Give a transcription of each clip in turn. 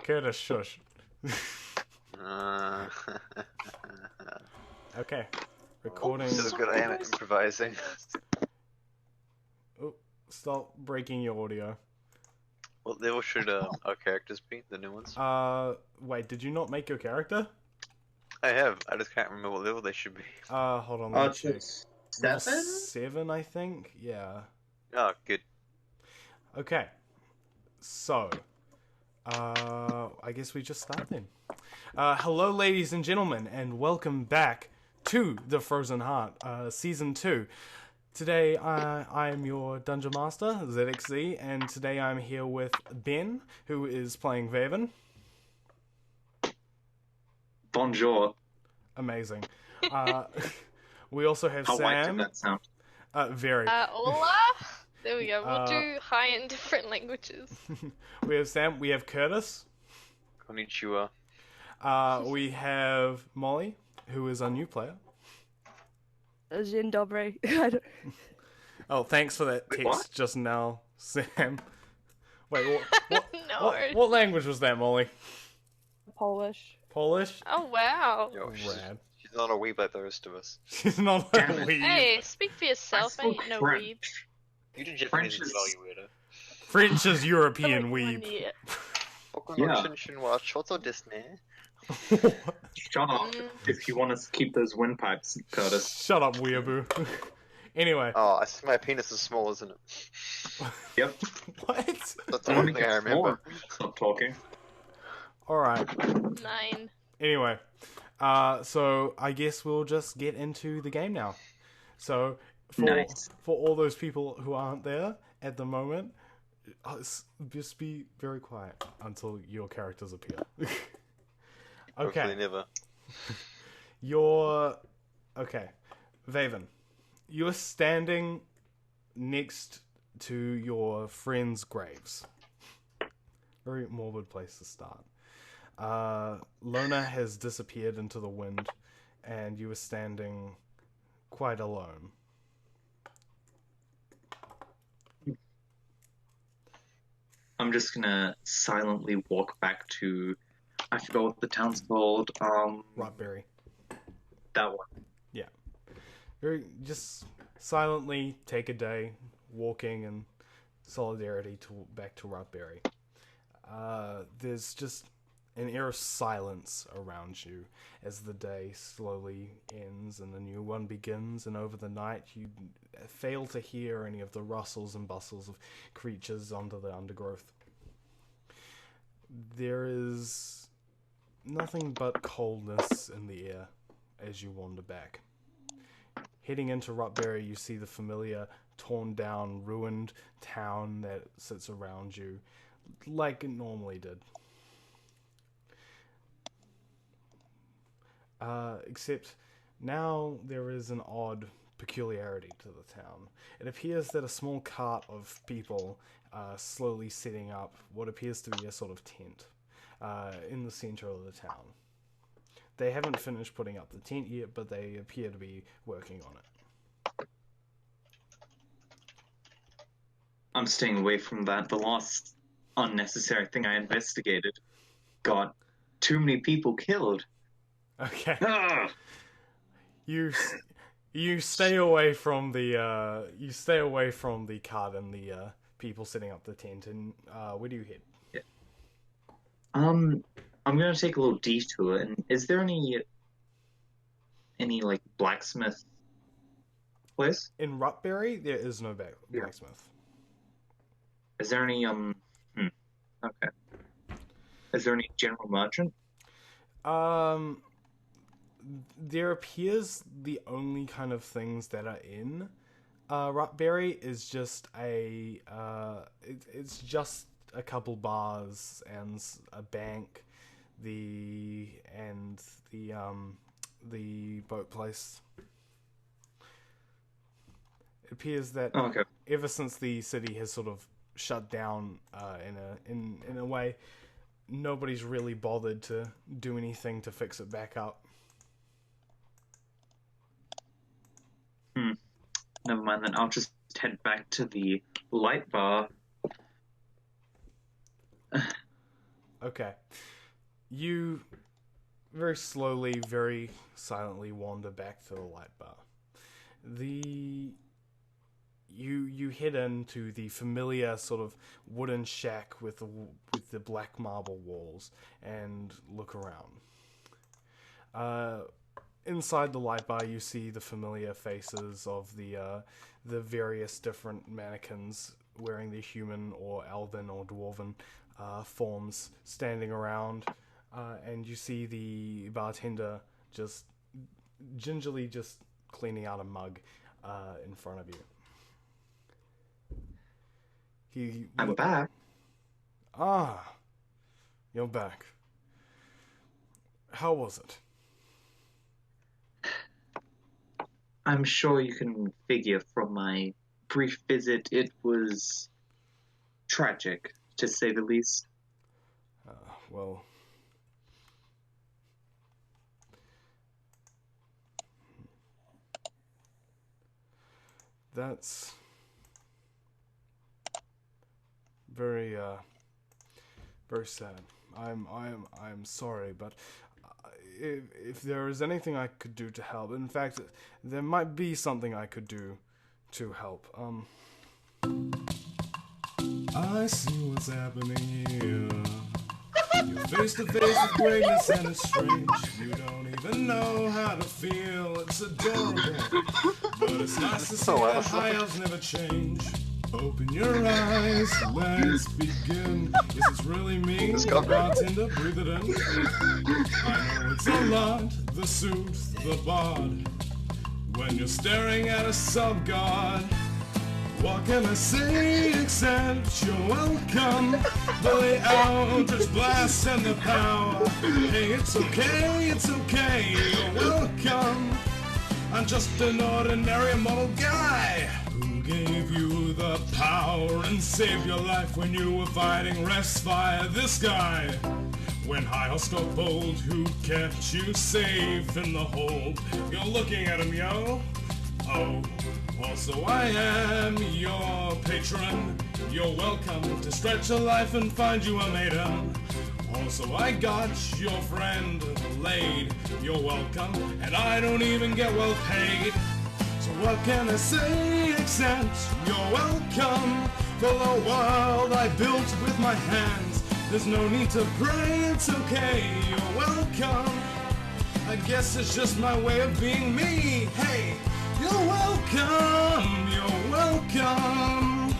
Curtis, shush. Uh, Okay. Recording. so good I am at improvising. Oh, stop breaking your audio. What level should our characters be? The new ones? Wait, did you not make your character? I have. I just can't remember what level they should be. Hold on, let me check. It's Level 7? 7, I think? Yeah. Oh, good. Okay. So, I guess we just start then. Hello, ladies and gentlemen, and welcome back to The Frozen Heart, Season 2. Today, I am your Dungeon Master, ZXZ, and today I'm here with Ben, who is playing Vaven. Bonjour. Amazing. We also have How white did Sam. that sound? Very. Hola! There we go. We'll do high in different languages. We have Sam. We have Curtis. Konnichiwa. We have Molly, who is a new player. Dzień dobry. I don't- Oh, thanks for that Wait, text what? just now, Sam. Wait, No. what language was that, Molly? Polish. Polish? Oh wow. Yo, Rad. she's not a weeb like the rest of us. She's not Damn a it. weeb. Hey, speak for yourself. I ain't no weeb. You did Japanese French as is- well, you weirdo. French is European Like, weeb. yeah. Yeah. Shinwa Shoto desu ne. Shut up if you want to keep those windpipes, Curtis. Shut up, weeaboo. Anyway, Oh, I see my penis is small, isn't it? Yep. what? That's the I one want to thing I get remember. more. Stop talking. Alright, 9. anyway. So I guess we'll just get into the game now. So, Nice. for all those people who aren't there at the moment, just be very quiet until your characters appear. Hopefully Okay, never. okay, Vaven, you're standing next to your friends' graves. Very morbid place to start. Lona has disappeared into the wind, and you are standing quite alone. I'm just gonna silently walk back to. I forgot what the town's called. Rotberry. That one. Very just silently take a day walking in solidarity back to Rotberry. There's just an air of silence around you as the day slowly ends and a new one begins, and over the night you fail to hear any of the rustles and bustles of creatures under the undergrowth. There is nothing but coldness in the air as you wander back. Heading into Rotberry, you see the familiar, torn down, ruined town that sits around you, like it normally did. Except now there is an odd peculiarity to the town. It appears that a small cart of people are slowly setting up what appears to be a sort of tent in the center of the town. They haven't finished putting up the tent yet, but they appear to be working on it. I'm staying away from that. The last unnecessary thing I investigated got too many people killed. Okay. Ah! You stay away from the cart and the people setting up the tent, and where do you head? I'm gonna take a little detour. And is there any like blacksmith place? In Rutberry, there is no Yeah. blacksmith. Is there any Okay. Is there any general merchant? There appears the only kind of things that are in Rutberry is just it's just a couple bars and a bank, the boat place. It appears that Oh, okay. ever since the city has sort of shut down in a way, nobody's really bothered to do anything to fix it back up. Never mind then. I'll just head back to the light bar. Okay. You very slowly, very silently wander back to the light bar. You head into the familiar sort of wooden shack with the black marble walls and look around. Inside the light bar, you see the familiar faces of the various different mannequins wearing the human or elven or dwarven forms standing around, and you see the bartender just gingerly just cleaning out a mug in front of you. I'm back. Ah, you're back. How was it? I'm sure you can figure from my brief visit it was tragic, to say the least. Well, that's very very sad. I'm sorry, but if there is anything I could do to help, in fact, there might be something I could do to help. I see what's happening here. You're face to face with greatness and it's strange. You don't even know how to feel. It's adorable, but it's nice to see that high elves never change. Open your eyes, let's begin. Is this really me? Bartender, breathe it in. I know it's a lot, the suit, the bod. When you're staring at a sub-god, what can I say except you're welcome? The Eldritch Blast and the power. Hey, it's okay, you're welcome. I'm just an ordinary mortal guy who gave you the power and saved your life when you were fighting Rest Fire. This guy, when high horse got bold, who kept you safe in the hold. You're looking at him, yo. Oh, also I am your patron. You're welcome to stretch a life and find you a maiden. Also I got your friend laid. You're welcome, and I don't even get well paid. So what can I say except you're welcome for the world I built with my hands. There's no need to pray, it's okay, you're welcome. I guess it's just my way of being me. Hey, you're welcome, you're welcome.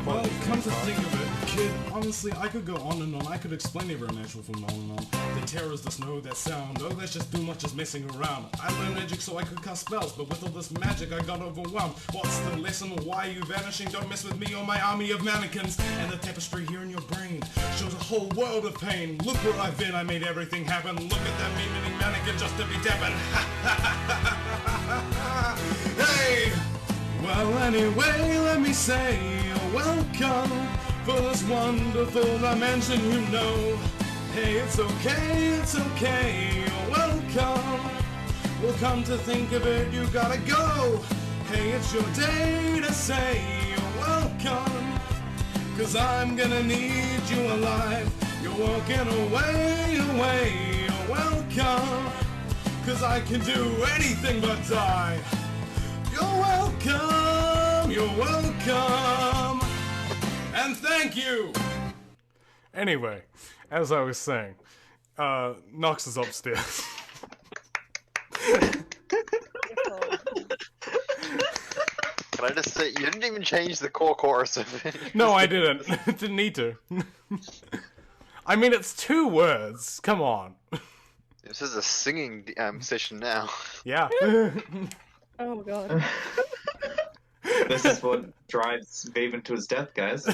Well, come to think of it, kid, honestly, I could go on and on. I could explain every natural phenomenon. The terrors, the snow, that sound. Oh, that's just too much as messing around. I learned magic so I could cast spells, but with all this magic I got overwhelmed. What's the lesson? Why are you vanishing? Don't mess with me or my army of mannequins. And the tapestry here in your brain shows a whole world of pain. Look where I've been, I made everything happen. Look at that mean mannequin just to be tapping. Hey! Well, anyway, let me say you're welcome for this wonderful dimension, you know. Hey, it's okay, you're welcome. Well, come to think of it, you gotta go. Hey, it's your day to say you're welcome. 'Cause I'm gonna need you alive. You're walking away, you're welcome. 'Cause I can do anything but die. You're welcome, and thank you. Anyway, as I was saying, Nox is upstairs. Can I just say, you didn't even change the core chorus of it. No, I didn't. Didn't need to. I mean, it's 2 words. Come on. This is a singing session now. Yeah. Oh my god. This is what drives Vaven to his death, guys.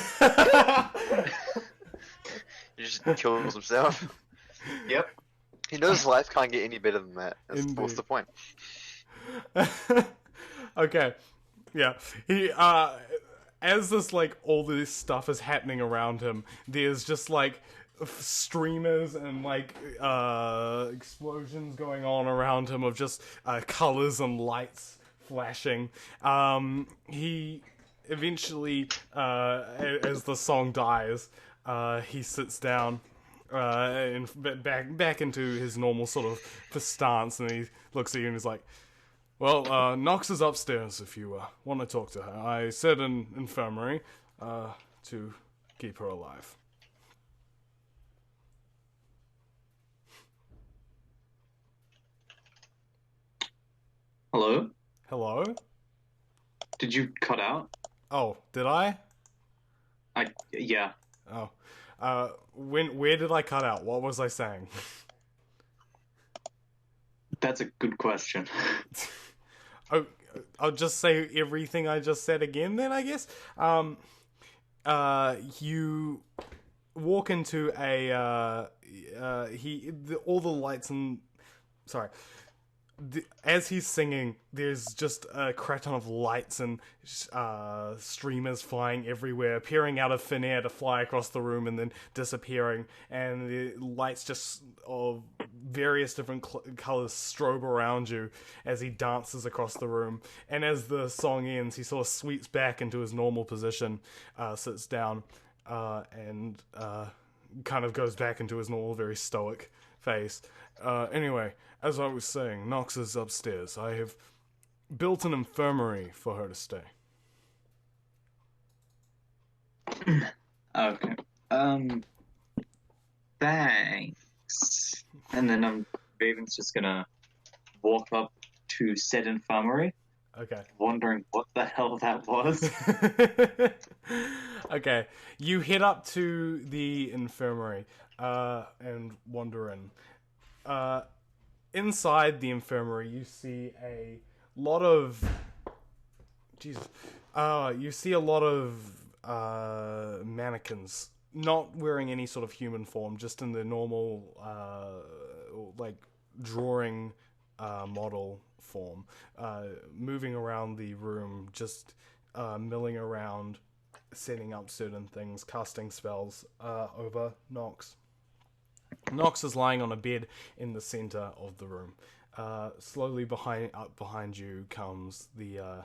He just kills himself. Yep. He knows life can't get any better than that. What's the point? Okay. Yeah. He as this like all this stuff is happening around him, there's just like streamers and like explosions going on around him of just colors and lights flashing. He eventually as the song dies, he sits down back into his normal sort of stance, and he looks at you and he's like, "Well, Nox is upstairs if you want to talk to her. I said an infirmary to keep her alive." Hello? Hello? Did you cut out? Oh, did I? Yeah. Oh. Where did I cut out? What was I saying? That's a good question. Oh, I'll just say everything I just said again then, I guess. You walk into all the lights and... Sorry. As he's singing, there's just a crap ton of lights and streamers flying everywhere, appearing out of thin air to fly across the room and then disappearing. And the lights just of various different colors strobe around you as he dances across the room. And as the song ends, he sort of sweeps back into his normal position, sits down, and kind of goes back into his normal, very stoic face. Anyway, as I was saying, Nox is upstairs. I have built an infirmary for her to stay. Okay. Thanks. And then Raven's just gonna walk up to said infirmary, Okay. wondering what the hell that was. Okay, you head up to the infirmary and wander in. Inside the infirmary, you see a lot of... Jesus. You see a lot of mannequins, not wearing any sort of human form, just in the normal, drawing model form, moving around the room, just milling around, setting up certain things, casting spells over Nox. Nox is lying on a bed in the center of the room. Slowly behind you comes the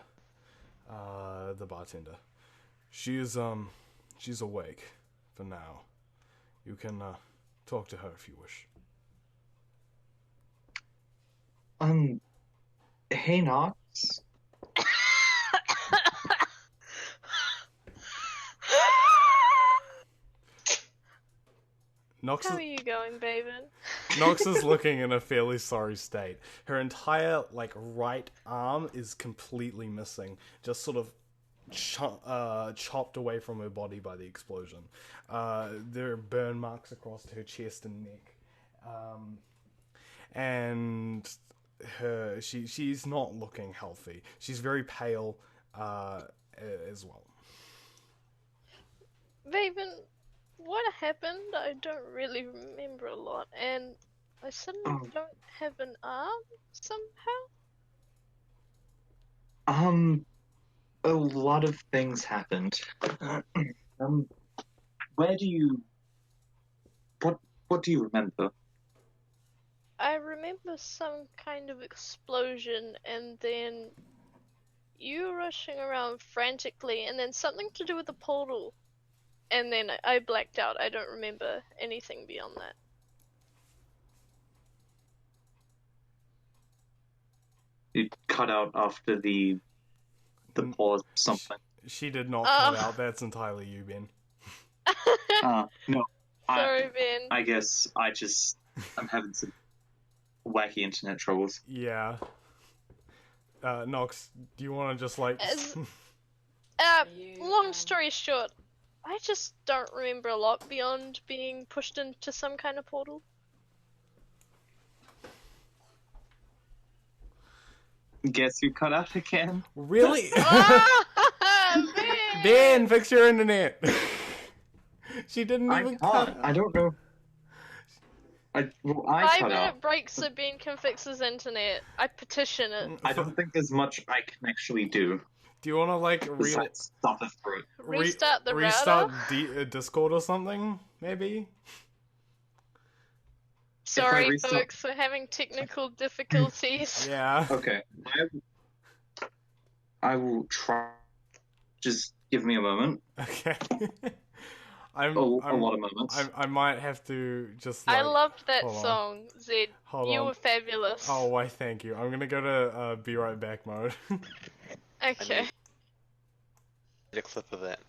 bartender. She's awake for now. You can talk to her if you wish. Hey Nox. Nox How are you going, Baven? Nox is looking in a fairly sorry state. Her entire right arm is completely missing, just sort of chopped away from her body by the explosion. There are burn marks across her chest and neck, and she's not looking healthy. She's very pale as well. Baven, what happened? I don't really remember a lot, and I suddenly don't have an arm somehow. A lot of things happened. What do you remember? I remember some kind of explosion, and then you rushing around frantically, and then something to do with the portal. And then I blacked out. I don't remember anything beyond that. You cut out after the pause or something. She did not cut out. That's entirely you, Ben. No. Sorry, Ben. I guess I'm having some wacky internet troubles. Yeah. Nox, do you want to just Long story short, I just don't remember a lot beyond being pushed into some kind of portal. Guess you cut out again? Really? Ben! Ben, fix your internet. She didn't even cut out. I don't know. I cut out. 5-minute breaks so Ben can fix his internet. I petition it. I don't think there's much I can actually do. Do you want to Besides suffer through it. Restart the restart router. Discord or something? Maybe. Sorry, restart- folks, we're having technical difficulties. Yeah. Okay. I will try. Just give me a moment. Okay. I'm, a I'm, lot of moments. I might have to just I like. loved that hold on. song, Zed. Hold You on. were fabulous. Oh, why? Thank you. I'm gonna go to be right back mode. Okay. Need a clip of that.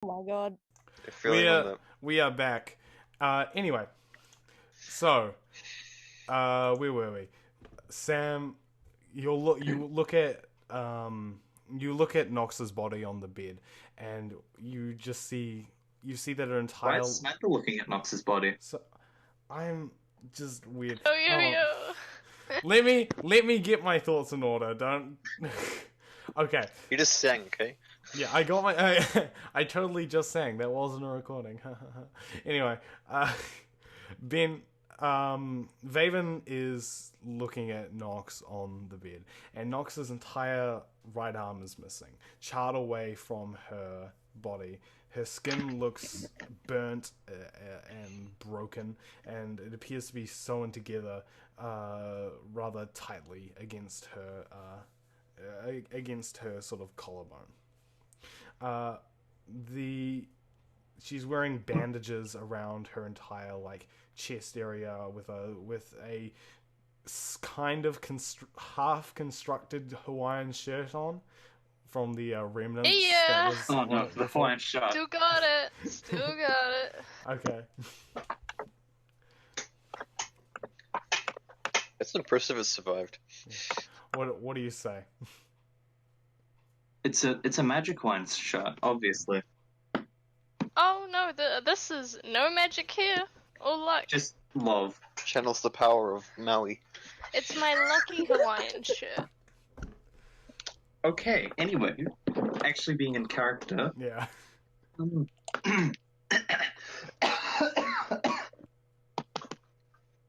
Oh my god. You're feeling on the... We are back. Anyway, so where were we? Sam, you look at Nox's body on the bed, and you see that her Why entire. is Samantha looking at Nox's body? So, I'm just weird. Oh, yo. Let me get my thoughts in order. Don't. Okay. You just sang, okay? Yeah, I got my. I totally just sang. That wasn't a recording. Anyway, Ben, Vaven is looking at Nox on the bed, and Nox's entire right arm is missing, charred away from her body. Her skin looks burnt and broken, and it appears to be sewn together rather tightly against her sort of collarbone. She's wearing bandages around her entire chest area with a kind of half constructed Hawaiian shirt on from the remnants. Yeah. Oh no, the Hawaiian shirt. Still got it. Okay. It's impressive it survived. What do you say? It's a magic Hawaiian shirt, obviously. Oh no, this is no magic here. Or luck. Just love. Channels the power of Maui. It's my lucky Hawaiian shirt. Okay, anyway, actually being in character. Yeah.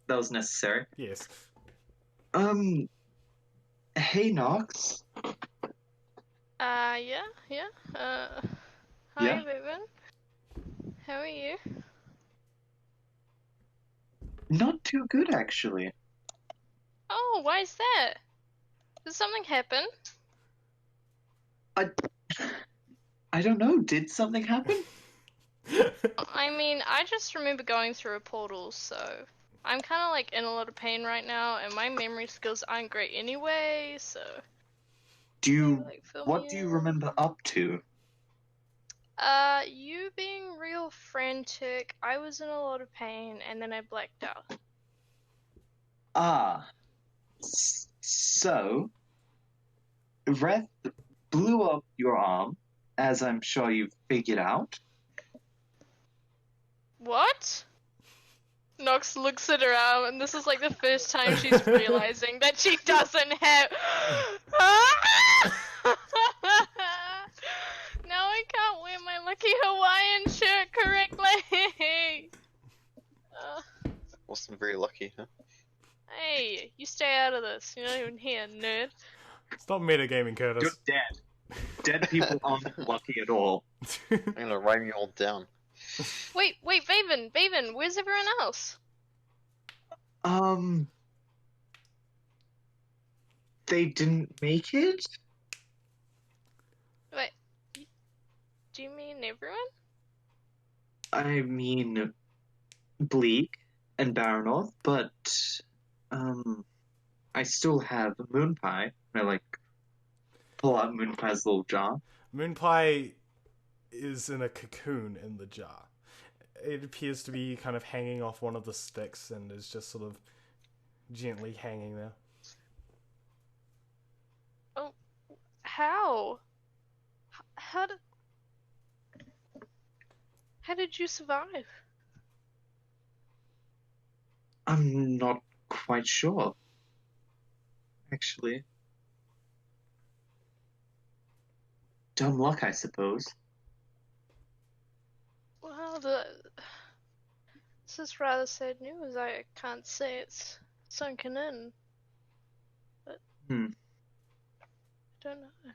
That was necessary. Yes. Hey Nox. Yeah. Hi, Yeah? Vivian. How are you? Not too good, actually. Oh, why is that? Did something happen? I don't know. Did something happen? I mean, I just remember going through a portal, so I'm kind of in a lot of pain right now, and my memory skills aren't great anyway, so. What do you remember up to? You being real frantic, I was in a lot of pain, and then I blacked out. So, Wrath blew up your arm, as I'm sure you've figured out. What? Nox looks at her arm, and this is the first time she's realizing that she doesn't have. Now I can't wear my lucky Hawaiian shirt correctly. Wasn't very lucky, huh? Hey, you stay out of this. You're not even here, nerd. Stop metagaming, Curtis. You're dead. Dead people aren't lucky at all. I'm gonna write you all down. Wait, Vaven, where's everyone else? They didn't make it? Wait, do you mean everyone? I mean, Bleak and Baronoth, but, I still have Moon Pie. I, pull out Moon Pie's little jar. Moon Pie is in a cocoon in the jar. It appears to be kind of hanging off one of the sticks and is just sort of gently hanging there. Oh, how? How did you survive? I'm not quite sure, actually. Dumb luck, I suppose. Well, this is rather sad news. I can't say it's sunken in, but I don't know.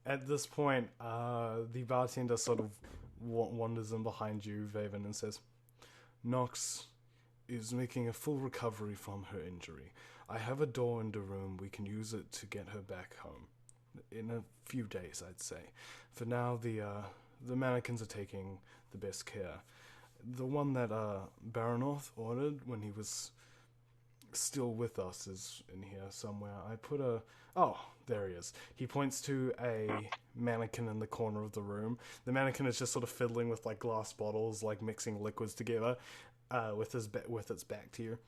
At this point, the bartender sort of wanders in behind you, Vaven, and says, Nox is making a full recovery from her injury. I have a door in the room. We can use it to get her back home. In a few days, I'd say. For now, the mannequins are taking the best care. The one that Baronoth ordered when he was still with us is in here somewhere. I put a... Oh, there he is. He points to a mannequin in the corner of the room. The mannequin is just sort of fiddling with like glass bottles, like mixing liquids together, with its back to you.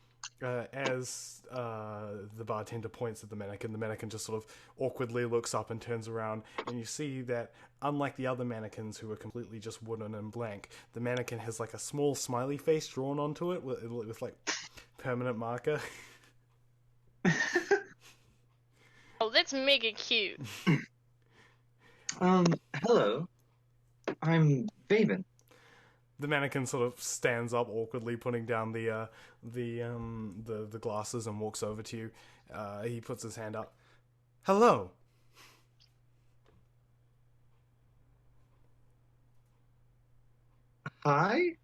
As the bartender points at the mannequin just sort of awkwardly looks up and turns around, and you see that, unlike the other mannequins who are completely just wooden and blank, the mannequin has like a small smiley face drawn onto it with like permanent marker. Oh, that's mega cute. Hello. I'm Vaven. The mannequin sort of stands up awkwardly, putting down the glasses, and walks over to you. He puts his hand up. Hello. Hi?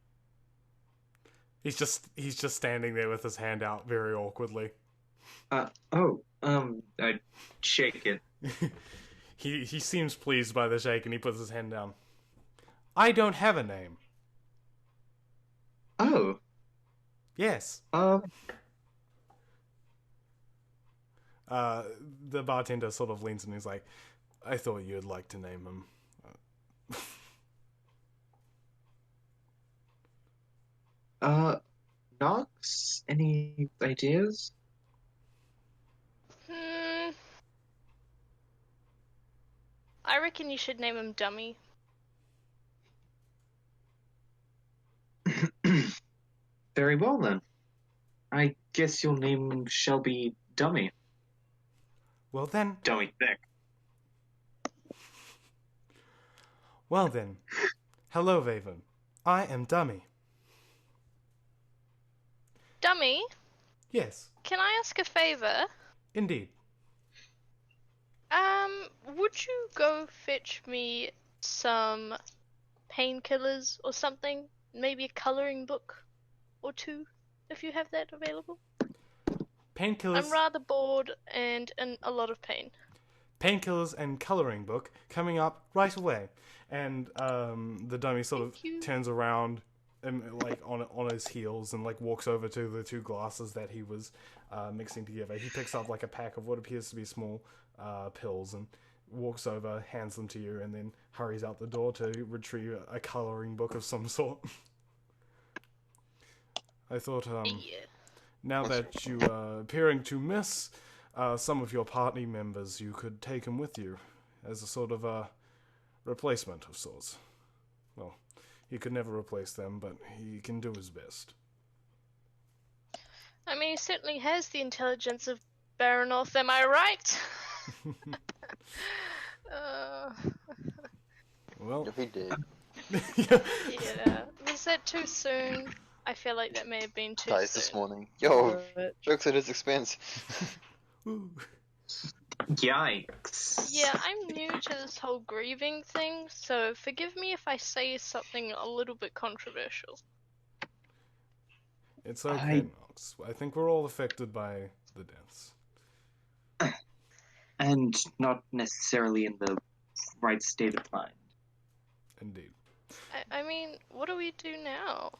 He's just standing there with his hand out very awkwardly. I shake it. He seems pleased by the shake, and he puts his hand down. I don't have a name. Oh. Yes. The bartender sort of leans and he's like, I thought you'd like to name him. Nox? Any ideas? I reckon you should name him Dummy. Very well then. I guess your name shall be Dummy. Well then. Dummy thick. Well then. Hello, Vaven. I am Dummy. Dummy? Yes. Can I ask a favor? Indeed. Would you go fetch me some painkillers or something? Maybe a coloring book or two, if you have that available? Painkillers. I'm rather bored and in a lot of pain. Painkillers and coloring book coming up right away. And the dummy sort of turns around and like on his heels and like walks over to the two glasses that he was mixing together. He picks up like a pack of what appears to be small pills and walks over, hands them to you, and then hurries out the door to retrieve a coloring book of some sort. I thought, now that you are appearing to miss some of your party members, you could take him with you as a sort of a replacement of sorts. Well, he could never replace them, but he can do his best. I mean, he certainly has the intelligence of Baronoth, am I right? Well, If he did. Yeah. Was that too soon? I feel like that may have been too Dies soon. this morning. Yo, jokes at his expense. Yikes. Yeah, I'm new to this whole grieving thing, so forgive me if I say something a little bit controversial. It's okay, Nox. I think we're all affected by the deaths. And not necessarily in the right state of mind. Indeed. I mean, what do we do now?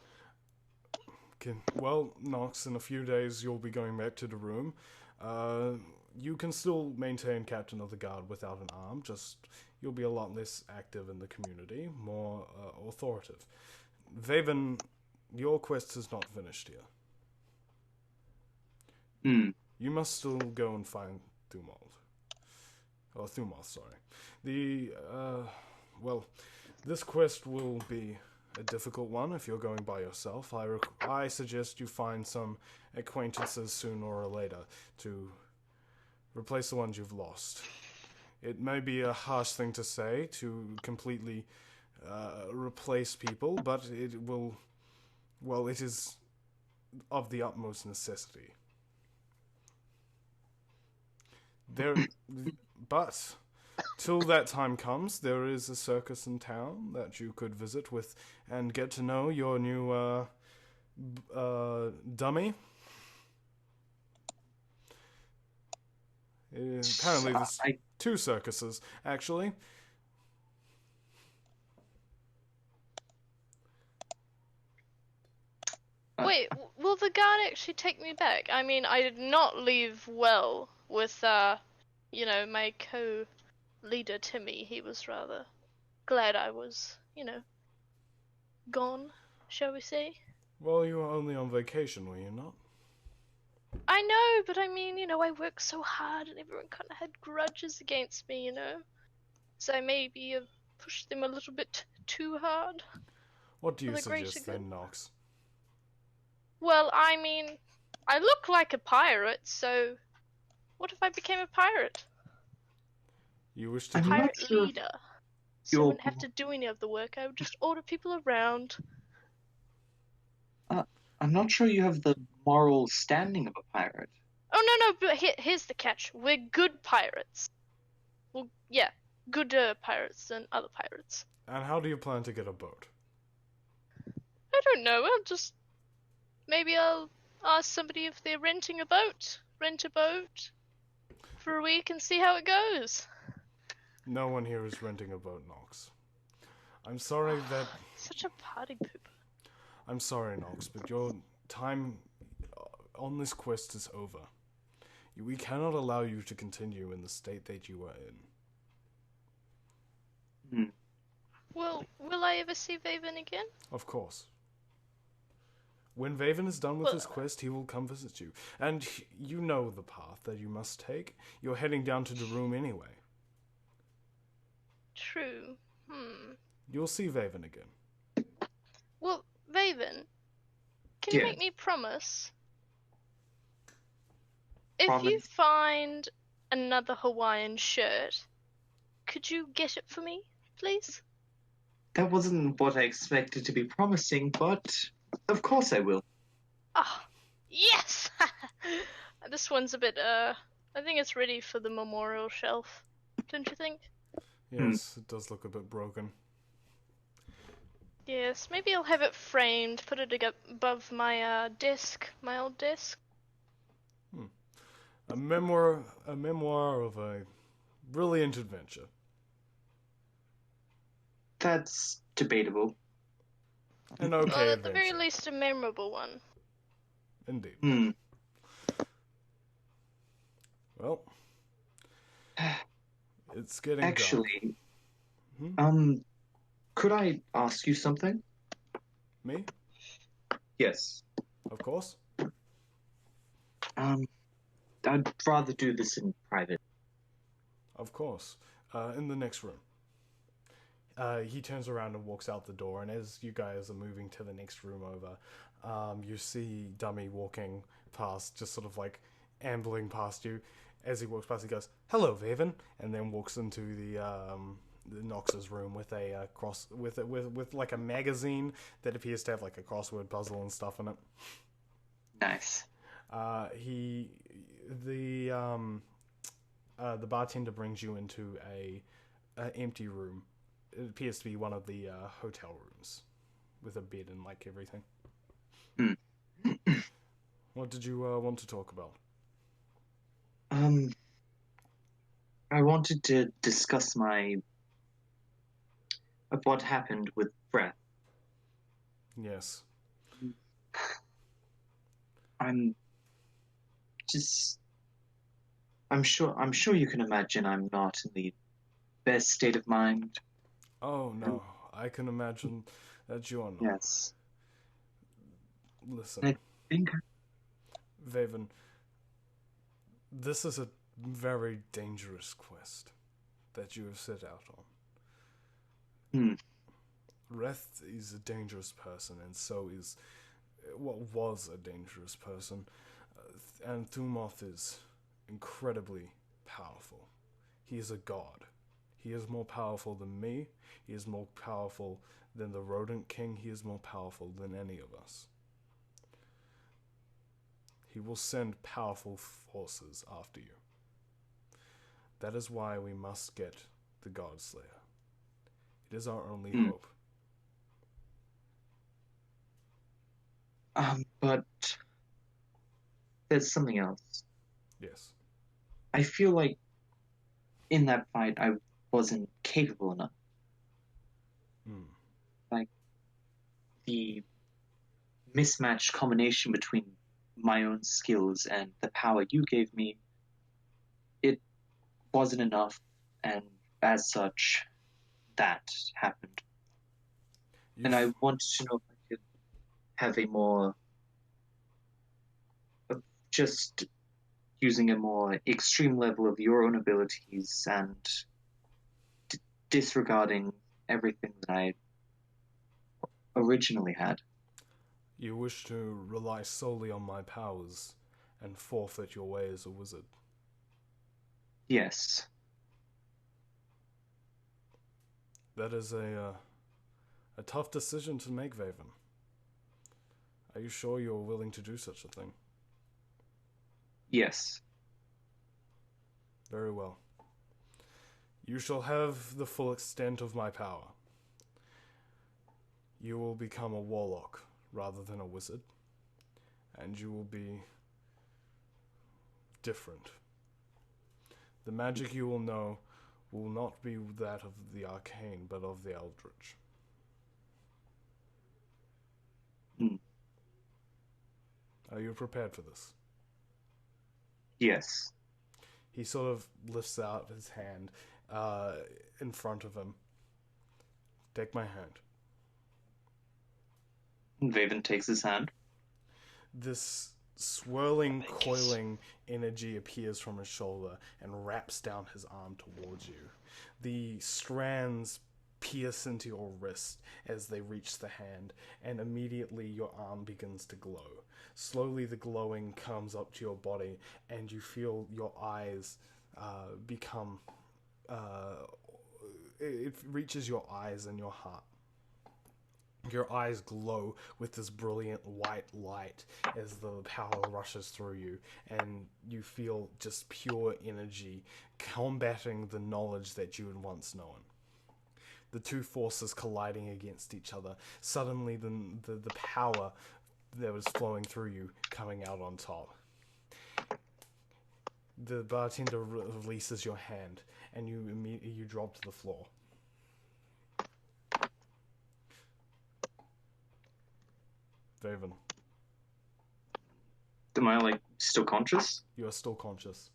Okay. Well, Nox, in a few days you'll be going back to the room. You can still maintain Captain of the Guard without an arm, just you'll be a lot less active in the community, more authoritative. Vaven, your quest is not finished here. You must still go and find Thumald. Or Thumoth, sorry. Well, this quest will be a difficult one if you're going by yourself. I suggest you find some acquaintances sooner or later to replace the ones you've lost. It may be a harsh thing to say, to completely replace people, but it will... Well, it is of the utmost necessity. But till that time comes, there is a circus in town that you could visit with and get to know your new dummy. Apparently there's two circuses, actually. Wait, will the guard actually take me back? I mean, I did not leave well with, my co-leader Timmy. He was rather glad I was, gone, shall we say. Well, you were only on vacation, were you not? I know, but I mean, I worked so hard and everyone kind of had grudges against me, So I maybe have pushed them a little bit too hard. What do you For the greater suggest good. then, Nox? Well, I mean, I look like a pirate, so what if I became a pirate? You wish to I'm do... not Pirate sure if leader. So I you're- wouldn't have to do any of the work. I would just order people around. I'm not sure you have the moral standing of a pirate. Oh, no, but here's the catch. We're good pirates. Well, yeah, good pirates than other pirates. And how do you plan to get a boat? I don't know. Maybe I'll ask somebody if they're renting a boat. Rent a boat for a week and see how it goes. No one here is renting a boat, Nox. I'm sorry that... Such a party pooper. I'm sorry, Nox, but your time on this quest is over. We cannot allow you to continue in the state that you are in. Well, will I ever see Vaven again? Of course. When Vaven is done with his quest, he will come visit you. And you know the path that you must take. You're heading down to the room anyway. True. You'll see Vaven again. Well, Vaven, can you Yeah. make me promise? If you Promise? find another Hawaiian shirt, could you get it for me, please? That wasn't what I expected to be promising, but of course I will. Ah, yes! This one's a bit, I think it's ready for the memorial shelf. Don't you think? Yes, it does look a bit broken. Yes, maybe I'll have it framed, put it above my desk, my old desk. A memoir of a brilliant adventure. That's debatable. An okay Well, at the adventure. very least, a memorable one. Indeed. Well, it's getting Actually, dark. could I ask you something? Me? Yes. Of course. I'd rather do this in private. Of course. In the next room. He turns around and walks out the door, and as you guys are moving to the next room over, you see Dummy walking past, just sort of like ambling past you. As he walks past, he goes, "Hello, Vaven," and then walks into the Nox's room with a with like a magazine that appears to have like a crossword puzzle and stuff in it. Nice. The bartender brings you into a empty room. It appears to be one of the hotel rooms with a bed and like everything. What did you want to talk about? I wanted to discuss what happened with Breath. Yes. I'm sure you can imagine I'm not in the best state of mind. Oh no, I can imagine that you are not. Yes. Listen, I think Vaven, this is a very dangerous quest that you have set out on. Reth is a dangerous person, and so is what was a dangerous person. And Thumoth is incredibly powerful. He is a god. He is more powerful than me. He is more powerful than the Rodent King. He is more powerful than any of us. He will send powerful forces after you. That is why we must get the God Slayer. It is our only hope. But there's something else. Yes. I feel like in that fight I wasn't capable enough. Like the mismatched combination between my own skills and the power you gave me, it wasn't enough, and as such, that happened. And I wanted to know if I could have a more, just using a more extreme level of your own abilities and disregarding everything that I originally had. You wish to rely solely on my powers and forfeit your way as a wizard. Yes. That is a tough decision to make, Vaven. Are you sure you're willing to do such a thing? Yes. Very well. You shall have the full extent of my power. You will become a warlock rather than a wizard, and you will be different. The magic you will know will not be that of the arcane, but of the eldritch. Are you prepared for this? Yes. He sort of lifts out his hand in front of him. Take my hand. Vaven takes his hand. This swirling, coiling energy appears from his shoulder and wraps down his arm towards you. The strands pierce into your wrist as they reach the hand, and immediately your arm begins to glow. Slowly the glowing comes up to your body, and you feel your eyes become... it reaches your eyes and your heart. Your eyes glow with this brilliant white light as the power rushes through you, and you feel just pure energy combating the knowledge that you had once known. The two forces colliding against each other. Suddenly the power that was flowing through you coming out on top. The bartender releases your hand, and you drop to the floor. Vaven. Am I, still conscious? You are still conscious.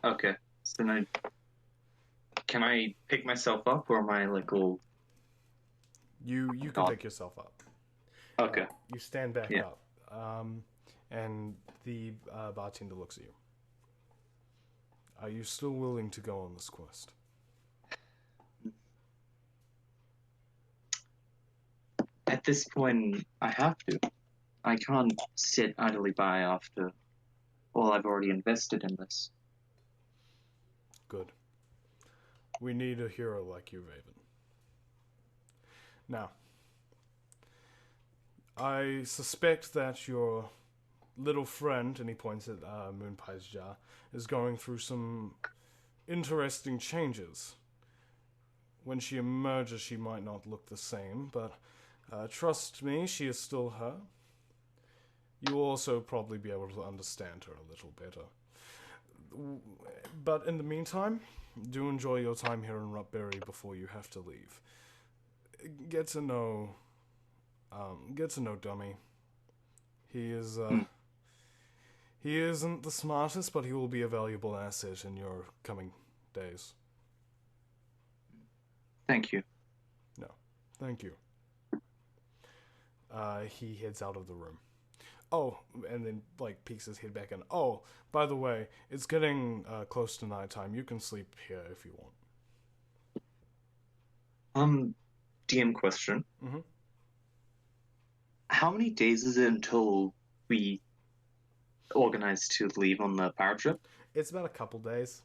Okay. So then can I pick myself up, or am I, all... You can pick yourself up. Okay. You stand back up. And the bartender looks at you. Are you still willing to go on this quest? At this point, I have to. I can't sit idly by after all I've already invested in this. Good. We need a hero like you, Vaven. Now, I suspect that your little friend, and he points at Moonpie's jar, is going through some interesting changes. When she emerges, she might not look the same, but trust me, she is still her. You will also probably be able to understand her a little better. But in the meantime, do enjoy your time here in Rupberry before you have to leave. Get to know Dummy. He is he isn't the smartest, but he will be a valuable asset in your coming days. Thank you. No, thank you. He heads out of the room. Oh, and then peeks his head back in. Oh, by the way, it's getting close to nighttime. You can sleep here if you want. DM question. Mm-hmm. How many days is it until we organize to leave on the power trip? It's about a couple days.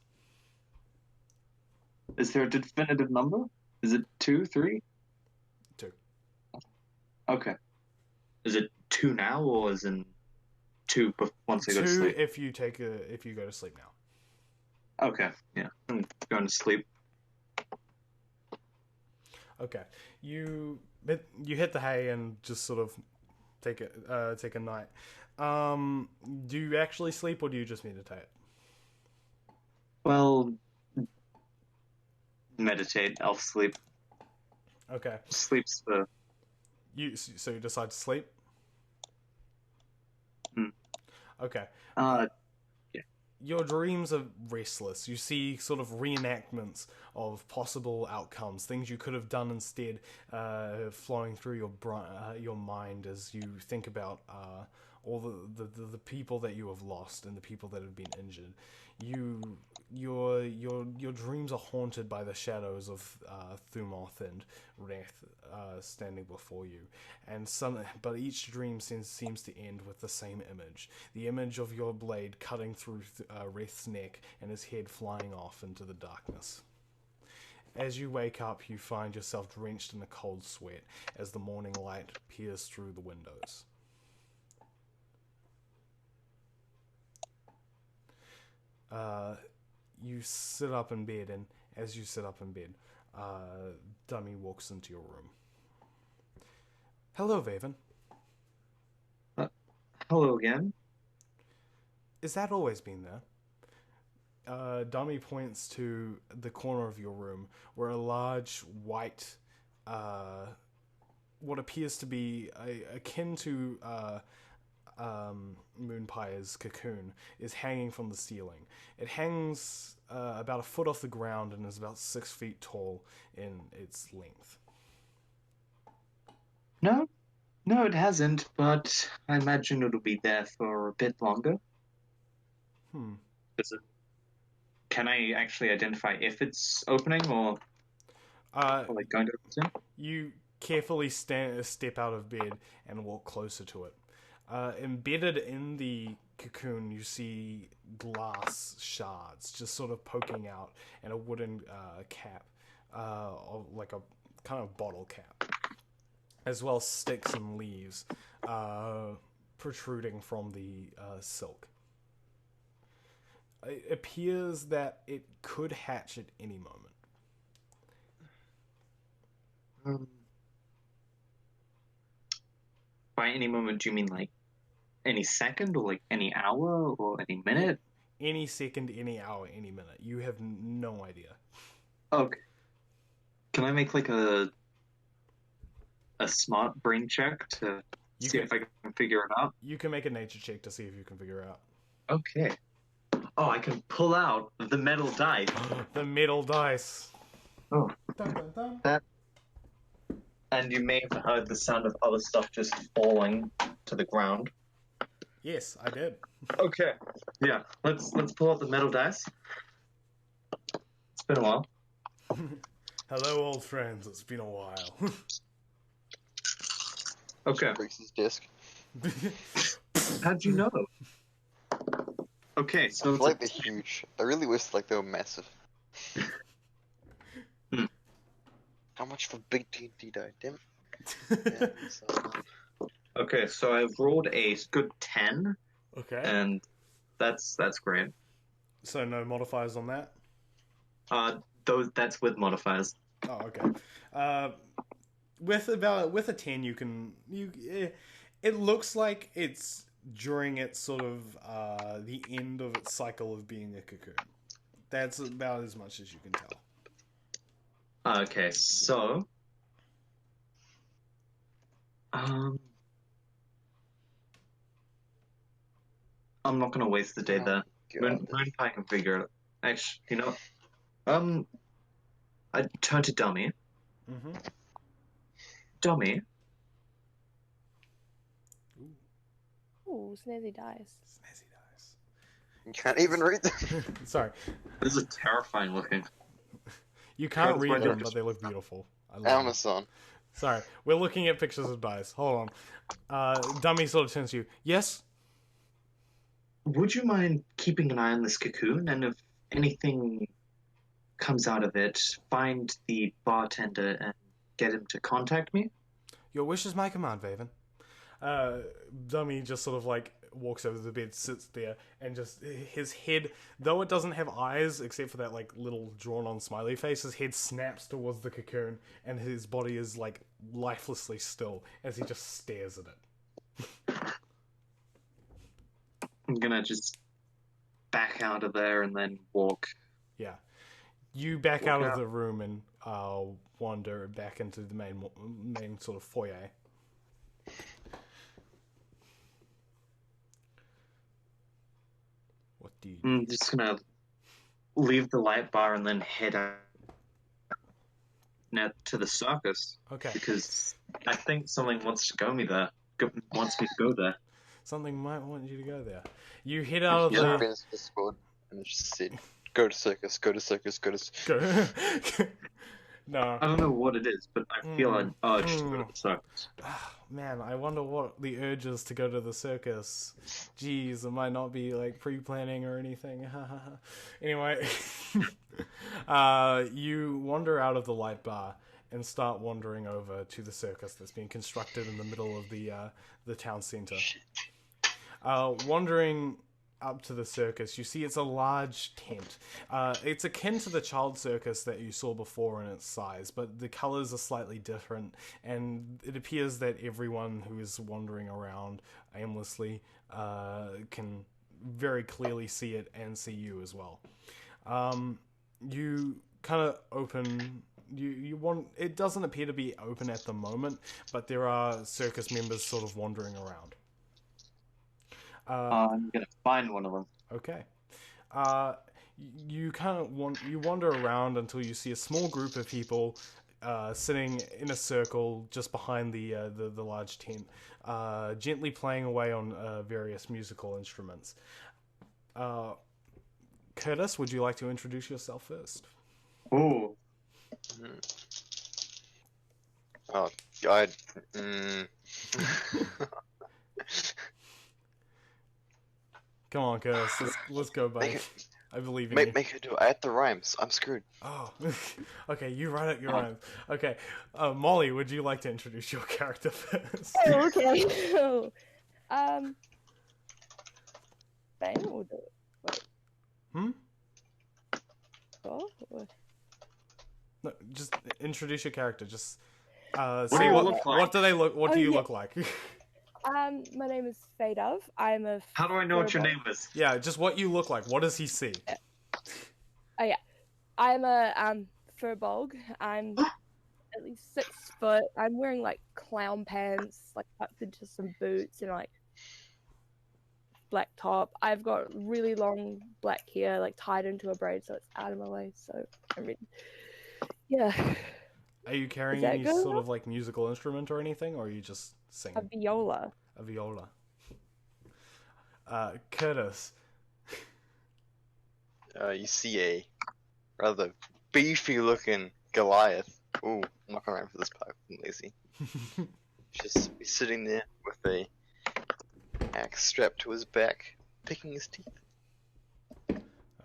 Is there a definitive number? Is it 2, 3? 2. Okay. Is it 2 now, or is it 2 once I go to 2 sleep? if you go to sleep now. Okay, yeah. I'm going to sleep. Okay. You hit the hay and just sort of take a night. Do you actually sleep, or do you just meditate? Well, meditate. I'll sleep. Okay. Sleep's the... So you decide to sleep? Okay. Uh, Your dreams are restless. You see sort of reenactments of possible outcomes, things you could have done instead, flowing through your mind as you think about all the people that you have lost and the people that have been injured. Your dreams are haunted by the shadows of Thumoth and Wrath standing before you, but each dream seems to end with the same image: the image of your blade cutting through Wrath's neck and his head flying off into the darkness. As you wake up, you find yourself drenched in a cold sweat as the morning light peers through the windows. You sit up in bed, and as you sit up in bed, Dummy walks into your room. Hello, Vaven. hello again. Is that always been there? Dummy points to the corner of your room where a large white, what appears to be akin to Moonpire's cocoon is hanging from the ceiling. It hangs about a foot off the ground and is about 6 feet tall in its length. No, it hasn't, but I imagine it'll be there for a bit longer. Can I actually identify if it's opening or like going to open? You carefully step out of bed and walk closer to it. Embedded in the cocoon, you see glass shards just sort of poking out, and a wooden cap, like a kind of bottle cap, as well as sticks and leaves protruding from the silk. It appears that it could hatch at any moment. By any moment, do you mean like any second, or like any hour, or any minute? Any second, any hour, any minute. You have no idea. Okay. Can I make like a smart brain check to see if I can figure it out? You can make a nature check to see if you can figure it out. Okay. Oh, I can pull out the metal dice. The metal dice. Oh. Dun, dun, dun. That. And you may have heard the sound of other stuff just falling to the ground. Yes, I did. Okay. Yeah. Let's pull out the metal dice. It's been a while. Hello, old friends. It's been a while. Okay. Breaks his disc. How'd you know? Okay, I so feel it's like they're huge. I really wish like they were massive. How much for big D&D die? Damn it. Yeah, so, okay. So I've rolled a good 10, Okay. and that's great. So no modifiers on that? That's with modifiers. Oh, okay. With a 10, it looks like it's during its sort of the end of its cycle of being a cocoon. That's about as much as you can tell. Okay, so I'm not gonna waste the day there. Moonpie can figure it out. Actually, you know, I turn to Dummy. Mm-hmm. Dummy, Ooh, snazzy dice. Snazzy dice. you can't even read them. Sorry. this is terrifying looking. You can't That's read why them, they're but they look beautiful. I love them. Amazon. Sorry, we're looking at pictures of dice. Hold on. Dummy sort of turns to you. Yes? Would you mind keeping an eye on this cocoon, and if anything comes out of it, find the bartender and get him to contact me? Your wish is my command, Vaven. Dummy just sort of like walks over to the bed, sits there, and just his head, though it doesn't have eyes except for that like little drawn on smiley face, his head snaps towards the cocoon and his body is like lifelessly still as he just stares at it. I'm gonna just back out of there and then walk. Yeah. You back out of out. the room and wander back into the main sort of foyer. do you I'm just gonna leave the light bar and then head out now to the circus Okay. because I think something wants me to go there. Something might want you to go there. You head out of He's Yeah. on Ben's Discord and it's just said, go to circus, go to circus, go to circus. Go. No. I don't know what it is, but I feel an urge to go to the circus. Man, I wonder what the urge is to go to the circus. Jeez, it might not be like pre-planning or anything. Anyway, you wander out of the light bar and start wandering over to the circus that's being constructed in the middle of the town center. Wandering up to the circus, you see it's a large tent. It's akin to the child circus that you saw before in its size, but the colors are slightly different, and it appears that everyone who is wandering around aimlessly can very clearly see it and see you as well. You kind of open... You want... It doesn't appear to be open at the moment, but there are circus members sort of wandering around. I'm gonna find one of them. Okay. You kind of wander around until you see a small group of people sitting in a circle just behind the large tent, gently playing away on various musical instruments. Curtis, would you like to introduce yourself first? Oh, Oh, God. Come on, Curtis. Let's go, buddy. I believe in you. Make it do it. I had the rhymes. I'm screwed. Oh, okay. You write out your rhymes. Okay, Molly, would you like to introduce your character first? Oh, okay. Bane will do it. Wait. Hmm? Oh, or- No, just introduce your character. Just see do you what look like? what do they look. What do Oh, you yeah. look like? my name is Fadov. I'm a. how do I know what your Furball. name is? Yeah, just what you look like. What does he see? I'm a furbolg. I'm at least 6 foot. I'm wearing like clown pants, like tucked into some boots and like black top. I've got really long black hair, like tied into a braid, so it's out of my way. So I mean, yeah, Are you carrying that any good sort enough? of like musical instrument or anything, or are you just a singing viola. a viola? Curtis. You see a rather beefy-looking Goliath. Ooh, I'm not gonna rhyme for this part. I'm lazy. Just be sitting there with a axe strapped to his back, picking his teeth.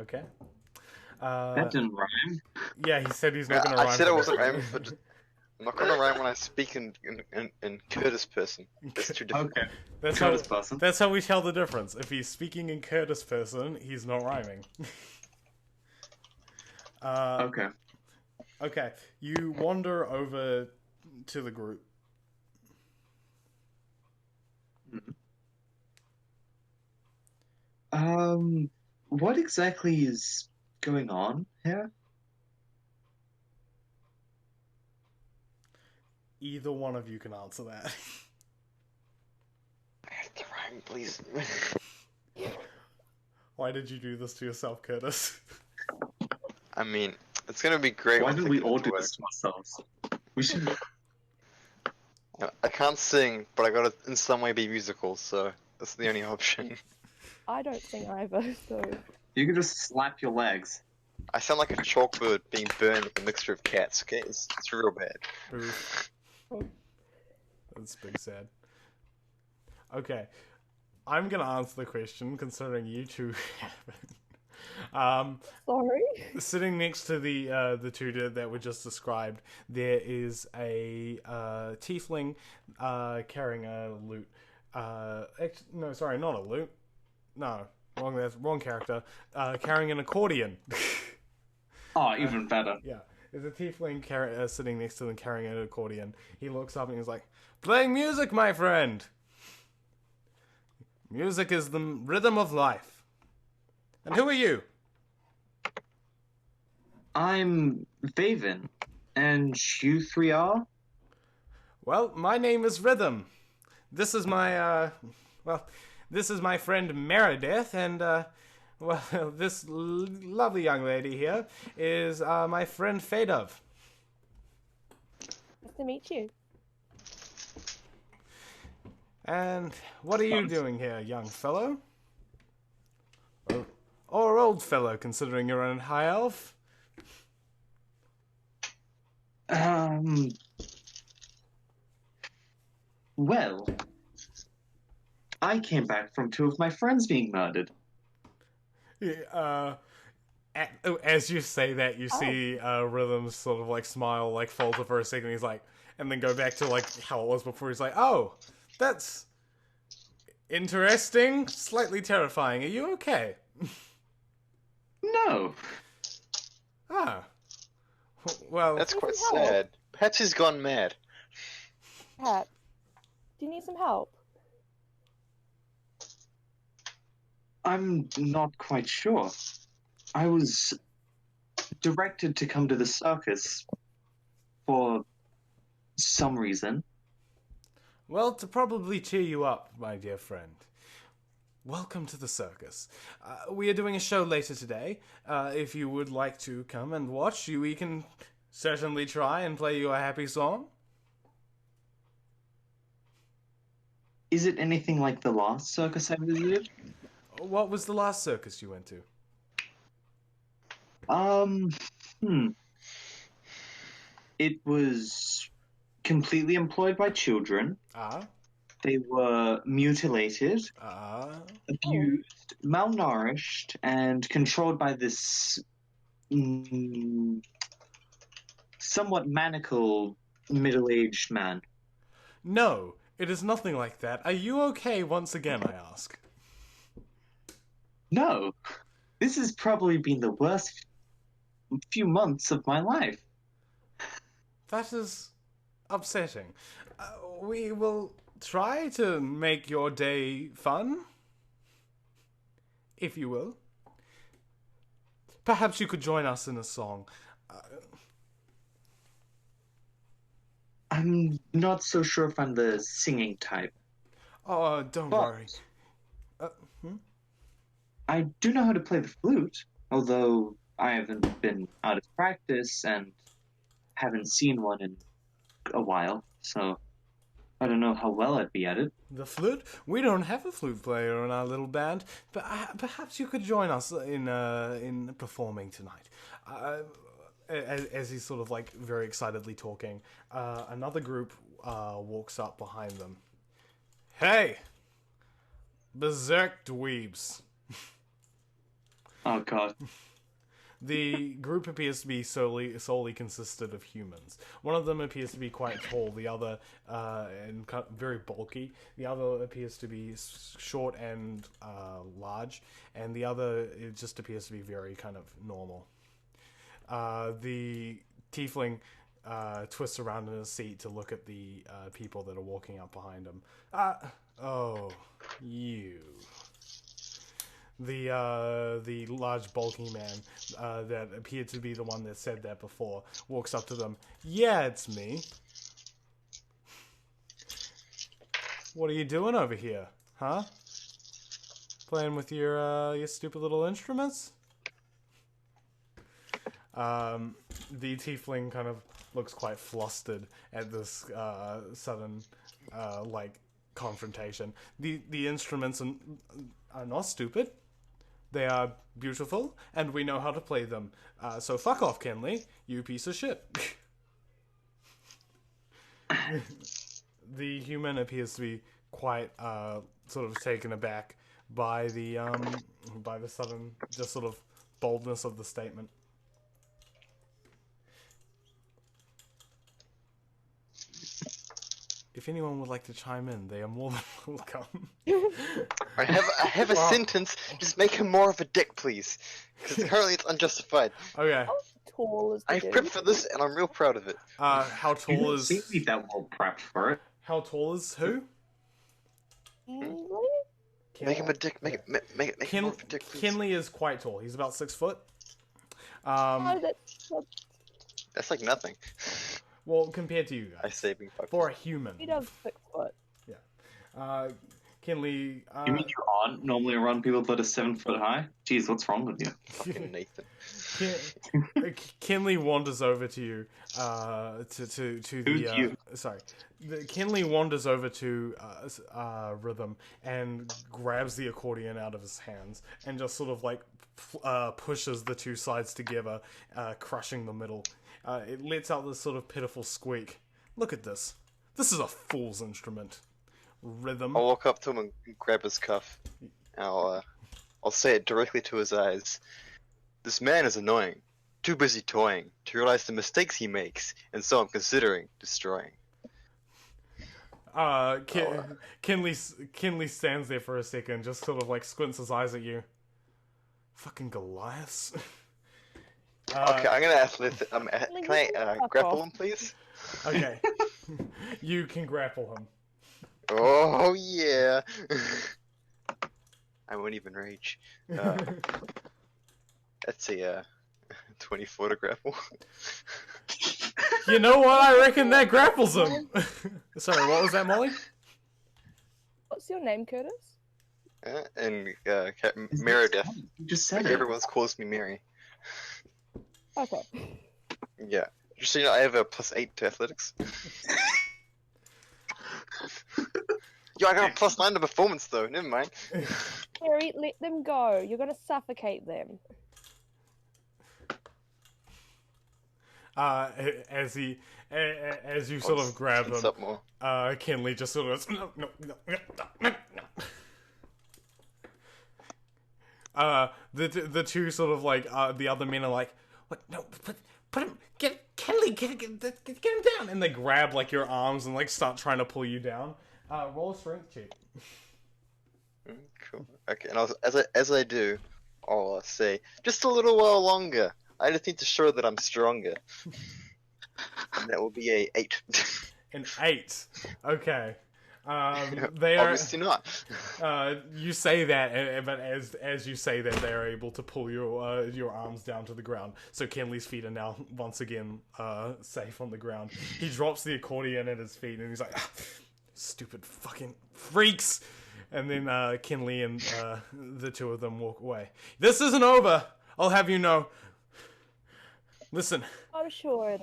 Okay. That didn't rhyme. Yeah, he said he's not going to rhyme. I said for I this. wasn't rhyming, but just, I'm not gonna rhyme when I speak in Curtis person. It's too difficult. Okay. That's Curtis how, person. that's how we tell the difference. If he's speaking in Curtis person, he's not rhyming. Okay. Okay, you wander over to the group. What exactly is going on here? Either one of you can answer that. I have to rhyme, please. Why did you do this to yourself, Curtis? I mean, it's gonna be great. Why once did I we get all it to do work. this to ourselves? We should. I can't sing, but I gotta in some way be musical, so that's the only option. I don't sing either, so You could just slap your legs. I sound like a chalk bird being burned with a mixture of cats, okay? It's real bad. Oof. That's big sad. Okay, I'm gonna answer the question considering you two haven't. sorry. Sitting next to the two that were just described, there is a tiefling carrying a lute. No, sorry, not a lute. No, wrong character. Carrying an accordion. Oh, even better. Yeah, there's a tiefling sitting next to them carrying an accordion. He looks up and he's like, "Playing music, my friend. Music is the rhythm of life. And who are you?" I'm Vaven, and you three are? Well, my name is Rhythm. This is my, this is my friend Meredith, and, Well, this lovely young lady here is my friend Fadov. Nice to meet you. And what are you doing here, young fellow? Or old fellow, considering you're an high elf? Well, I came back from two of my friends being murdered. As you say that, you see Rhythm sort of like smile, like falter for a second. He's like, and then go back to like how it was before. He's like, "Oh, that's interesting, slightly terrifying. Are you okay?" No. Ah, well, That's quite some help? sad. Patsy's gone mad. Pat, do you need some help? I'm not quite sure. I was directed to come to the circus for some reason. well, to probably cheer you up, my dear friend. Welcome to the circus. We are doing a show later today. If you would like to come and watch, we can certainly try and play you a happy song. Is it anything like the last circus I visited? What was the last circus you went to? It was completely employed by children. Ah, They were mutilated, abused, malnourished, and controlled by this somewhat maniacal middle-aged man. No, it is nothing like that. Are you okay once again, I ask? No, this has probably been the worst few months of my life. That is upsetting. We will try to make your day fun, if you will. Perhaps you could join us in a song. I'm not so sure if I'm the singing type. Oh, don't But worry. I do know how to play the flute, although I haven't been out of practice and haven't seen one in a while, so I don't know how well I'd be at it. The flute? We don't have a flute player in our little band, but perhaps you could join us in performing tonight. As he's sort of like very excitedly talking, another group walks up behind them. Hey, berserk dweebs! Oh god. The group appears to be solely consisted of humans. One of them appears to be quite tall, the other and very bulky. The other appears to be short and large, and the other it just appears to be very kind of normal. The tiefling twists around in his seat to look at the people that are walking up behind him. Oh, you. The large bulky man that appeared to be the one that said that before walks up to them. Yeah, it's me. What are you doing over here, huh? Playing with your stupid little instruments? The tiefling kind of looks quite flustered at this sudden like confrontation. The instruments are not stupid. They are beautiful, and we know how to play them. So fuck off, Kenley, you piece of shit. The human appears to be quite sort of taken aback by the sudden just sort of boldness of the statement. If anyone would like to chime in, they are more than welcome. I have a sentence. Just make him more of a dick, please. Because currently it's unjustified. Okay. How tall is the I've dude? prepped for this, and I'm real proud of it. How You tall don't is seem to be that well prepped for it. how tall is who? Really? Make him a dick. Make him more of a dick, please. Kinley is quite tall. He's about 6 foot. Oh, that's That's like nothing. Well, compared to you I guys, say being 5 for a human. he does 6 foot. Uh, Kinley. You mean you aren't normally around people that are 7 foot high? Jeez, what's wrong with you? Fucking Nathan. Kinley wanders over to you. To the. Who's you? Sorry. Kinley wanders over to Rhythm and grabs the accordion out of his hands and just sort of like pushes the two sides together, crushing the middle. It lets out this sort of pitiful squeak. Look at this. This is a fool's instrument. Rhythm. I'll walk up to him and grab his cuff. And I'll say it directly to his eyes. This man is annoying. Too busy toying to realize the mistakes he makes, and so I'm considering destroying. Kinley stands there for a second, just sort of like squints his eyes at you. Fucking Goliaths. Okay, I'm gonna can I grapple him, please? Okay. You can grapple him. Oh yeah. I won't even rage. That's a 24 to grapple. You know what? I reckon that grapples him. Sorry, what was that, Molly? What's your name, Curtis? And Meredith. You just said it. Everyone's calls me Mary. Okay. Yeah. Just so you know, I have a +8 to athletics. Yo, I got a +9 to performance though. Never mind. Harry, let them go. You're gonna suffocate them. As you sort of grab Tense him, up more. Kinley just sort of goes, no. The two sort of like the other men are like, what? No, put him, Kinley, get him down, and they grab like your arms and like start trying to pull you down. Roll a strength check. Cool. Okay, and as I do, I'll say just a little while longer. I just need to show that I'm stronger. And that will be a 8. An 8. Okay. They are obviously not. You say that, but as you say that, they are able to pull your arms down to the ground. So Kenley's feet are now once again safe on the ground. He drops the accordion at his feet, and he's like, ah, "Stupid fucking freaks!" And then Kinley and the two of them walk away. This isn't over. I'll have you know. Listen. I'm sure.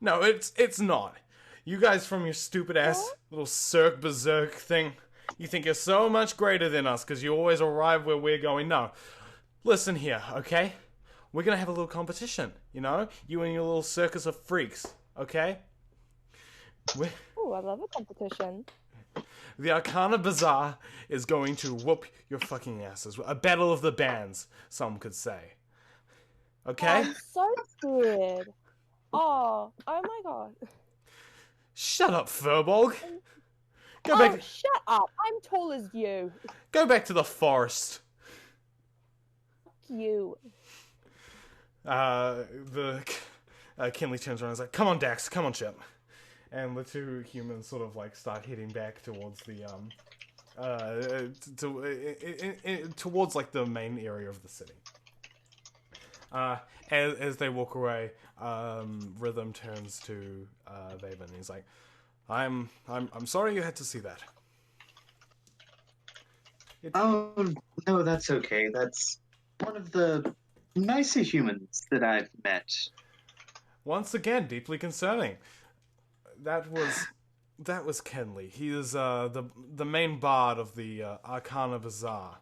No, it's not. You guys from your stupid ass little Cirque Berserk thing, you think you're so much greater than us because you always arrive where we're going. No. Listen here, okay? We're gonna have a little competition, you know? You and your little circus of freaks, okay? Oh, I love a competition. The Arcana Bazaar is going to whoop your fucking asses. A battle of the bands, some could say. Okay? I'm so scared. Oh my god. Shut up, Furbolg. Go Oh, back. shut up. I'm tall as you. Go back to the forest. You. Kinley turns around and is like, "Come on, Dax. Come on, Chip." And the two humans sort of like start heading back towards the towards like the main area of the city. As they walk away, Rhythm turns to Vaven and he's like, I'm sorry you had to see that. Oh, no, that's okay. That's one of the nicer humans that I've met. Once again, deeply concerning. That was Kenley. He is the main bard of the Arcana Bazaar.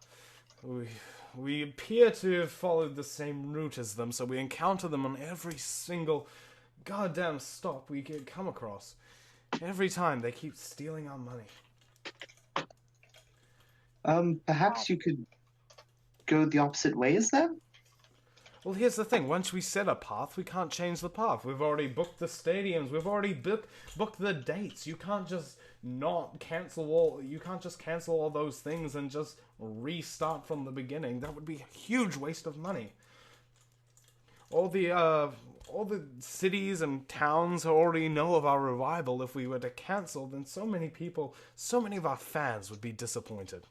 We appear to have followed the same route as them, so we encounter them on every single goddamn stop we can come across. Every time they keep stealing our money. Perhaps you could go the opposite way as them? Well, here's the thing. Once we set a path, we can't change the path. We've already booked the stadiums. We've already booked the dates. You can't just cancel all those things and just restart from the beginning. That would be a huge waste of money. All the cities and towns already know of our revival. If we were to cancel, then so many of our fans would be disappointed.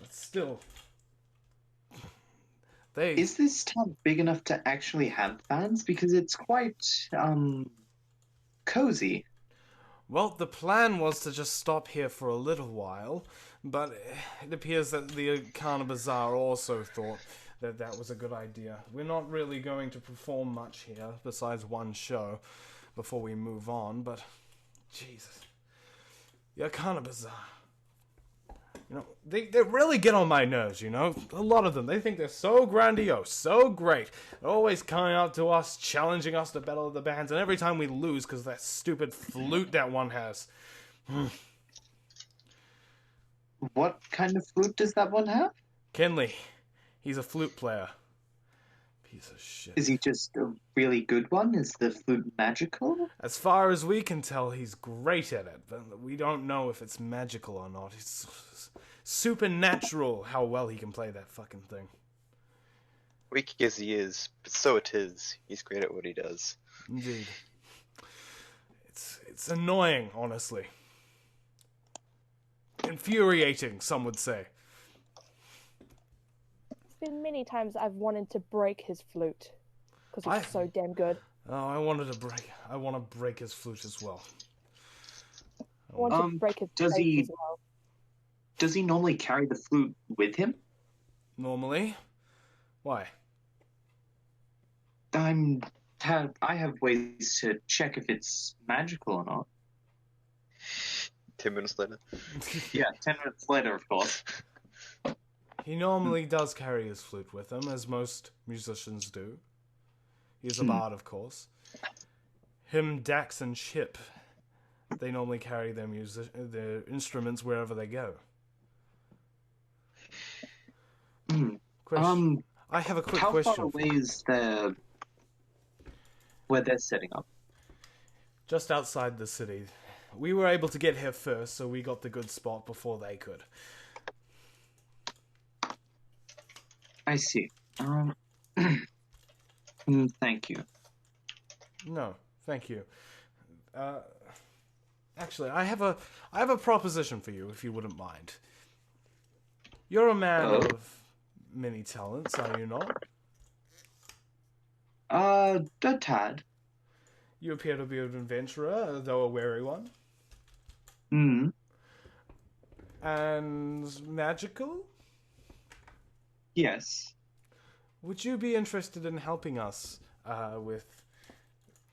But still, Is this town big enough to actually have fans? Because it's quite, cozy. Well, the plan was to just stop here for a little while, But it appears that the Arcana Bazaar also thought that that was a good idea. We're not really going to perform much here, besides one show, before we move on, but... Jesus. The Arcana Bazaar. You know, they really get on my nerves, you know? A lot of them. They think they're so grandiose, so great. They're always coming up to us, challenging us to battle of the bands, and every time we lose because of that stupid flute that one has. What kind of flute does that one have? Kenley. He's a flute player. Piece of shit. Is he just a really good one? Is the flute magical? As far as we can tell, he's great at it, but we don't know if it's magical or not. It's supernatural how well he can play that fucking thing. Weak as he is, but so it is. He's great at what he does. Indeed. It's annoying, honestly. Infuriating, some would say. There's been many times I've wanted to break his flute because he's so damn good. Oh, I want to break his flute as well. I want to break his does face he- as well. Does he normally carry the flute with him? Normally? Why? I have ways to check if it's magical or not. 10 minutes later. Yeah, 10 minutes later, of course. He normally does carry his flute with him, as most musicians do. He's a bard, of course. Him, Dax, and Chip, they normally carry their instruments wherever they go. Question. I have a quick How question. far away is where they're setting up? Just outside the city. We were able to get here first, so we got the good spot before they could. I see. Thank you. No, thank you. Actually, I have a proposition for you, if you wouldn't mind. You're a man of many talents, are you not? A tad. You appear to be an adventurer, though a wary one. Hmm. And magical? Yes. Would you be interested in helping us with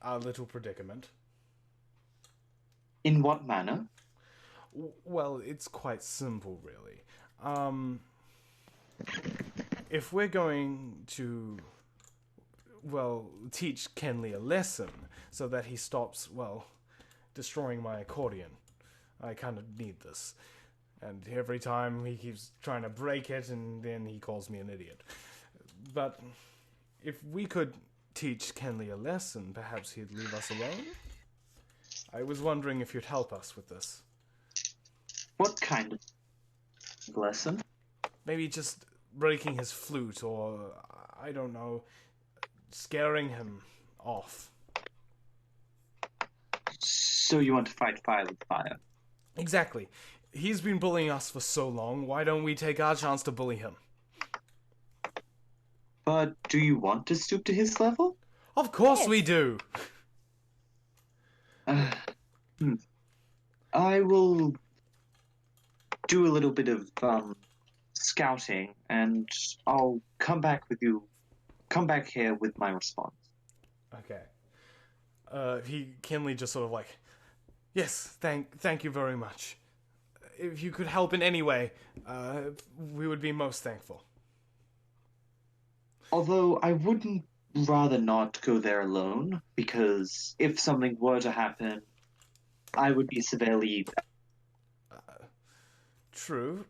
our little predicament? In what manner? Well, it's quite simple, really. If we're going to, teach Kenley a lesson so that he stops, destroying my accordion, I kind of need this. And every time he keeps trying to break it, and then he calls me an idiot. But if we could teach Kenley a lesson, perhaps he'd leave us alone? I was wondering if you'd help us with this. What kind of lesson? Maybe just breaking his flute, or, I don't know, scaring him off. So you want to fight fire with fire? Exactly. He's been bullying us for so long, why don't we take our chance to bully him? But do you want to stoop to his level? Of course Yes. we do! I will do a little bit of scouting, and I'll come back with you. Come back here with my response. Okay. Kenley just sort of like, yes, thank you very much. If you could help in any way, we would be most thankful. Although I wouldn't rather not go there alone, because if something were to happen, I would be severely... True.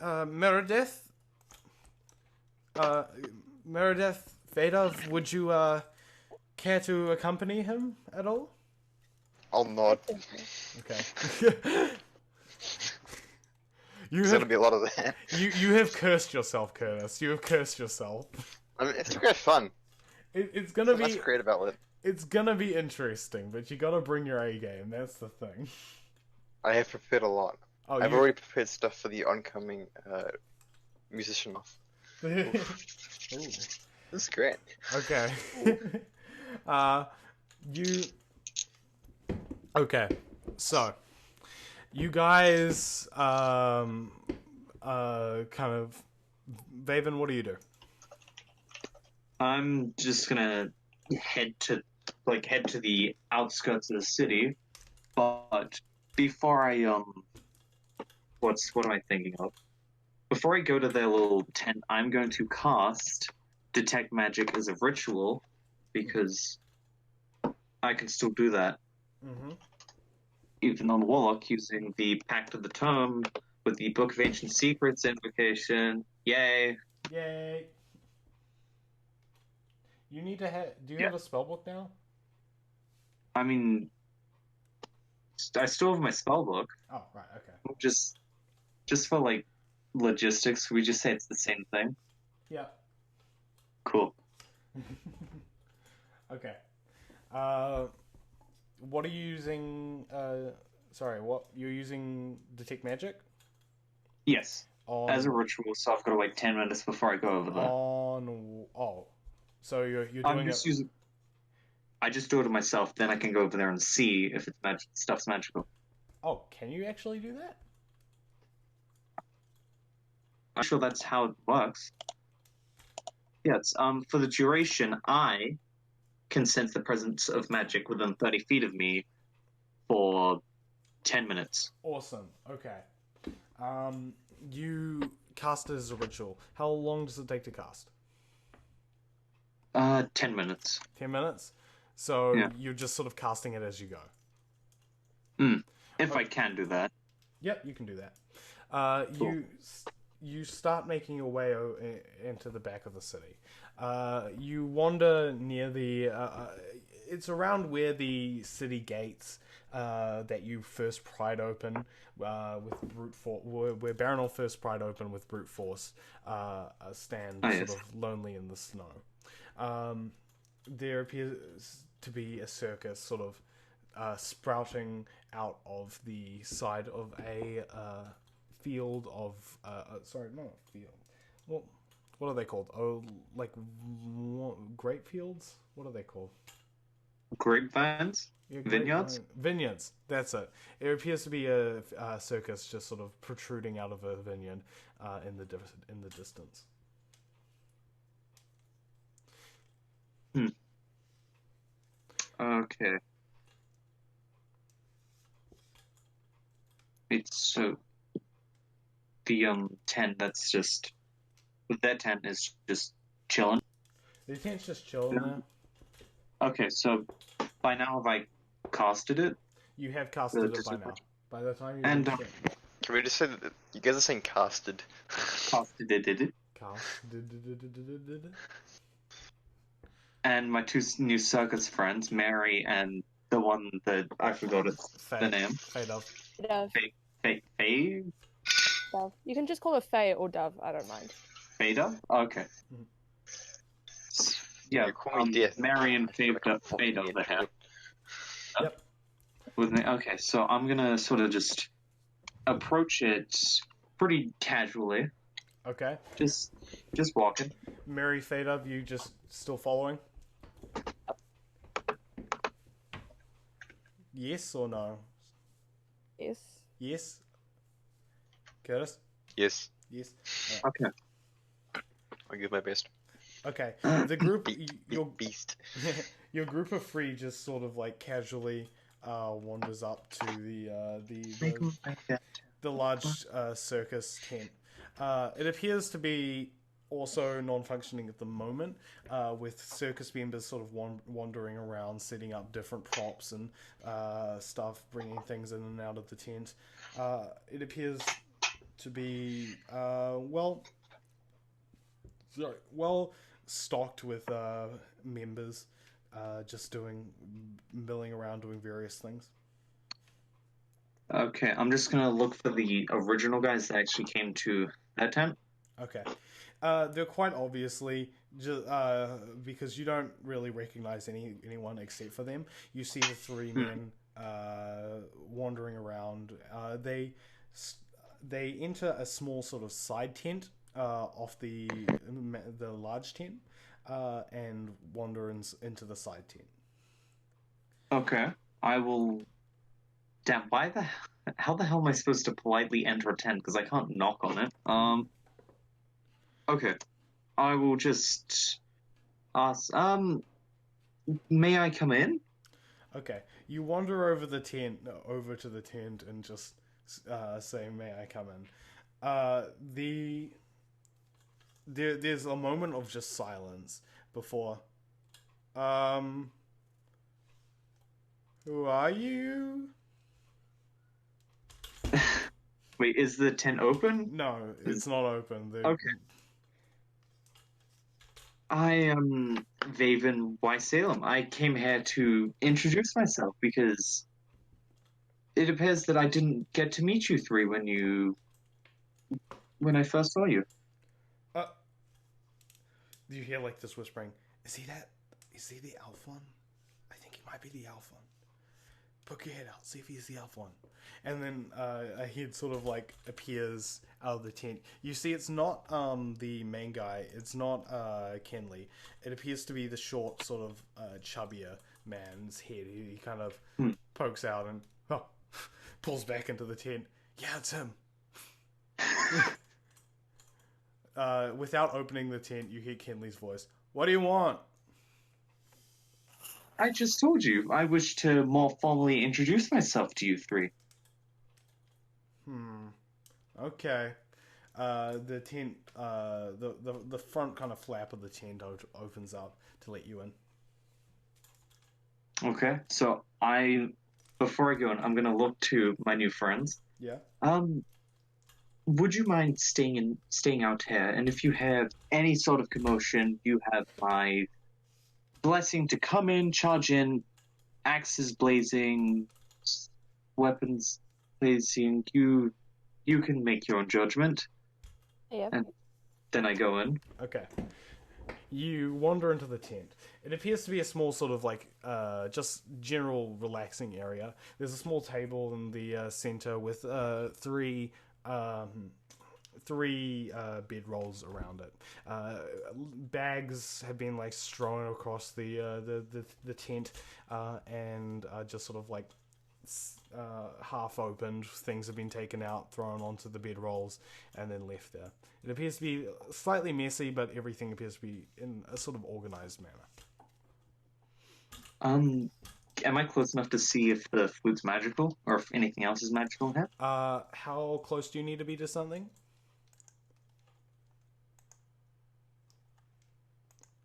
Meredith? Meredith Vadov, would you, care to accompany him at all? I'll nod. Okay. There's gonna be a lot of that. You have cursed yourself, Curtis. You have cursed yourself. I mean, it's great fun. It's gonna That's be great about it. it's gonna be interesting, but you gotta bring your A game. That's the thing. I have prepared a lot. Oh, I've already prepared stuff for the oncoming musician off. Ooh. This is great. Okay. you. Okay. So, You guys, kind of, Vaven, what do you do? I'm just gonna head to the outskirts of the city, but before I what am I thinking of? Before I go to their little tent, I'm going to cast Detect Magic as a ritual, because I can still do that, Mm-hmm. even on Warlock, using the Pact of the Tome with the Book of Ancient Secrets invocation. Yay! Yay! You need to have. Do you Yeah. have a spellbook now? I mean, I still have my spellbook. Oh, right. Okay. Just for like logistics, we just say it's the same thing. Yeah. Cool. Okay. What are you using? Sorry, what you're using? Detect magic Yes, on as a ritual, so I've got to wait 10 minutes before I go over there. on. Oh, so you're I'm doing just it. using. I just do it myself. Then I can go over there and see if it's stuff's magical. Oh, can you actually do that? I'm sure that's how it works. Yeah, it's for the duration. I can sense the presence of magic within 30 feet of me for 10 minutes. Awesome. Okay. You cast it as a ritual. How long does it take to cast? 10 minutes. 10 minutes. So Yeah. you're just sort of casting it as you go. If I can do that. Yep, you can do that. Cool. You start making your way into the back of the city. You wander near the. It's around where the city gates that you first pried open with brute force, where Baronel first pried open with brute force, stand yes. sort of lonely in the snow. There appears to be a circus sort of sprouting out of the side of a field of sorry, not a field. Well, what are they called? Oh, like grape fields? What are they called? Grapevines? Yeah, Vineyards? Vineyards. That's it. It appears to be a circus just sort of protruding out of a vineyard in the distance. Okay. It's so the tent that's just that tent is just chilling. The tent's just chilling there. Okay, so by now have I casted it? You have casted it by now. By the time you And, reach it. Can we just say that you guys are saying casted? Casted it. And my two new circus friends, Mary and the one that I forgot the name. Dove. Dove. Faye? Dove. You can just call her Faye or Dove. I don't mind. Faye? Okay. Yeah, You call me Death. Mary and Faye Dove they have. Yep. With me. Okay, so I'm gonna sort of just approach it pretty casually. Okay. Just walking. Mary Fadov, you just still following? Yes or no? Yes. Yes. Curtis? Yes, Yes. Okay. I'll give my best. Okay. The group, your Beast. your group of three just sort of like casually wanders up to the large circus tent. It appears to be also non-functioning at the moment, with circus members sort of wandering around, setting up different props and stuff, bringing things in and out of the tent. It appears to be well stocked with members, just milling around doing various things. Okay, I'm just gonna look for the original guys that actually came to that tent. Okay. They're quite obviously just because you don't really recognize anyone except for them. You see the three men wandering around. They enter a small sort of side tent off the large tent and wander into the side tent. Okay, I will Damn, how the hell am I supposed to politely enter a tent? Because I can't knock on it. Okay. I will just ask, may I come in? Okay, you wander over to the tent, and just say, "May I come in?" There's a moment of just silence before. Who are you? Wait, is the tent open? No, it's not open. Okay. I am Vaven Salem. I came here to introduce myself because it appears that I didn't get to meet you three when I first saw you. You hear like this whispering? Is he the elf one? I think he might be the elf one. Poke your head out, see if he's the elf one. And then a head sort of like appears out of the tent. You see, it's not the main guy. It's not Kenley. It appears to be the short, sort of chubbier man's head. He kind of pokes out and pulls back into the tent. Yeah, it's him. Without opening the tent, you hear Kenley's voice. What do you want? I just told you I wish to more formally introduce myself to you three. Okay. The tent, the front kind of flap of the tent opens up to let you in. Okay, so before I go in, I'm gonna look to my new friends. Yeah. Would you mind staying out here? And if you have any sort of commotion, you have my blessing to come in, charge in, axes blazing, weapons blazing. You can make your own judgment. Yeah. And then I go in. Okay. You wander into the tent. It appears to be a small sort of like just general relaxing area. There's a small table in the center with three bedrolls around it. Bags have been like strewn across the tent, and just sort of like half opened. Things have been taken out, thrown onto the bedrolls, and then left there. It appears to be slightly messy, but everything appears to be in a sort of organized manner. Am I close enough to see if the food's magical or if anything else is magical in here? How close do you need to be to something?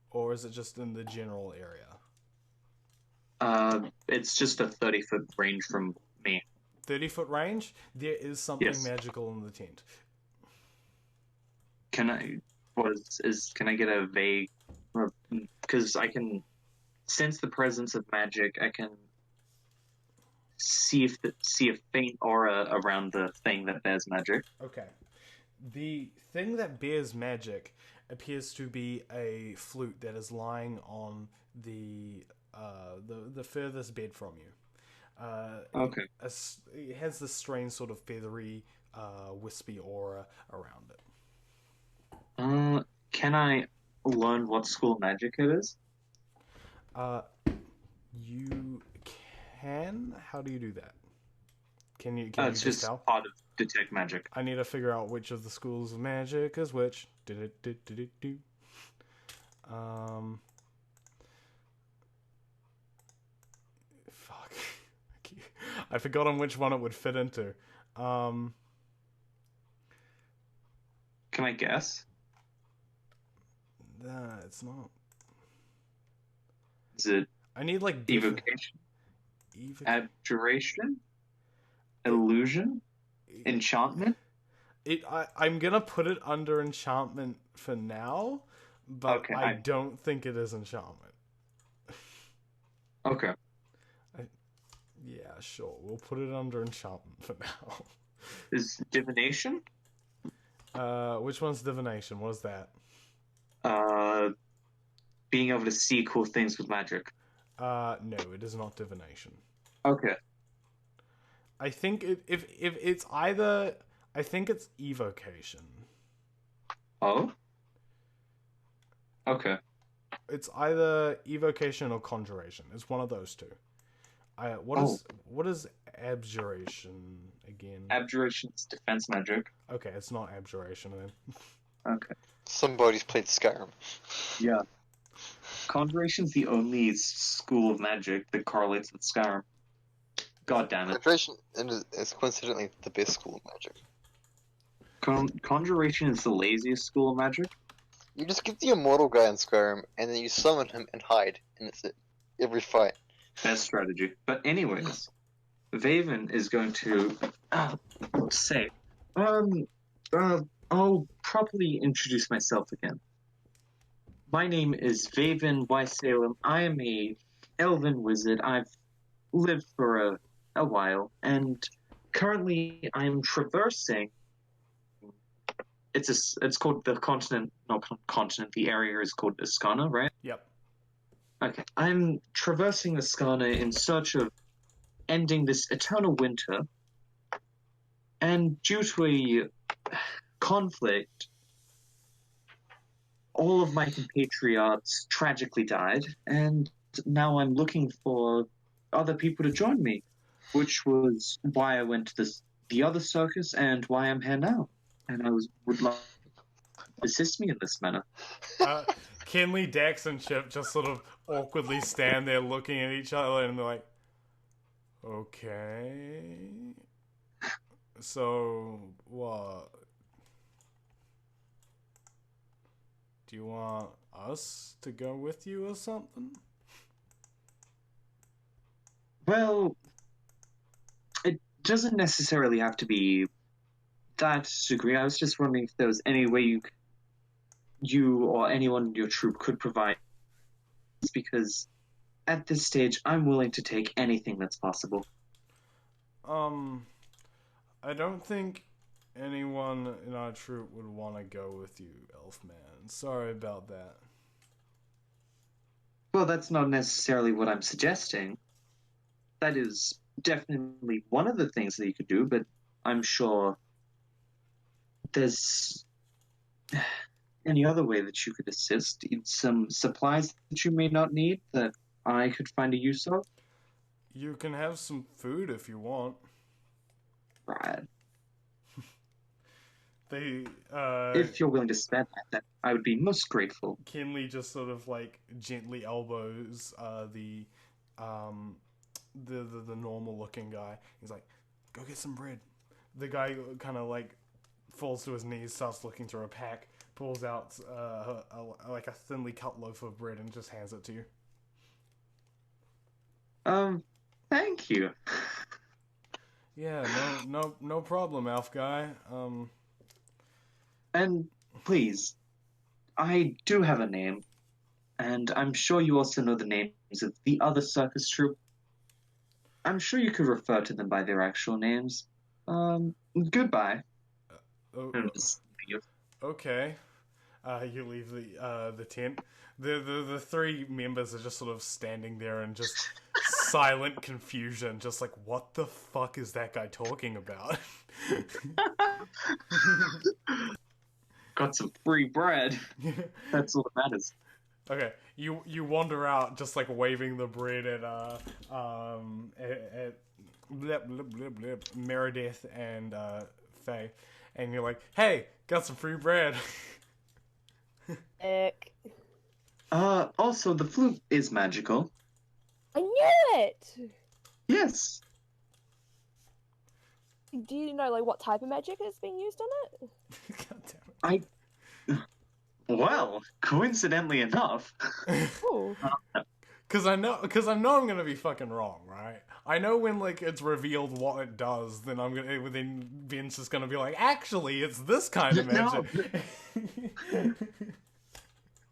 Or is it just in the general area? It's just a 30-foot range from me. 30-foot range? There is something Yes. magical in the tent. Can I get a vague, because I can sense the presence of magic. I can see a faint aura around the thing that bears magic. Okay. The thing that bears magic appears to be a flute that is lying on the furthest bed from you. Okay. It has this strange sort of feathery, wispy aura around it. Can I learn what school of magic it is? You can? How do you do that? Can you It's just tell? part of detect magic. I need to figure out which of the schools of magic is which. Do. Fuck. I forgot on which one it would fit into. Can I guess? Nah, it's not. Is it I need like evocation, abjuration, illusion, enchantment? I'm gonna put it under enchantment for now, but Okay, I don't think it is enchantment. Okay. Yeah, sure. We'll put it under enchantment for now. Is divination? Which one's divination? What is that? Being able to see cool things with magic. No, it is not divination. Okay. I think if it's either, I think it's evocation. Oh? Okay. It's either evocation or conjuration. It's one of those two. What is abjuration again? Abjuration's defense magic. Okay, it's not abjuration then. Okay. Somebody's played Skyrim. Yeah. Conjuration's the only school of magic that correlates with Skyrim. God damn it. Abjuration is coincidentally the best school of magic. Conjuration is the laziest school of magic. You just get the immortal guy in Skyrim, and then you summon him and hide, and that's it. Every fight. Best strategy. But anyways, Vaven is going to say, I'll properly introduce myself again. My name is Vaven Wysalem. I am a elven wizard. I've lived for a while, and currently I'm traversing. It's called the continent. Not continent. The area is called Iskana, right? Yep. Okay. I'm traversing Iskana in search of ending this eternal winter, and due to a conflict, all of my compatriots tragically died, and now I'm looking for other people to join me, which was why I went to the other circus and why I'm here now. And I would love to assist me in this manner. Kinley, Dax, and Chip just sort of awkwardly stand there looking at each other, and they're like, okay. So, what? Do you want us to go with you or something? Well, it doesn't necessarily have to be that degree. I was just wondering if there was any way you or anyone in your troop could provide, because at this stage I'm willing to take anything that's possible. I don't think anyone in our troop would want to go with you, Elfman. Sorry about that. Well, that's not necessarily what I'm suggesting. That is definitely one of the things that you could do, but I'm sure there's any other way that you could assist. Some supplies that you may not need that I could find a use of. You can have some food if you want. Right. They, If you're willing to spend that, I would be most grateful. Kinley just sort of like gently elbows the normal looking guy. He's like, "Go get some bread." The guy kind of like falls to his knees, starts looking through a pack, pulls out like a thinly cut loaf of bread, and just hands it to you. Thank you. Yeah, no problem, Elf guy. And please, I do have a name, and I'm sure you also know the names of the other circus troupe. I'm sure you could refer to them by their actual names. Goodbye. Okay. You leave the tent. The three members are just sort of standing there in just silent confusion, just like, what the fuck is that guy talking about? Got some free bread. That's all that matters. Okay, you wander out just like waving the bread at Meredith and Faye, and you're like, "Hey, got some free bread." Ick. Also, the flute is magical. I knew it! Yes. Do you know like what type of magic is being used on it? God damn it. Well, coincidentally enough. Ooh. Cause I know I'm gonna be fucking wrong, right? I know when like it's revealed what it does, then then Vince is gonna be like, actually, it's this kind of magic. No.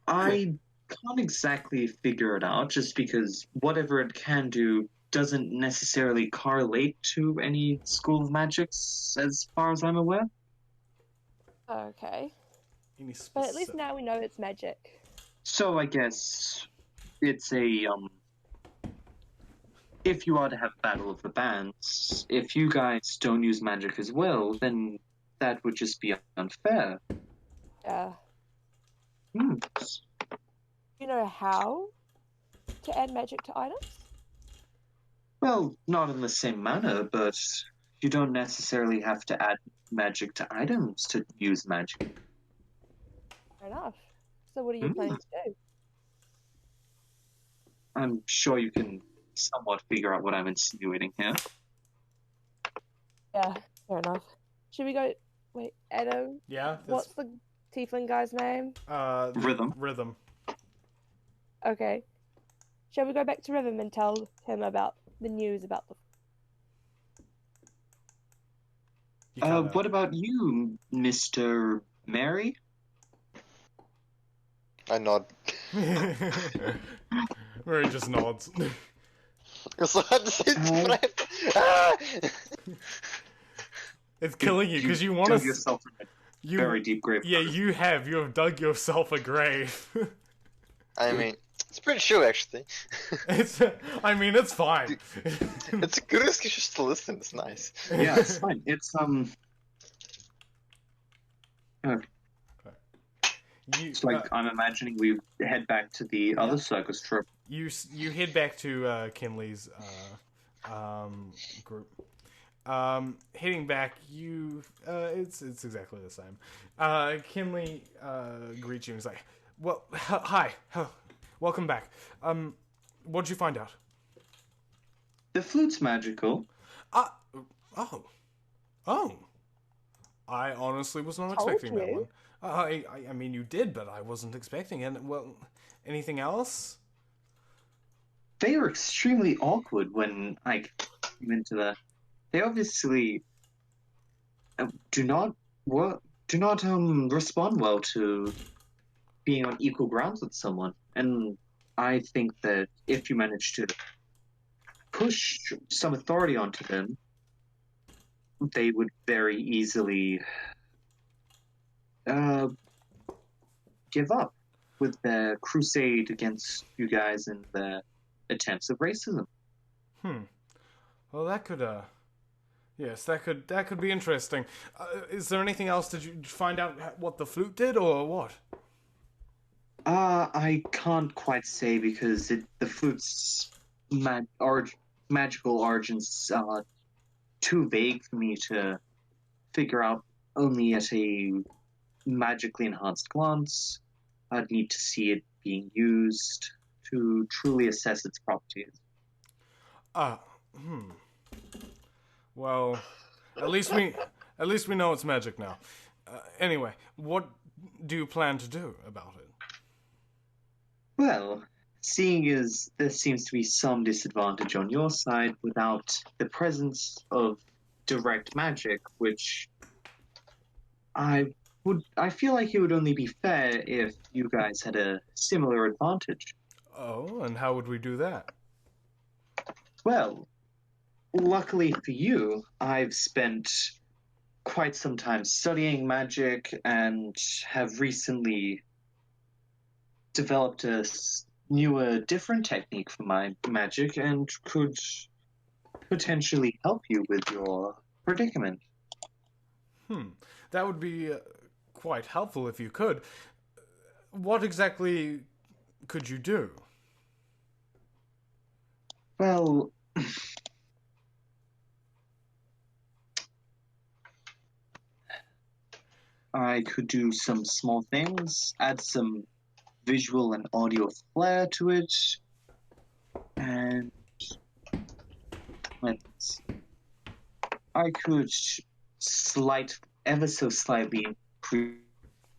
I can't exactly figure it out, just because whatever it can do doesn't necessarily correlate to any school of magics, as far as I'm aware. Okay. Any But at least specific- now we know it's magic. So I guess it's a if you are to have Battle of the Bands, if you guys don't use magic as well, then that would just be unfair. Yeah. Hmm. Do you know how to add magic to items? Well, not in the same manner, but you don't necessarily have to add magic to items to use magic. Fair enough. So what are you planning to do? I'm sure you can somewhat figure out what I'm insinuating here. Yeah, fair enough. Should we go? Wait, Adam. Yeah. What's the tiefling guy's name? Rhythm. Rhythm. Okay. Shall we go back to Rhythm and tell him about the news about the? You kinda- What about you, Mr. Mary? I nod. Where he just nods. It's hard to say Ah! It's killing you because you want dug to. yourself in a You very deep grave. yeah, you have dug yourself a grave. I mean, it's pretty true, actually. It's. I mean, it's fine. It's a good excuse just to listen. It's nice. Yeah, it's fine. It's You, it's like I'm imagining we head back to the other circus trip. you head back to Kinley's group. Heading back, it's exactly the same. Kinley greets you and is like, "Well, hi, welcome back. What'd you find out?" The flute's magical. Oh. I honestly was not Told expecting that you. one. I mean, you did, but I wasn't expecting it. Well, anything else? They were extremely awkward when I came into the. They obviously do not respond well to being on equal grounds with someone, and I think that if you manage to push some authority onto them, they would very easily give up with their crusade against you guys and their attempts of racism. Well, that could yes, that could be interesting. Is there anything else? Did you find out what the flute did, or what? I can't quite say because the flute's magical origins are too vague for me to figure out only at a magically enhanced glance. I'd need to see it being used to truly assess its properties. Well, at least we know it's magic now. Anyway, what do you plan to do about it? Well, seeing as there seems to be some disadvantage on your side without the presence of direct magic, which I feel like it would only be fair if you guys had a similar advantage. Oh, and how would we do that? Well, luckily for you, I've spent quite some time studying magic and have recently developed a newer, different technique for my magic and could potentially help you with your predicament. That would be quite helpful if you could. What exactly could you do? Well, I could do some small things, add some visual and audio flair to it, and I could ever so slightly increase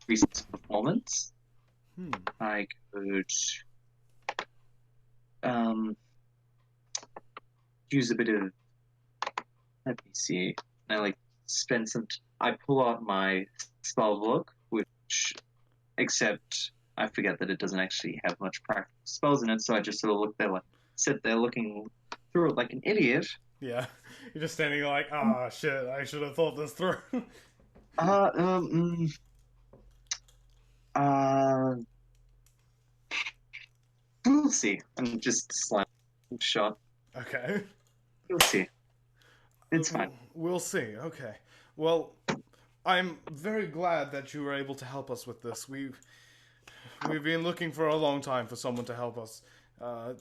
its performance. I could use a bit of. Let me see. I spend some. I pull out my spell book, which, except I forget that it doesn't actually have much practical spells in it, so I just sort of sit there looking through it like an idiot. Yeah, you're just standing like, shit, I should have thought this through. We'll see. I'm just slam shot. Okay. We'll see. It's fine. We'll see. Okay. Well, I'm very glad that you were able to help us with this. We've been looking for a long time for someone to help us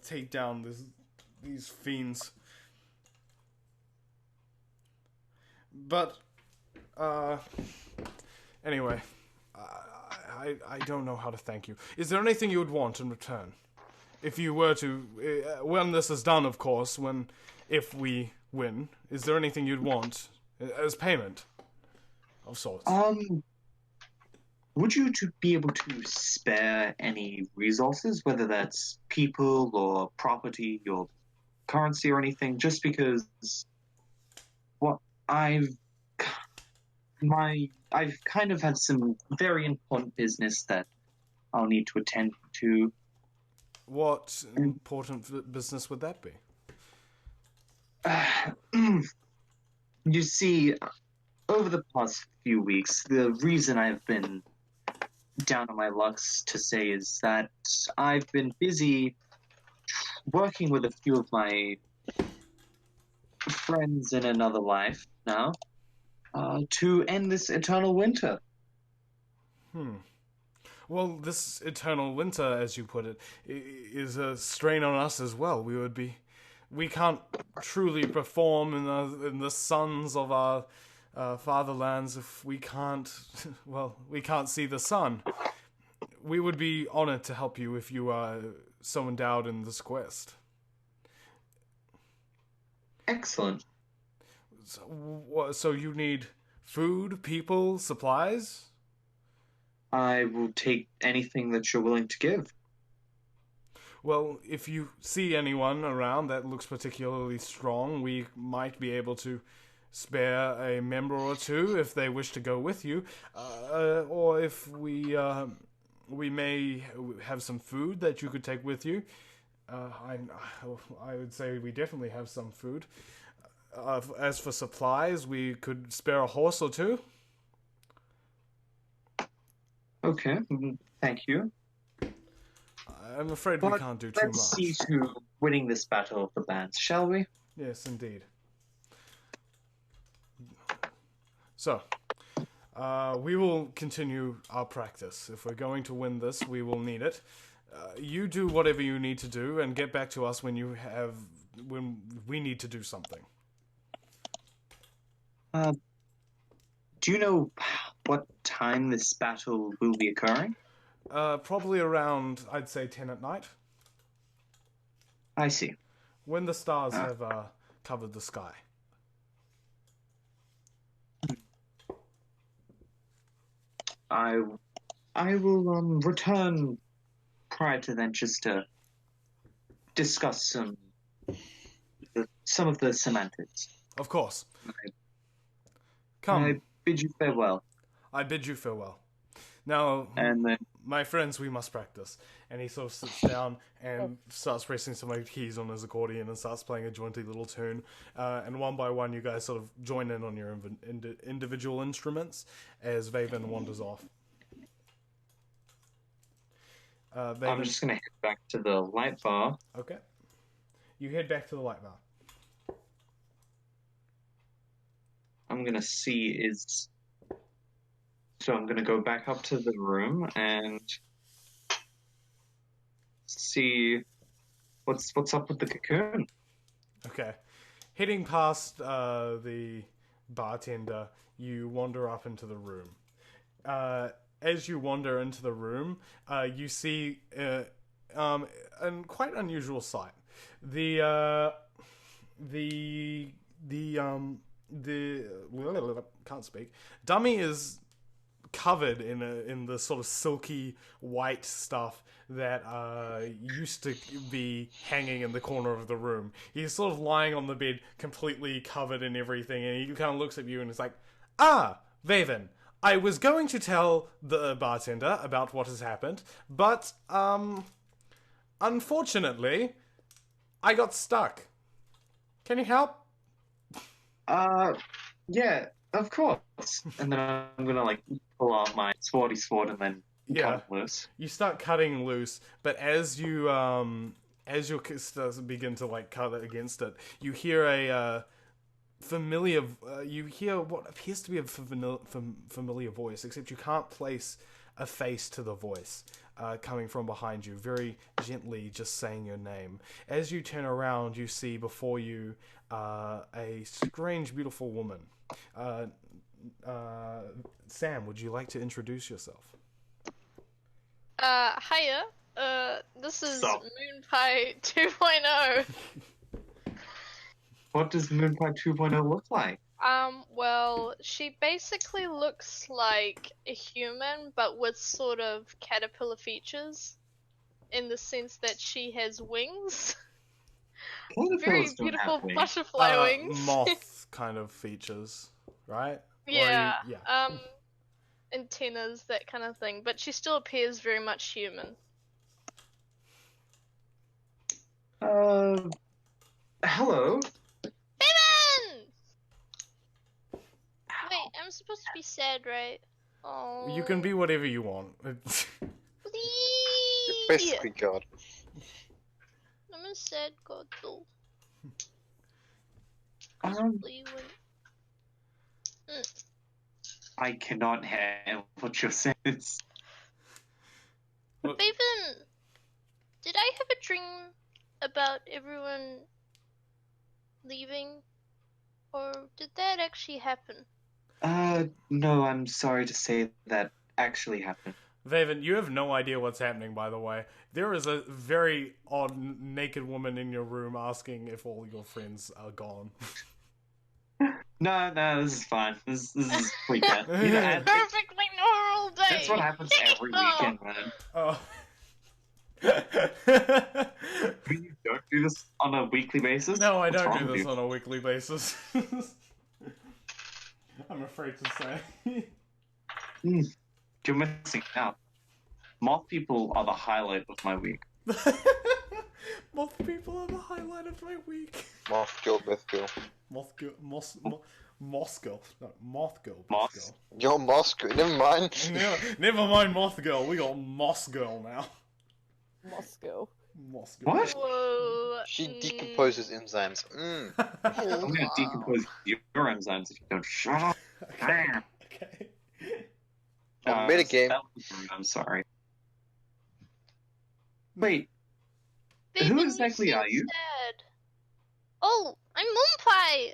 take down these fiends. But, anyway, I don't know how to thank you. Is there anything you would want in return? If you were to, when this is done, of course, if we win, is there anything you'd want as payment of sorts? Would you to be able to spare any resources, whether that's people or property or currency or anything? Just because what I've kind of had some very important business that I'll need to attend to. What important business would that be? You see, over the past few weeks, the reason I've been down on my lucks, to say, is that I've been busy working with a few of my friends in another life now to end this eternal winter. Well, this eternal winter, as you put it, is a strain on us as well. We can't truly perform in the suns of our fatherlands if we can't see the sun. We would be honored to help you if you are so endowed in this quest. Excellent. So you need food, people, supplies? I will take anything that you're willing to give. Well, if you see anyone around that looks particularly strong, we might be able to spare a member or two if they wish to go with you, or if we may have some food that you could take with you. I would say we definitely have some food. As for supplies, we could spare a horse or two. Okay, thank you. I'm afraid we can't do too much. Let's see to winning this battle of the bands, shall we? Yes, indeed. So, we will continue our practice. If we're going to win this, we will need it. You do whatever you need to do, and get back to us when we need to do something. Do you know what time this battle will be occurring? Probably around, I'd say, 10 at night. I see. When the stars have covered the sky. I will return prior to then, just to discuss some of the semantics. Of course. Come. I bid you farewell. I bid you farewell. Now, And then, my friends, we must practice. And he sort of sits down and starts pressing some keys on his accordion and starts playing a jaunty little tune. And one by one, you guys sort of join in on your individual instruments as Vaven wanders off. I'm just going to head back to the light bar. Okay. You head back to the light bar. I'm going to see So I'm going to go back up to the room and see what's up with the cocoon. Okay. Heading past the bartender, you wander up into the room. As you wander into the room, you see a quite unusual sight. The can't speak. Dummy is covered in the sort of silky white stuff that used to be hanging in the corner of the room. He's sort of lying on the bed, completely covered in everything, and he kind of looks at you and is like, "Ah, Vaven, I was going to tell the bartender about what has happened, but unfortunately, I got stuck. Can you help?" Yeah, of course. And then I'm gonna pull out my sword and then cut it loose. You start cutting loose, but as your begin to cut against it, you hear a you hear what appears to be a familiar voice, except you can't place a face to the voice coming from behind you, very gently just saying your name. As you turn around, you see before you a strange, beautiful woman. Sam, would you like to introduce yourself? Hiya. This is Sup? Moonpie 2.0. What does Moonpie 2.0 look like? Well, she basically looks like a human, but with sort of caterpillar features, in the sense that she has wings. Very Caterpillars don't beautiful have wings. butterfly wings. Moth kind of features, right? Or Yeah. yeah. Antennas, that kind of thing. But she still appears very much human. Hello. Baby! Wait, I'm supposed to be sad, right? Oh. You can be whatever you want. Please. Basically God. I'm a sad god though. Um, Please win. I cannot handle what you're saying. Baben, did I have a dream about everyone leaving? Or did that actually happen? No, I'm sorry to say that actually happened. Vaven, you have no idea what's happening, by the way. There is a very odd naked woman in your room asking if all your friends are gone. No, this is fine. This is weekend. You know, Perfectly normal day! that's what happens every weekend, man. Oh. You don't do this on a weekly basis? No, I What's don't wrong do with this you? on a weekly basis. I'm afraid to say. You're missing out. Moth people are the highlight of my week. Moth people are the highlight of my week. Moth girl, Beth girl. Moth girl. No, moth girl. Moth? Girl. You're Moss girl. Never mind. Never mind moth girl. We got moss girl now. Moscow. Moss girl. What? Whoa. She decomposes enzymes. I'm gonna decompose your enzymes if you don't shut up. Damn. Okay. On metagame. I'm sorry. Wait, Baben, who exactly seem are you? Sad. Oh, I'm Moonpie!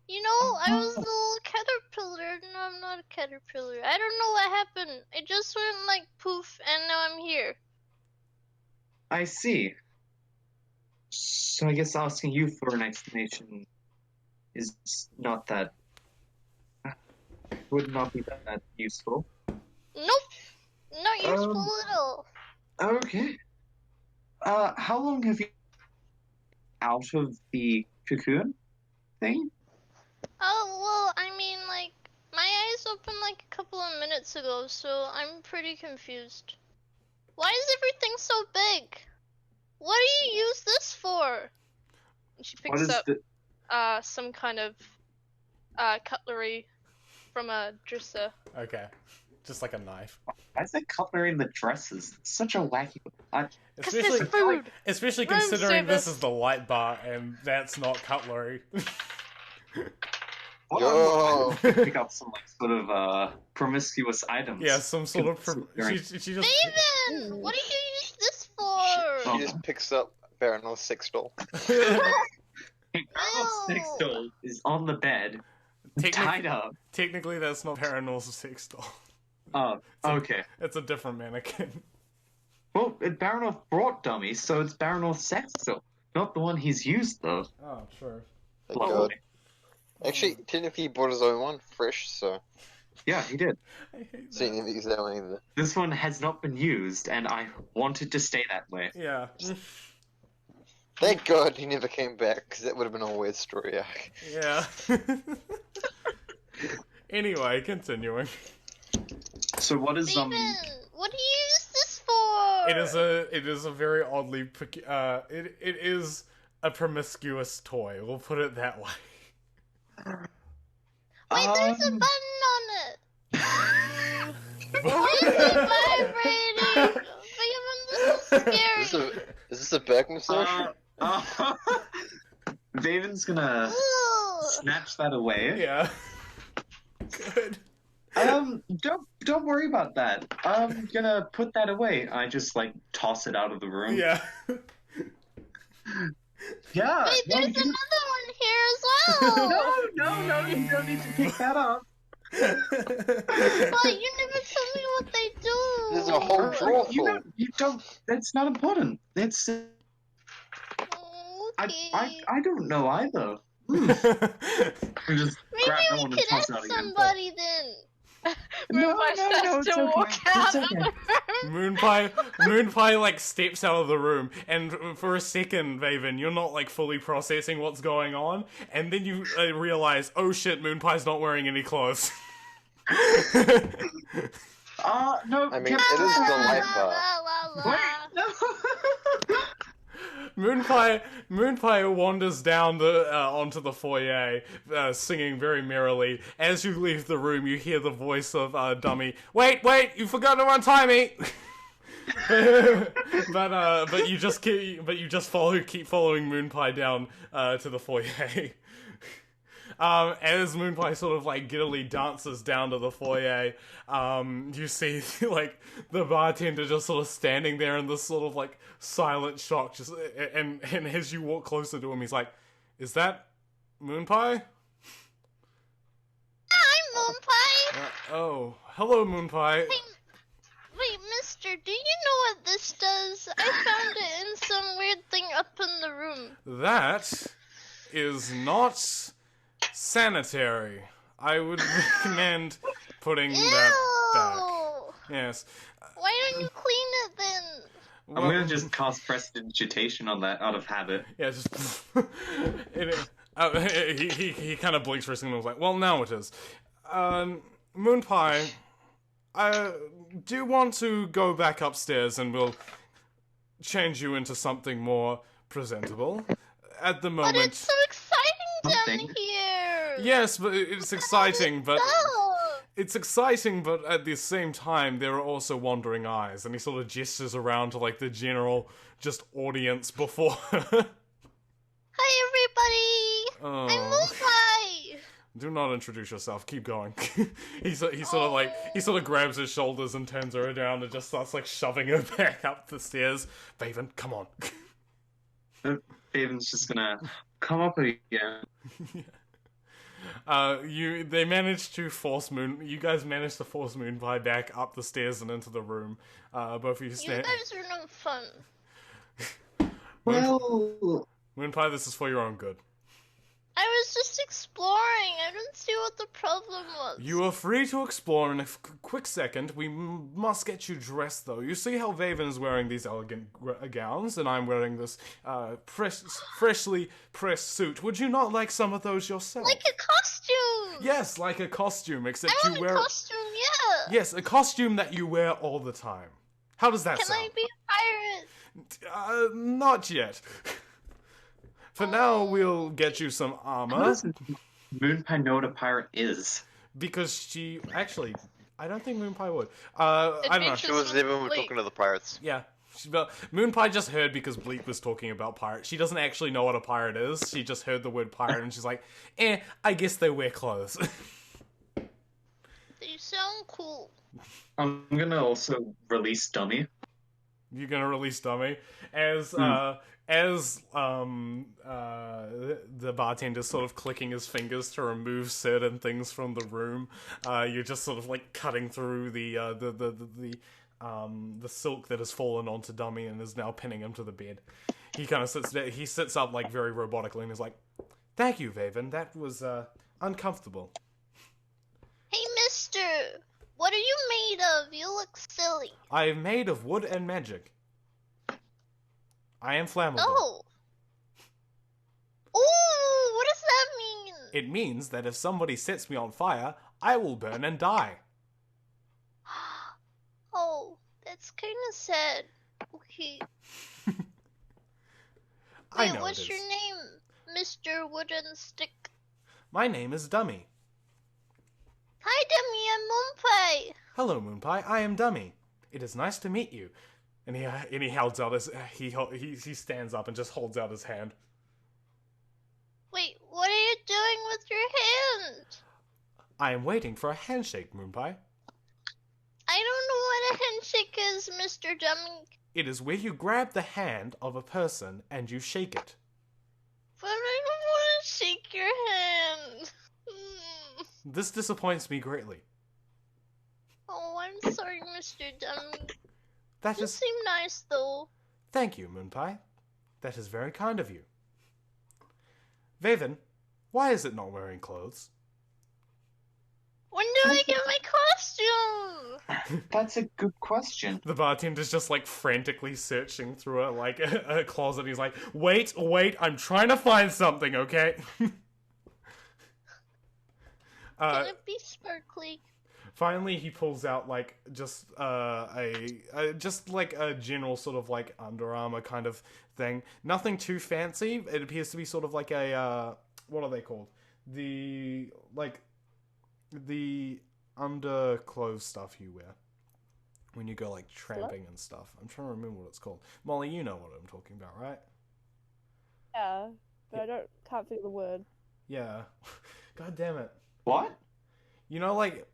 You know, I was a little caterpillar. No, I'm not a caterpillar. I don't know what happened. It just went like poof, and now I'm here. I see. So I guess asking you for an explanation is not that... would not be that useful. Nope, not useful at all. Okay. How long have you out of the cocoon thing? Oh, well, I mean, like, my eyes opened like a couple of minutes ago, so I'm pretty confused. Why is everything so big? What do you use this for? And she What picks is up the... some kind of cutlery from a dresser. Okay. Just like a knife. Why is that cutlery in the dresses? It's such a wacky... Because there's food! Especially Room considering this service. is the light bar and that's not cutlery. What Yo. pick up some like sort of promiscuous items. Yeah, some sort of. Very- She just. Baben! What do you use this for? She just picks up Baronel's sex doll. Carol's sex doll is on the bed, tied up. Technically, that's not Paranol's sex doll. Oh, okay. It's a different mannequin. Well, Baronoff brought dummies, so it's Baronoff's sex doll, not the one he's used though. Oh, sure. Thank God. Actually, technically he bought his own one, fresh, so... Yeah, he did. I hate So he that. never used that one either. This one has not been used, and I want it to stay that way. Yeah. Thank God he never came back, because that would have been a weird story arc. Yeah. Anyway, continuing. So what is Baben, what do you use this for? It is a very oddly it is a promiscuous toy. We'll put it that way. Wait, there's a button on it. Why is it vibrating? Baben, this is scary. Is this a back massage? Vaven's gonna Ugh. snatch that away. Yeah. Good. Don't Don't worry about that. I'm gonna put that away. I just like toss it out of the room. Yeah. Yeah. Wait, no, there's you, another one here as well! no, you don't need to pick that up. But you never told me what they do! There's a whole drawer You full. don't. That's not important. It's. Okay. I don't know either. I just Maybe grab that we one and could toss ask it out again. somebody then. No, Moonpie no, starts it's to okay. walk It's out of okay. the room. Moonpie like steps out of the room, and for a second, Vaven, you're not like fully processing what's going on, and then you realize, oh shit, Moonpie's not wearing any clothes. No. I mean, it is the life bar. La, la, la. What? No. Moonpie wanders down the onto the foyer, singing very merrily. As you leave the room, you hear the voice of Dummy. Wait! You forgot to untie me. but you just keep following Moonpie down to the foyer. As Moonpie sort of like giddily dances down to the foyer, you see like the bartender just sort of standing there in this sort of like silent shock. Just and as you walk closer to him, he's like, "Is that Moonpie?" I'm Moonpie. Oh, hello, Moonpie. Wait, mister, do you know what this does? I found it in some weird thing up in the room. That is not sanitary. I would recommend putting that back. Ew! Yes. Why don't you clean it then? I'm gonna just cast prestidigitation on that out of habit. Yeah, just he kind of blinks for a second and was like, "Well, now it is." Moonpie, I do want to go back upstairs and we'll change you into something more presentable. At the But moment, it's so exciting down Something. here. yes, but it's exciting. But Stop. it's exciting, but at the same time, there are also wandering eyes, and he sort of gestures around to like the general just audience before. Hi, everybody. I'm Oh. Moonpie. Do not introduce yourself. Keep going. he sort of grabs her shoulders and turns her around and just starts like shoving her back up the stairs. Vaven, come on. Haven's just gonna come up again. You guys managed to force Moonpie back up the stairs and into the room. Both of you You stand. guys are no fun. Well, Moonpie, this is for your own good. I was just exploring. I didn't see what the problem was. You are free to explore in a quick second. We must get you dressed, though. You see how Vaven is wearing these elegant gowns, and I'm wearing this freshly pressed suit. Would you not like some of those yourself? Like a costume. Yes, like a costume, except I you want wear... a costume. Yeah. Yes, a costume that you wear all the time. How does that Can I sound? be a pirate? Not yet. For now, we'll get you some how armor, does Moonpie know what a pirate is? because she... Actually, I don't think Moonpie would. I don't know. Adventures She was with even Blake. talking to the pirates. Yeah. But Moonpie just heard because Bleak was talking about pirate. She doesn't actually know what a pirate is. She just heard the word pirate and she's like, I guess they wear clothes. They sound cool. I'm gonna also release Dummy. You're gonna release Dummy. As the bartender's sort of clicking his fingers to remove certain things from the room, you're just sort of like cutting through the silk that has fallen onto Dummy and is now pinning him to the bed. He kind of sits there. He sits up like very robotically and is like, "Thank you, Vaven. That was uncomfortable." Hey, mister. What are you made of? You look silly. I am made of wood and magic. I am flammable. Oh. Ooh, what does that mean? It means that if somebody sets me on fire, I will burn and die. Oh, that's kind of sad. Okay. I Wait, know what's it your is. name, Mr. Wooden Stick? My name is Dummy. Hi, Demi, I'm Moonpie. Hello, Moonpie. I am Dummy. It is nice to meet you. And he holds out his he stands up and just holds out his hand. Wait, what are you doing with your hand? I am waiting for a handshake, Moonpie. handshake is, Mr. Dummy? It is where you grab the hand of a person and you shake it. But I don't want to shake your hand. This disappoints me greatly. Oh, I'm sorry, Mr. Dummy. That You is... seem nice, though. Thank you, Moonpie. That is very kind of you. Vaven, why is it not wearing clothes? When do I get my costume? That's a good question. The bartender's just like frantically searching through a closet. He's like, wait, I'm trying to find something, okay? Can it be sparkly? Finally, he pulls out like just just like a general sort of like Under Armour kind of thing. Nothing too fancy. It appears to be sort of like a what are they called? The underclothes stuff you wear when you go like tramping and stuff. I'm trying to remember what it's called. Molly, you know what I'm talking about, right? Yeah, but I can't think of the word. Yeah. God damn it. What? You know, like,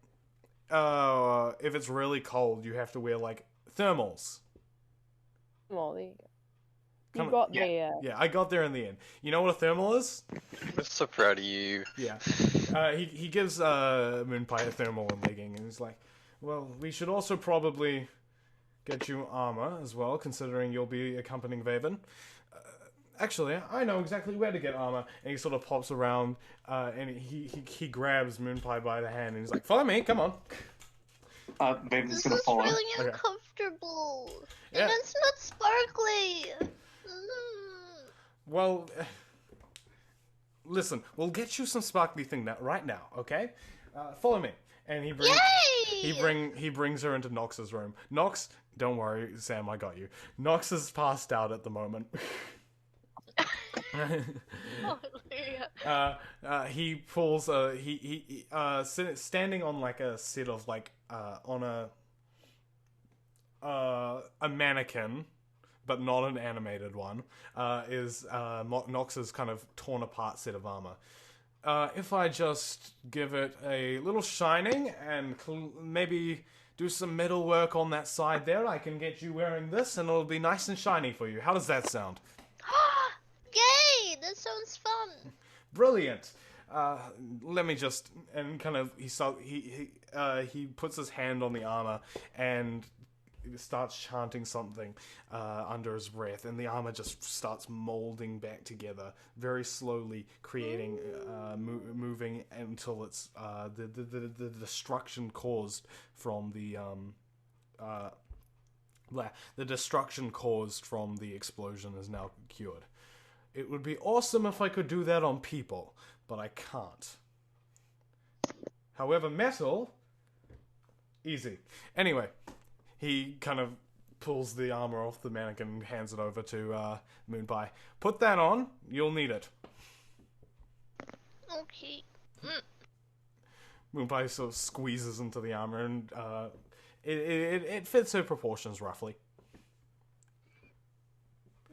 if it's really cold, you have to wear, like, thermals. Well, there you go. Come You got yeah. there. Yeah, I got there in the end. You know what a thermal is? I'm so proud of you. Yeah. He gives Moonpie a thermal and legging, and he's like, well, we should also probably get you armor as well, considering you'll be accompanying Vaven. Actually, I know exactly where to get armor. And he sort of pops around, and he grabs Moonpie by the hand, and he's like, follow me, come on. Vaven's This gonna is follow. really Okay. uncomfortable. Yeah. And it's not sparkly. Well, listen, we'll get you some sparkly thing right now, okay? Follow me. And he brings Yay! he brings her into Nox's room. Nox, don't worry, Sam, I got you. Nox is passed out at the moment. Hallelujah. He pulls standing on like a set of like on a mannequin, but not an animated one, is Nox's kind of torn apart set of armor. If I just give it a little shining and maybe do some metal work on that side there, I can get you wearing this and it'll be nice and shiny for you. How does that sound? Yay! That sounds fun. Brilliant. Let me just and kind of he puts his hand on the armor and starts chanting something under his breath, and the armor just starts molding back together very slowly, creating moving until it's the destruction caused from the destruction caused from the explosion is now cured. It would be awesome if I could do that on people, but I can't. However, metal, easy. Anyway, he kind of pulls the armor off the mannequin and hands it over to Moonpie. Put that on, you'll need it. Okay. Moonpie sort of squeezes into the armor and it fits her proportions roughly.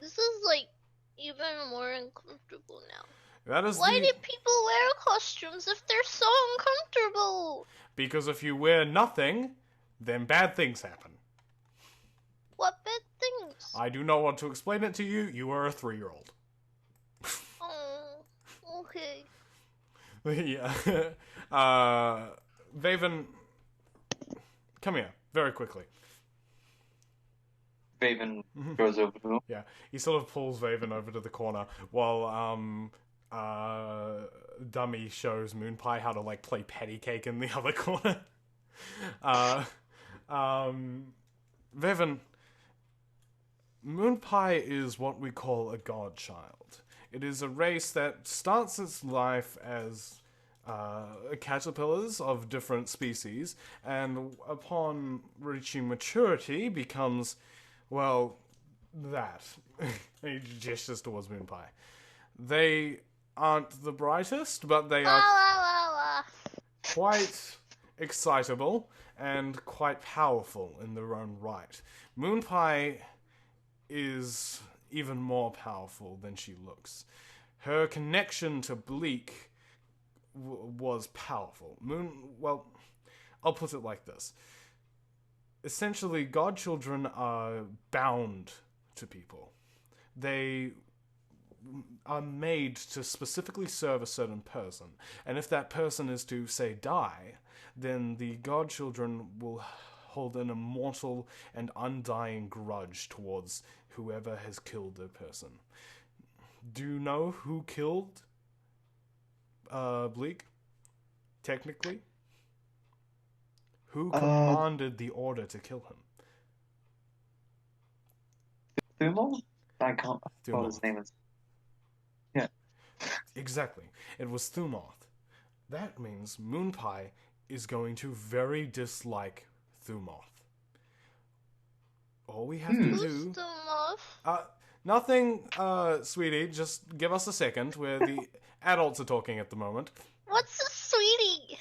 This is like even more uncomfortable now. That is Why do people wear costumes if they're so uncomfortable? because if you wear nothing, then bad things happen. What bad things? I do not want to explain it to you. You are a 3-year-old. Oh, okay. Yeah. Vaven, come here, very quickly. Vaven goes over to him. Yeah, he sort of pulls Vaven over to the corner while Dummy shows Moonpie how to like play patty cake in the other corner. Vaven, Moonpie is what we call a godchild. It is a race that starts its life as caterpillars of different species, and upon reaching maturity becomes, well, that. He gestures towards Moonpie. They aren't the brightest, but they are quite excitable and quite powerful in their own right. Moonpie is even more powerful than she looks. Her connection to Bleak was powerful. Well, I'll put it like this. essentially, godchildren are bound to people. They are made to specifically serve a certain person. And if that person is to, say, die, then the godchildren will hold an immortal and undying grudge towards whoever has killed their person. Do you know who killed Bleak? Technically? Who commanded the order to kill him? Thumal? I can't recall Thumoth. his name is. Exactly. It was Thumoth. That means Moonpie is going to very dislike Thumoth. All we have to Who's do... the moth? Nothing, sweetie. Just give us a second. The adults are talking at the moment. What's a sweetie?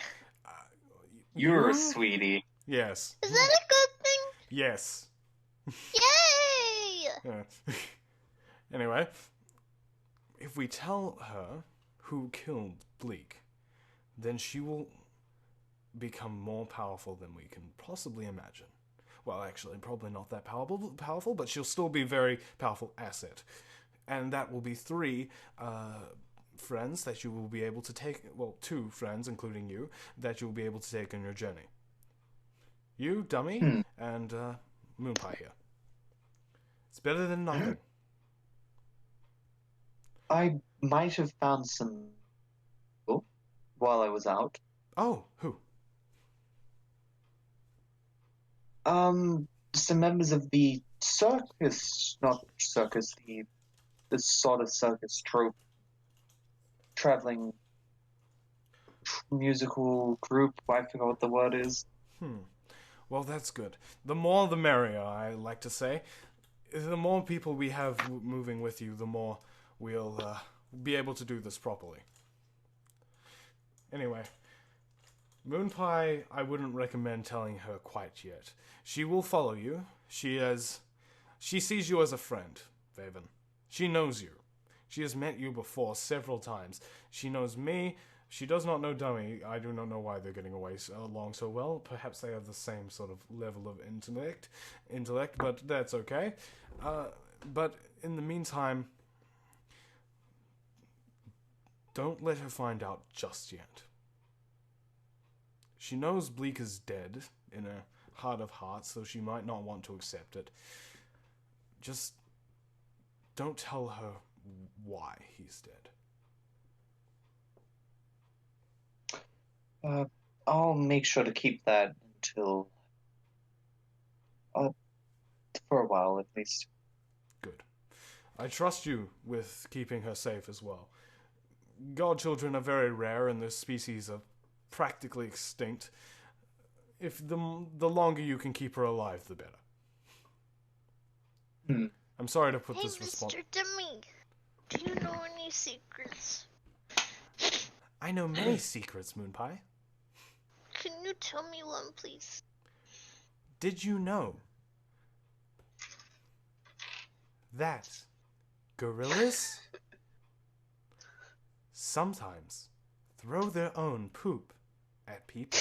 You're a You? sweetie. Yes. Is that a good thing? Yes. Yay! Yeah. Anyway, if we tell her who killed Bleak, then she will become more powerful than we can possibly imagine. Well, actually, probably not that powerful, but she'll still be a very powerful asset. And that will be 3 friends that you will be able to take, well, 2 friends, including you, that you will be able to take on your journey. You, Dummy, and Moonpie here. It's better than nothing. I might have found some people while I was out. Oh, who? Some members of the circus, not circus, the sort of circus troupe, traveling musical group. I forgot what the word is. Well, that's good. The more the merrier, I like to say. The more people we have moving with you, the more we'll be able to do this properly. Anyway, Moonpie, I wouldn't recommend telling her quite yet. She will follow you. She sees you as a friend, Vaven. She knows you. She has met you before several times. She knows me. She does not know Dummy. I do not know why they're getting along so well. Perhaps they have the same sort of level of intellect, but that's okay. But in the meantime, don't let her find out just yet. She knows Bleak is dead in her heart of hearts, though she might not want to accept it. Just don't tell her why he's dead. I'll make sure to keep that until for a while at least. Good. I trust you with keeping her safe as well. Godchildren are very rare, and this species are practically extinct. If the longer you can keep her alive, the better. I'm sorry to put Hey, this response. Mr. Dummy, do you know any secrets? I know many secrets, Moonpie. Can you tell me one, please? Did you know that gorillas sometimes throw their own poop at people?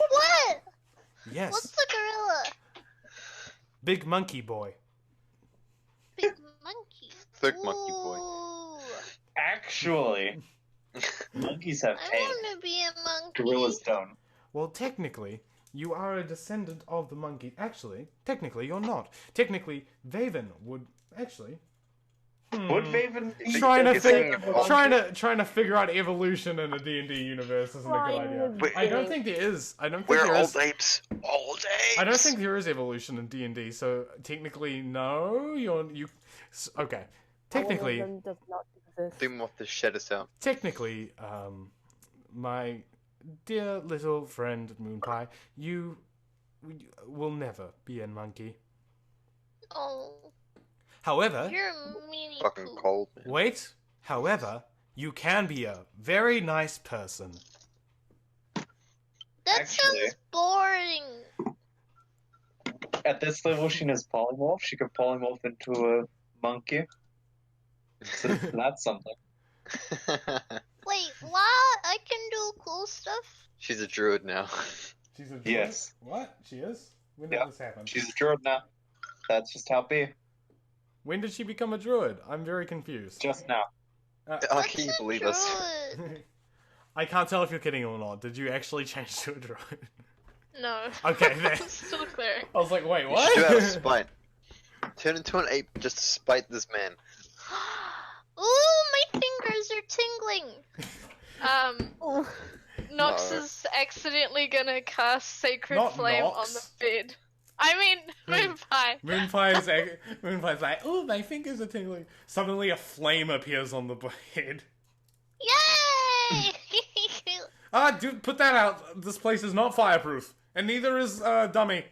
What? Yes. What's a gorilla? Big monkey boy. Big monkey. Thick monkey boy. Ooh, Actually, monkeys have I tails. want to be a monkey. Gorillas don't. Well, technically, you are a descendant of the monkey. Actually, technically, you're not. Technically, Vaven would actually. Would Vaven be Trying to Descendant of trying to figure out evolution in a D&D universe isn't a good idea. Wait, I don't think there is. I don't think We're there old is. apes. Old apes. I don't think there is evolution in D&D. So technically, no. Okay. Technically, All of them does not exist. Them off to shed us out. technically, my dear little friend Moonpie, you will never be a monkey. Oh, However, you're a meanie Fucking poo. cold. Man. wait. However, you can be a very nice person. That Actually- sounds boring. At this level, she knows polymorph. She could polymorph into a monkey. So that's something. Wait, what? I can do cool stuff? She's a druid now. She's a druid? Yes. What? She is? When did Yeah. this happen? She's a druid now. That's just how it be. When did she become a druid? I'm very confused. Just now. Oh, What's can you a believe us? druid? I can't tell if you're kidding or not. Did you actually change to a druid? No. Okay, then. I'm still clear. I was like, wait, You what? should do it out of spite. Turn into an ape just to spite this man. Ooh, my fingers are tingling. Nox No. is accidentally gonna cast Sacred Not Flame Nox. on the bed. I mean, Moonpie. Moonpie's like, oh, my fingers are tingling. Suddenly a flame appears on the bed. Yay! Ah, dude, put that out. This place is not fireproof. And neither is, Dummy.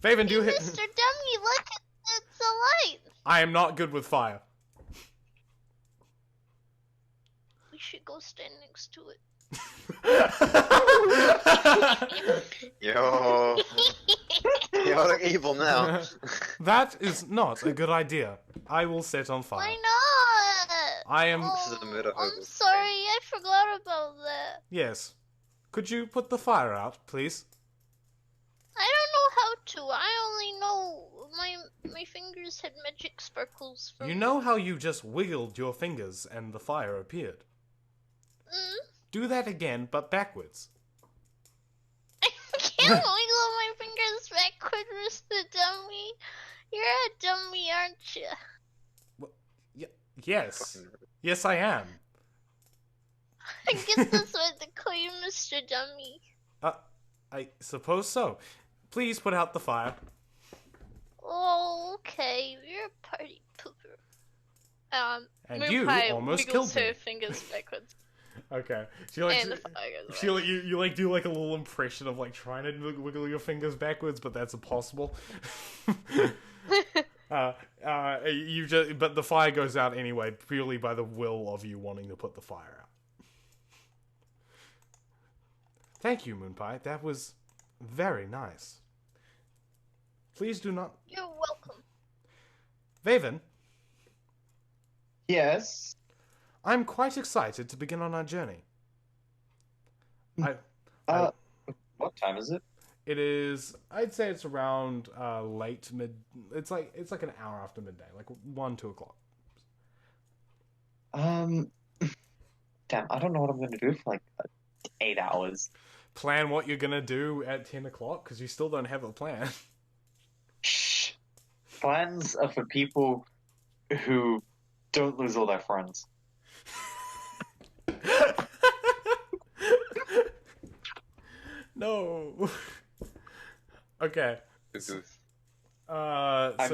Faven, do you hit... Mr. Dummy, look, it's a light. I am not good with fire. We should go stand next to it. Yo. You look evil now. That is not a good idea. I will set on fire. Why not? I am... This is a murder I'm hobo sorry, thing. I forgot about that. Yes. Could you put the fire out, please? I don't know how to. I only know my fingers had magic sparkles from You know how you just wiggled your fingers and the fire appeared? Do that again, but backwards. I can't wiggle my fingers backward, Mr. Dummy. You're a dummy, aren't you? Yes. Yes, I am. I guess that's why they call you Mr. Dummy. I suppose so. Please put out the fire. Oh, okay. You're a party pooper. And Moonpie you almost wiggles killed me. her fingers backwards, Okay. She like and the fire goes she away. like you like do like a little impression of like trying to wiggle your fingers backwards, but that's impossible. You just but the fire goes out anyway, purely by the will of you wanting to put the fire out. Thank you, Moonpie. That was very nice. Please do not, You're welcome. Vaven. Yes. I'm quite excited to begin on our journey. What time is it? It is. I'd say it's around late mid. It's like an hour after midday, like 1-2 o'clock. Damn, I don't know what I'm gonna do for like 8 hours. Plan what you're gonna do at 10 o'clock because you still don't have a plan. Shh. Plans are for people who don't lose all their friends. No. Okay. I So,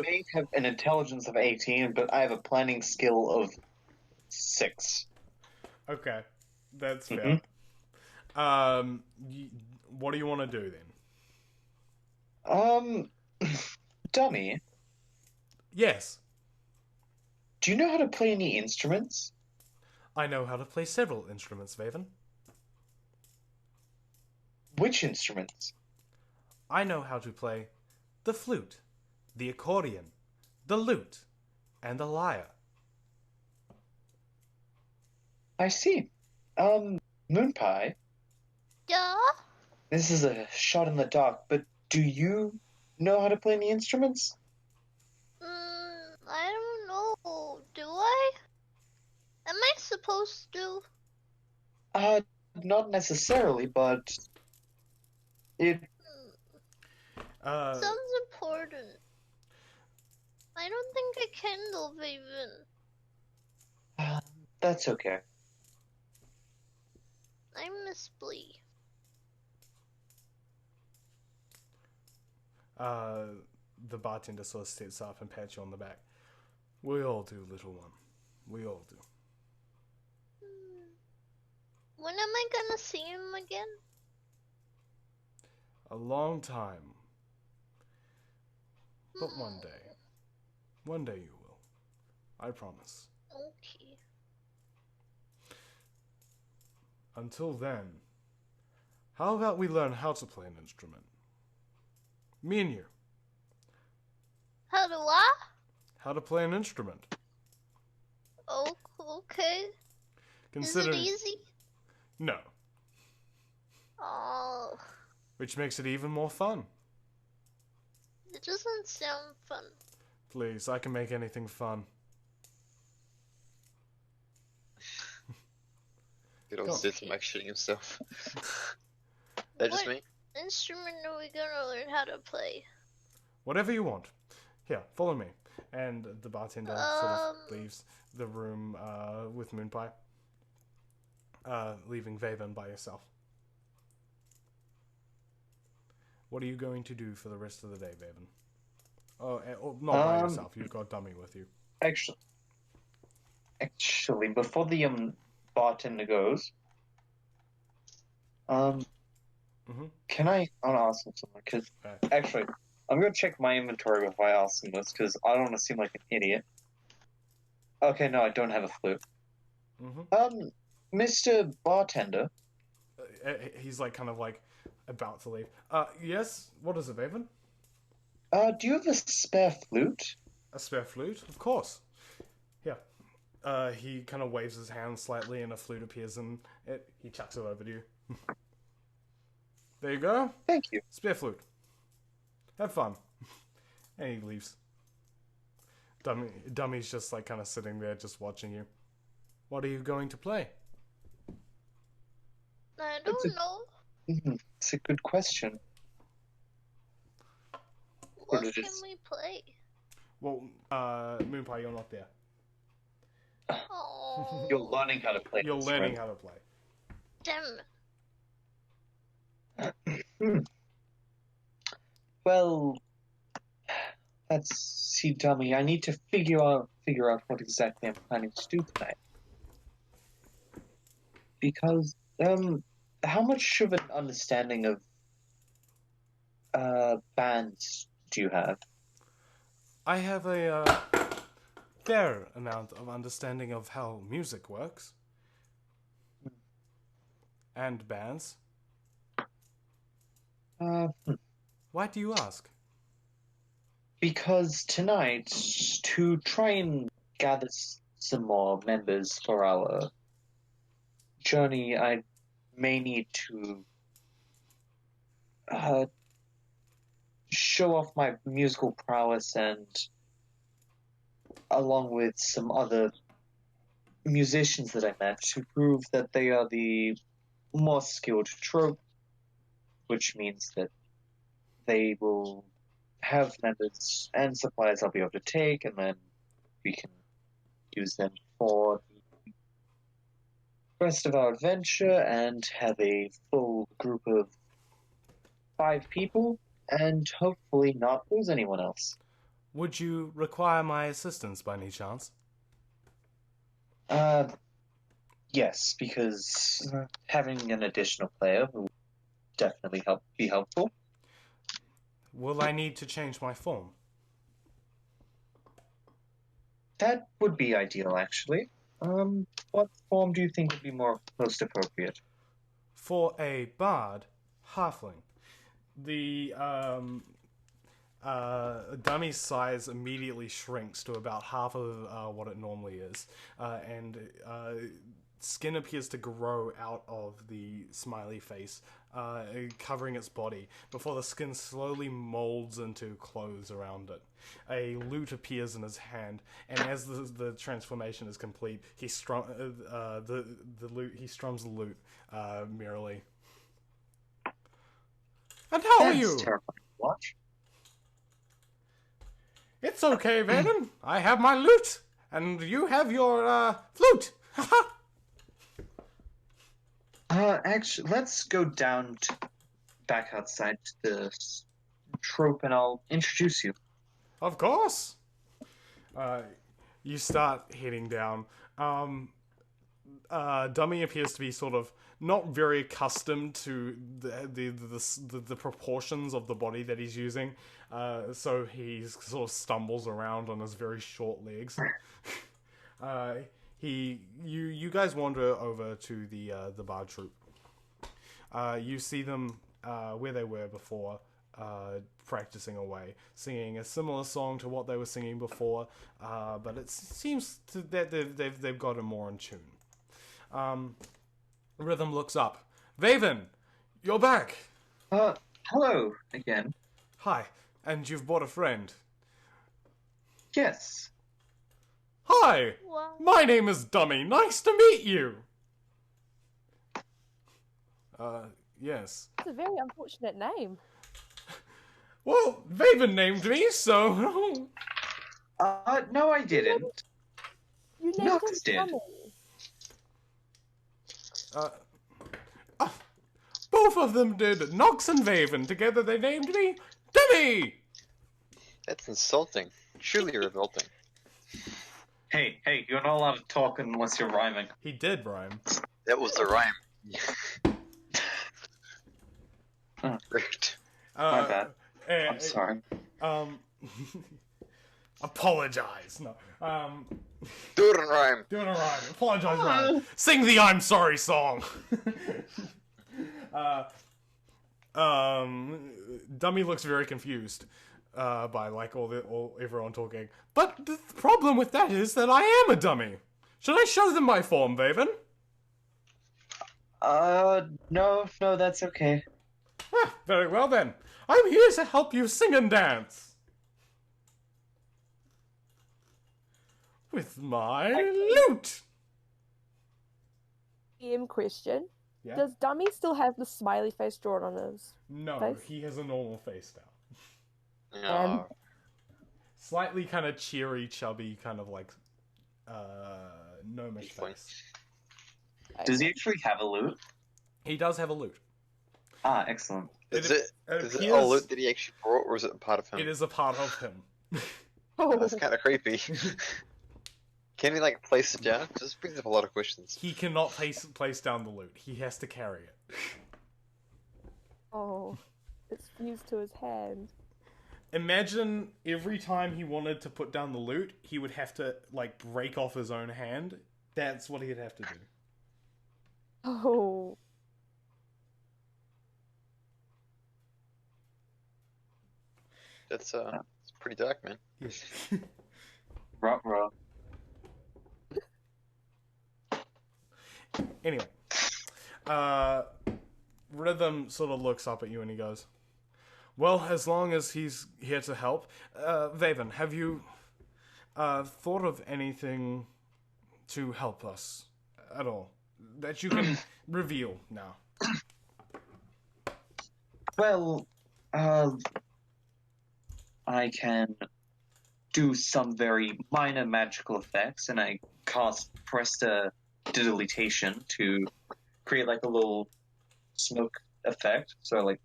may have an intelligence of 18, but I have a planning skill of 6. okay, that's fair. What do you want to do then? Dummy, Yes, do you know how to play any instruments? I know how to play several instruments, Vaven. Which instruments? I know how to play the flute, the accordion, the lute, and the lyre. I see. Moonpie, Yeah? this is a shot in the dark, but do you know how to play any instruments? I don't know. Do I? Am I supposed to? Not necessarily, but it Sounds important. I don't think I can though, Vaven. that's okay. I miss Blee. The bartender sort of sits up and pats you on the back. We all do, little one. We all do. When am I gonna see him again? A long time. But one day. One day you will. I promise. Okay. Until then, how about we learn how to play an instrument? Me and you. How do I? How to play an instrument. Oh, okay. Consider Is it easy? No. Oh, which makes it even more fun. it doesn't sound fun. Please, I can make anything fun. Good old Go. Sith Mike shitting himself. That just What me? instrument are we gonna learn how to play? Whatever you want. Here, follow me. And the bartender sort of Um. leaves the room with Moonpie, leaving Vaven by yourself. What are you going to do for the rest of the day, Vaven? Oh, not by yourself. You've got Dummy with you. Actually, before the bartender goes, can I ask him something? Because actually, I'm gonna check my inventory before I ask him this, because I don't want to seem like an idiot. Okay, no, I don't have a flute. Mr. Bartender. He's like kind of like about to leave. Yes. What is it, Vaven? Do you have a spare flute? A spare flute? Of course. Here. He kind of waves his hand slightly and a flute appears and he chucks it over to you. There you go. Thank you. Spare flute. Have fun. And he leaves. Dummy's just like kind of sitting there just watching you. What are you going to play? I don't know. It's a good question. What can we play? Well, Moonpie, you're not there. Oh. You're learning how to play. You're learning how to play. Damn. Well, let's see, Dummy. I need to figure out what exactly I'm planning to do tonight. Because, how much of an understanding of bands do you have? I have a fair amount of understanding of how music works. And bands. Why do you ask? Because tonight, to try and gather some more members for our journey, I may need to show off my musical prowess, and along with some other musicians that I met, to prove that they are the more skilled trope, which means that they will have members and supplies I'll be able to take, and then we can use them for the rest of our adventure and have a full group of 5 people and hopefully not lose anyone else. Would you require my assistance by any chance? Yes, because having an additional player will definitely be helpful. Will I need to change my form? That would be ideal, actually. What form do you think would be most appropriate? For a bard, halfling. The dummy's size immediately shrinks to about half of what it normally is, and skin appears to grow out of the smiley face, covering its body, before the skin slowly molds into clothes around it. A lute appears in his hand, and as the transformation is complete, he strums the lute merrily. And how are you? That's terrifying to watch. It's okay, Vaden. I have my lute, and you have your flute. Actually, let's go back outside to the trope, and I'll introduce you. Of course. You start heading down. Dummy appears to be sort of not very accustomed to the proportions of the body that he's using, so he sort of stumbles around on his very short legs. You guys wander over to the bar troupe. You see them where they were before, practicing away, singing a similar song to what they were singing before, but it seems that they've gotten more in tune. Rhythm looks up. Vaven, You're back. Hello again. Hi. And you've brought a friend. Yes. Hi. Wow. My name is Dummy. Nice to meet you. Yes. It's a very unfortunate name. Well, Vaven named me, so... No, I didn't. You named Nox him did. Dummy. Both of them did. Nox and Vaven. Together they named me Dummy! That's insulting. Truly revolting. Hey, you're not allowed to talk unless you're rhyming. He did rhyme. That was the rhyme. Rude. My bad. eh, I'm sorry. Apologize. No. Do it in rhyme. Doing it right. Apologize, Ryan. Sing the I'm sorry song. Dummy looks very confused by like everyone talking. But the problem with that is that I am a dummy. Should I show them my form, Vaven? No, that's okay. Ah, very well then. I'm here to help you sing and dance. With my lute. Question. Yeah? Does Dummy still have the smiley face drawn on his? No, face? he has a normal face now. No. Slightly kind of cheery, chubby, kind of like gnomish Tiefling. face. Does he actually have a loot? He does have a lute. Ah, excellent. Is it appears- a loot that he actually brought, or is it a part of him? It is a part of him. Oh, That's kind of creepy. Can he like place it down? This brings up a lot of questions. He cannot place down the loot. He has to carry it. oh, it's fused to his hand. Imagine every time he wanted to put down the loot, he would have to like break off his own hand. That's what he'd have to do. Oh, That's it's pretty dark, man. Yes. Ruh-roh. Anyway, Rhythm sort of looks up at you and he goes, "Well, as long as he's here to help, Vaven, have you thought of anything to help us at all that you can reveal now?" Well, I can do some very minor magical effects, and I cast Prestidigitation to create like a little smoke effect. So like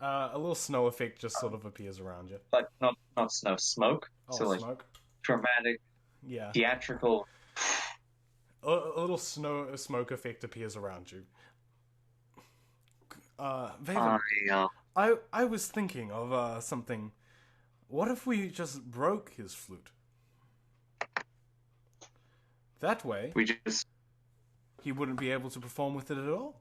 A little snow effect just sort of appears around you. not snow, smoke. Oh, So like smoke. dramatic, Yeah. theatrical. A little smoke effect appears around you. Vaven, I was thinking of something. What if we just broke his flute? That way, We just he wouldn't be able to perform with it at all.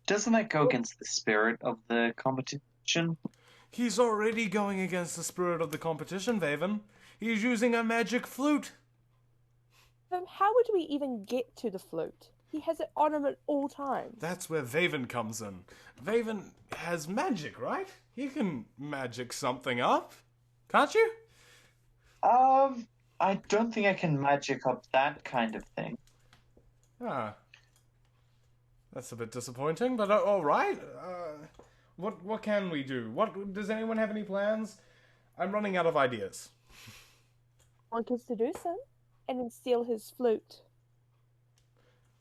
doesn't that go against the spirit of the competition? He's already going against the spirit of the competition, Vaven. He's using a magic flute. How would we even get to the flute? He has it on him at all times. That's where Vaven comes in. Vaven has magic, right? He can magic something up. Can't you? I don't think I can magic up that kind of thing. Ah. That's a bit disappointing, but all right. What can we do? Does anyone have any plans? I'm running out of ideas. Want us to do so, and then steal his flute.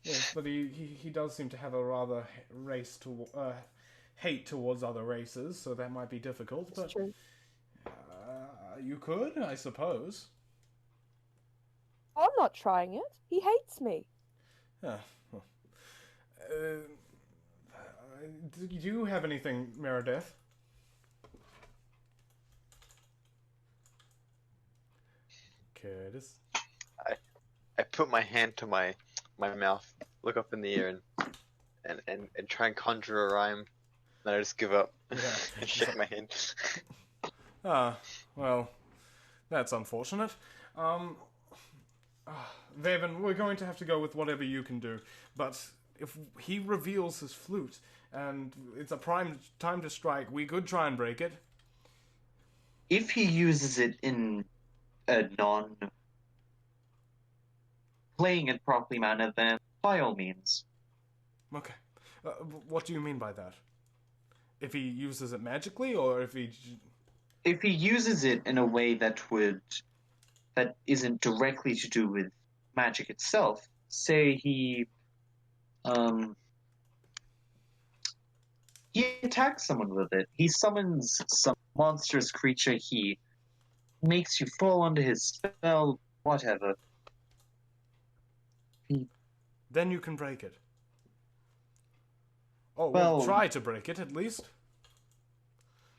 Yes, but he does seem to have a rather hate towards other races, so that might be difficult. It's But true. you could, I suppose. I'm not trying it. He hates me. Ah, well. Do you have anything, Meredith? Curtis. I put my hand to my mouth, look up in the air, and try and conjure a rhyme. Then I just give up Yeah. and shake my head. Ah, well, that's unfortunate. Vaven, we're going to have to go with whatever you can do. But if he reveals his flute and it's a prime time to strike, we could try and break it. If he uses it in a non playing it properly manner, then by all means. Okay. What do you mean by that? If he uses it magically, or if he... If he uses it in a way that isn't directly to do with magic itself, say he attacks someone with it, he summons some monstrous creature, he makes you fall under his spell, whatever. Then you can break it. Oh, Well- we'll try to break it, at least.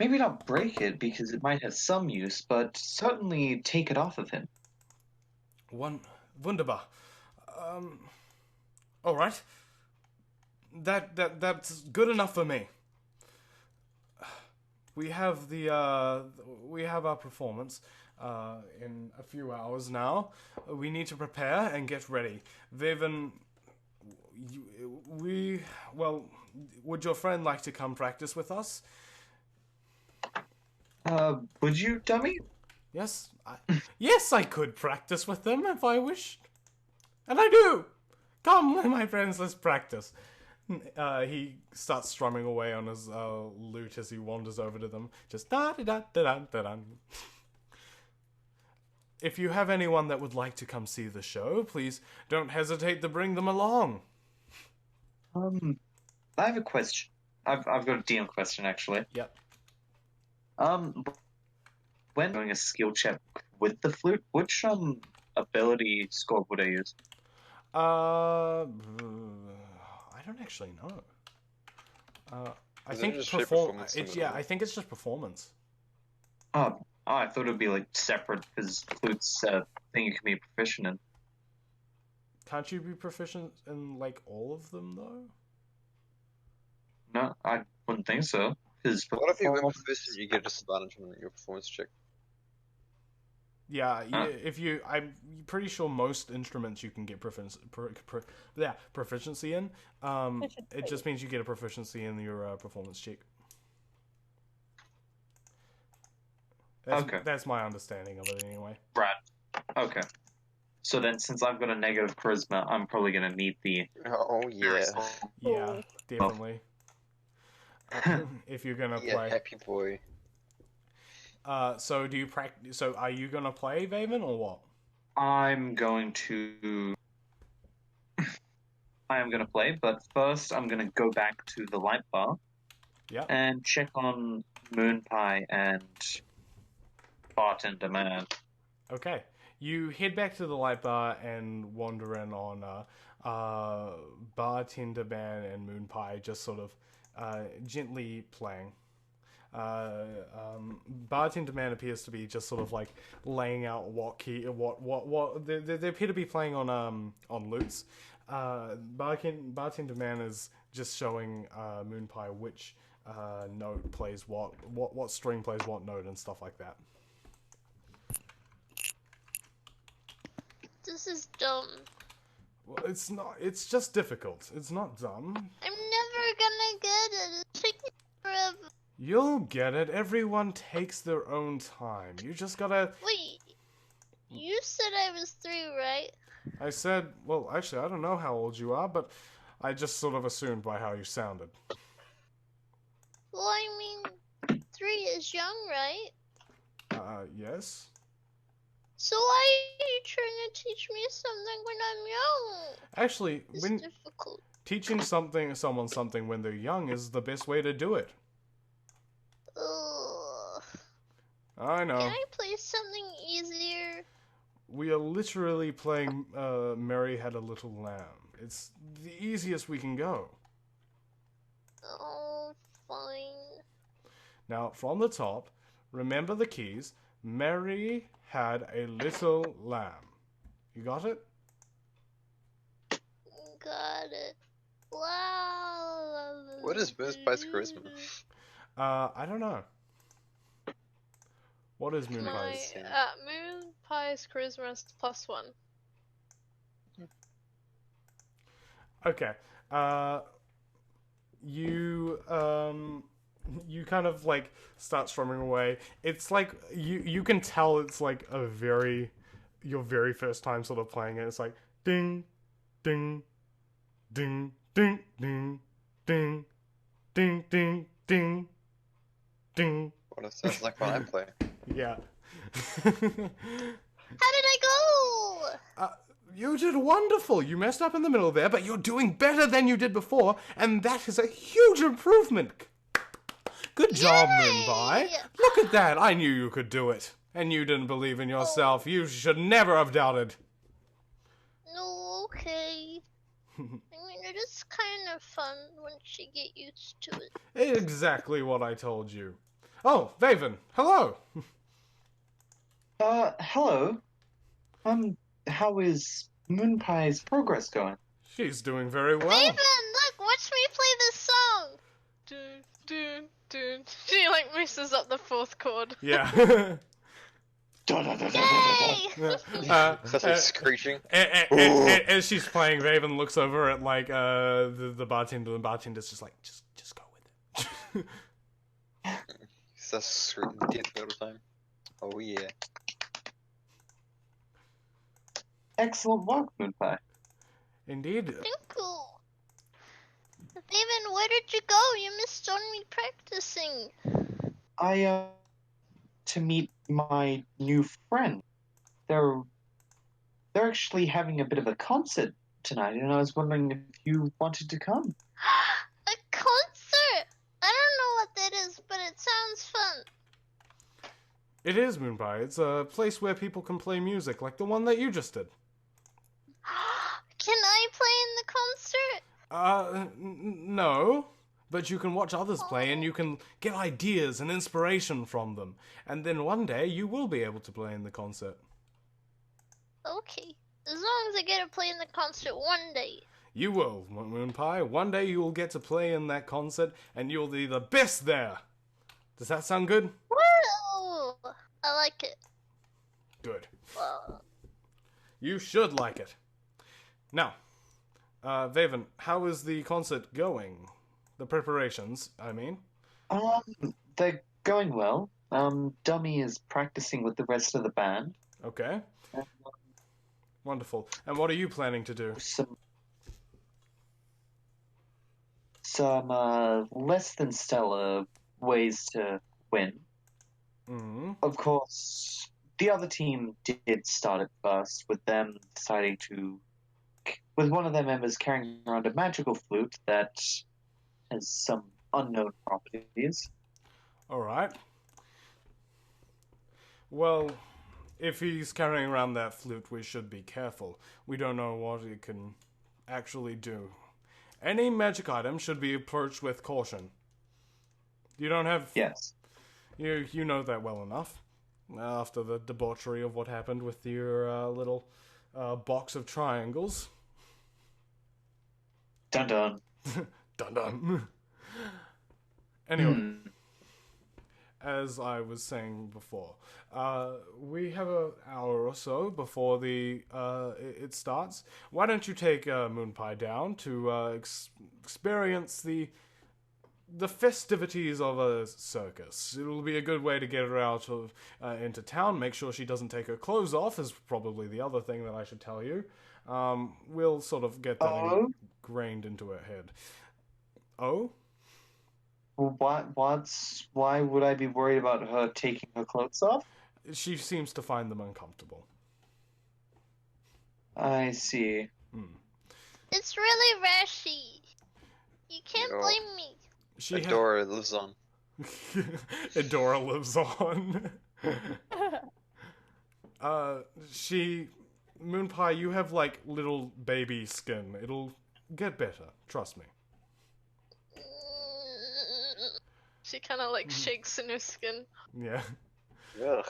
Maybe not break it because it might have some use, but certainly take it off of him. Wunderbar. Alright. That's good enough for me. We have our performance in a few hours now. We need to prepare and get ready. Vaven, would your friend like to come practice with us? Would you, dummy? Yes, yes, I could practice with them if I wished. And I do! Come, my friends, let's practice. He starts strumming away on his lute as he wanders over to them. Just da-da-da-da-da-da. If you have anyone that would like to come see the show, please don't hesitate to bring them along. I have a question. I've got a DM question, actually. Yep. When doing a skill check with the flute, which ability score would I use? I don't actually know. I Is it think just straight performance It's, in the yeah, middle? I think it's just performance. Oh, I thought it would be like separate because flute's a thing you can be proficient in. Can't you be proficient in like all of them though? No, I wouldn't think so. Because What if you win proficient, you get a disadvantage on your performance check? Yeah, Huh? I'm pretty sure most instruments you can get proficiency in. It just means you get a proficiency in your performance check. Okay. That's my understanding of it anyway. Right. Okay. So then, since I've got a negative charisma, I'm probably going to need the... Oh yeah. Yeah, definitely. If you're gonna Yeah, play. happy boy. So do you practice? So are you gonna play Vaven or what? I'm going to... I am going to play, but first I'm going to go back to the light bar Yeah. and check on Moon Pie and Bartender Man. Okay. You head back to the light bar and wander in on Bartender Man and Moon Pie just sort of gently playing. Bartender Man appears to be just sort of like laying out what they appear to be playing on lutes. Bartender Man is just showing Moon Pie which note plays what string plays what note and stuff like that. This is dumb. Well, it's not. It's just difficult. It's not dumb. I'm never gonna get it. It's taking forever. You'll get it. Everyone takes their own time. You just gotta... Wait, you said I was 3, right? I said... Well, actually, I don't know how old you are, but I just sort of assumed by how you sounded. Well, I mean, 3 is young, right? Yes? So why are you trying to teach me something when I'm young? Actually, It's when difficult. teaching someone something when they're young is the best way to do it. Ugh. I know. Can I play something easier? We are literally playing Mary Had a Little Lamb. It's the easiest we can go. Oh, fine. Now, from the top, remember the keys. Mary had a little lamb. You got it? Got it. Wow. What is Moon Pie's charisma? I don't know. What is Moon My Pie's? Yeah. Moon Pie's charisma is +1. Okay. You kind of like start strumming away. It's like you can tell it's like your very first time sort of playing it. It's like ding, ding, ding, ding, ding, ding, ding, ding, ding, ding. What it sounds like when I play. Yeah. How did I go? You did wonderful. You messed up in the middle there, but you're doing better than you did before, and that is a huge improvement. Good job, Yay! Moonby. Look at that. I knew you could do it. And you didn't believe in yourself. You should never have doubted. No, okay. I mean, it is kind of fun once you get used to it. Exactly what I told you. Oh, Vaven, hello. Hello. How is Moonpie's progress going? She's doing very well. Raven, look, watch me play this song. Dun, dun, dun. She like messes up the fourth chord. Yeah. Yay! Especially screeching. As she's playing, Raven looks over at like the bartender. The bartender's just like, just go with it. That's screeching death all the time. Oh yeah. Excellent work, Moonpie. Indeed. Thank you. Raven, where did you go? You missed on me practicing. To meet my new friend. They're actually having a bit of a concert tonight, and I was wondering if you wanted to come. A concert? I don't know what that is, but it sounds fun. It is Moonby. It's a place where people can play music, like the one that you just did. Can I play in the concert? No. But you can watch others play and you can get ideas and inspiration from them. And then one day you will be able to play in the concert. Okay. As long as I get to play in the concert one day. You will, Moonpie. One day you will get to play in that concert and you'll be the best there. Does that sound good? Woo! I like it. Good. Well, You should like it. Now, Vaven, how is the concert going? The preparations, I mean. They're going well. Dummy is practicing with the rest of the band. Okay. Wonderful. And what are you planning to do? Some less than stellar ways to win. Mm-hmm. Of course, the other team did start it first, with them deciding to, with one of their members carrying around a magical flute that has some unknown properties. Alright. Well, if he's carrying around that flute, we should be careful. We don't know what it can actually do. Any magic item should be approached with caution. You don't have... Yes. You know that well enough. After the debauchery of what happened with your little box of triangles. Dun dun. Dun dun. Anyway, as I was saying before, we have an hour or so before it starts. Why don't you take Moonpie down to experience the festivities of a circus? It'll be a good way to get her out of into town. Make sure she doesn't take her clothes off is probably the other thing that I should tell you. We'll sort of get that ingrained into her head. Oh? Well, why would I be worried about her taking her clothes off? She seems to find them uncomfortable. I see. it's really rashy. You can't Oh. blame me. Adora lives on. Adora lives on. Moonpie, you have like little baby skin. It'll get better. Trust me. She kind of like shakes in her skin. Yeah. Ugh.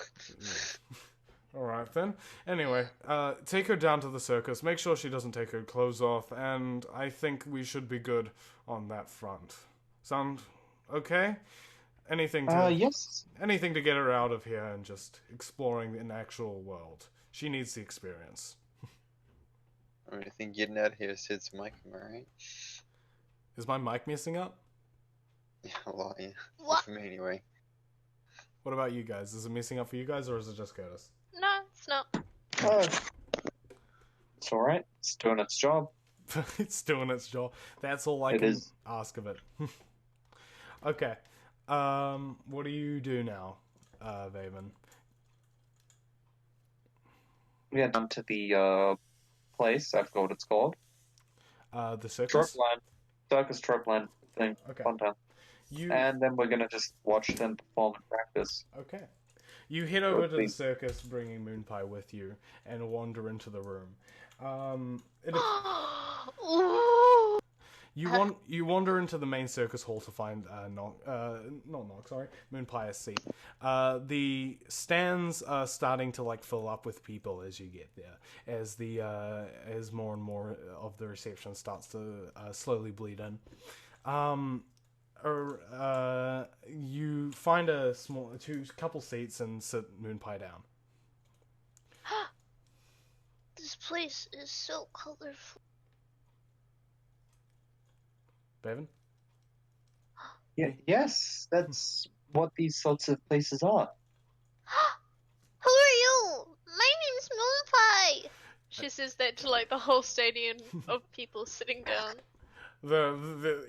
Alright then. Anyway, take her down to the circus. Make sure she doesn't take her clothes off. And I think we should be good on that front. Sound okay? Anything to Yes. anything to get her out of here and just exploring an actual world. She needs the experience. I think getting out of here is his mic, am I right? Is my mic messing up? Yeah, a lot, yeah. What? For me, anyway. What about you guys? Is it messing up for you guys, or is it just Curtis? No, it's not. Oh, it's alright. It's doing its job. It's doing its job. That's all I It can is. ask of it. Okay. What do you do now, Vaven? We head down to the place. I forgot what it's called. The circus? Tropline. Circus Tropline thing. Okay. Fun time. You And then we're gonna just watch them perform and practice. Okay. You head over to the Okay. circus, bringing Moonpie with you, and wander into the room. It, Ooh. you wander into the main circus hall to find Moonpie's seat. The stands are starting to like fill up with people as you get there, as as more and more of the reception starts to slowly bleed in. You find a couple seats and sit Moonpie down. This place is so colorful. Bevan? Yeah, yes, that's what these sorts of places are. Who are you? My name's Moonpie. She says that to like the whole stadium of people sitting down.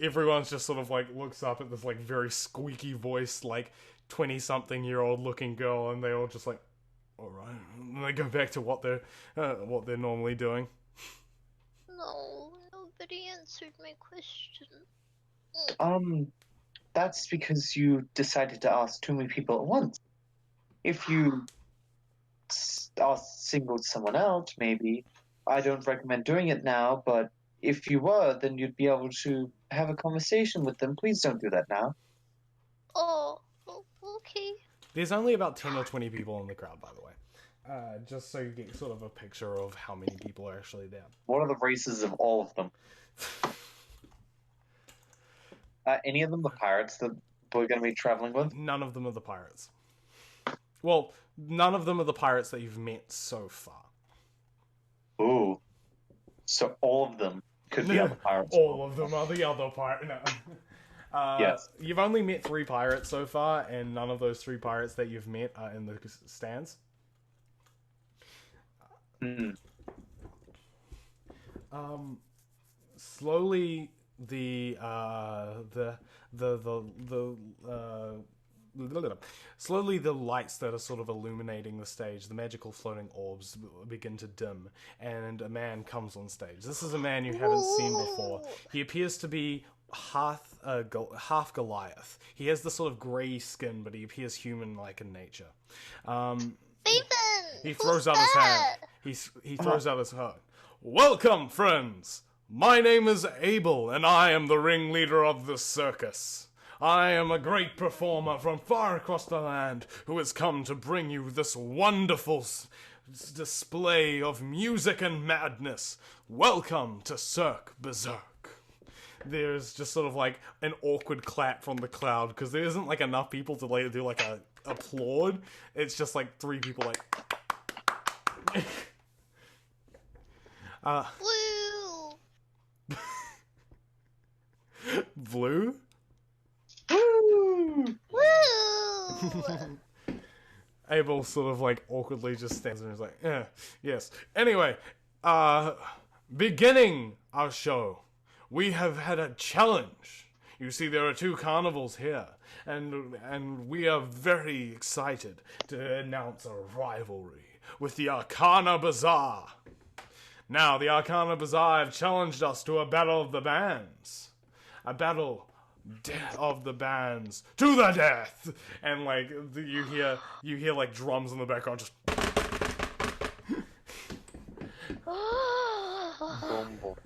Everyone's just sort of like looks up at this like very squeaky voiced like 20-something-year-old looking girl, and they all just like, all right, and they go back to what they're normally doing. No, nobody answered my question. That's because you decided to ask too many people at once. If you singled someone out, maybe. I don't recommend doing it now, but if you were, then you'd be able to have a conversation with them. Please don't do that now. Oh, okay. There's only about 10 or 20 people in the crowd, by the way. Just so you get sort of a picture of how many people are actually there. What are the races of all of them? Any of them the pirates that we're going to be traveling with? None of them are the pirates. Well, none of them are the pirates that you've met so far. Ooh. So all of them could be other pirates. All of them are the other pirate. No. Yes. You've only met 3 pirates so far, and none of those 3 pirates that you've met are in the stands. Slowly slowly the lights that are sort of illuminating the stage, the magical floating orbs, begin to dim, and a man comes on stage. This is a man you haven't seen before. He appears to be half Goliath. He has the sort of grey skin, but he appears human-like in nature. He throws out his hand. He throws out his hand. Welcome, friends! My name is Abel, and I am the ringleader of the circus. I am a great performer from far across the land who has come to bring you this wonderful display of music and madness. Welcome to Cirque Berserk. There's just sort of like an awkward clap from the crowd because there isn't like enough people to like do like a applaud. It's just like 3 people like. Woo! Blue? Woo! Woo! Abel sort of like awkwardly just stands there and is like, yes. Anyway, beginning our show, we have had a challenge. You see, there are 2 carnivals here, and we are very excited to announce a rivalry with the Arcana Bazaar. Now, the Arcana Bazaar have challenged us to a battle of the bands. A battle of the bands to the death. And like you hear like drums in the background just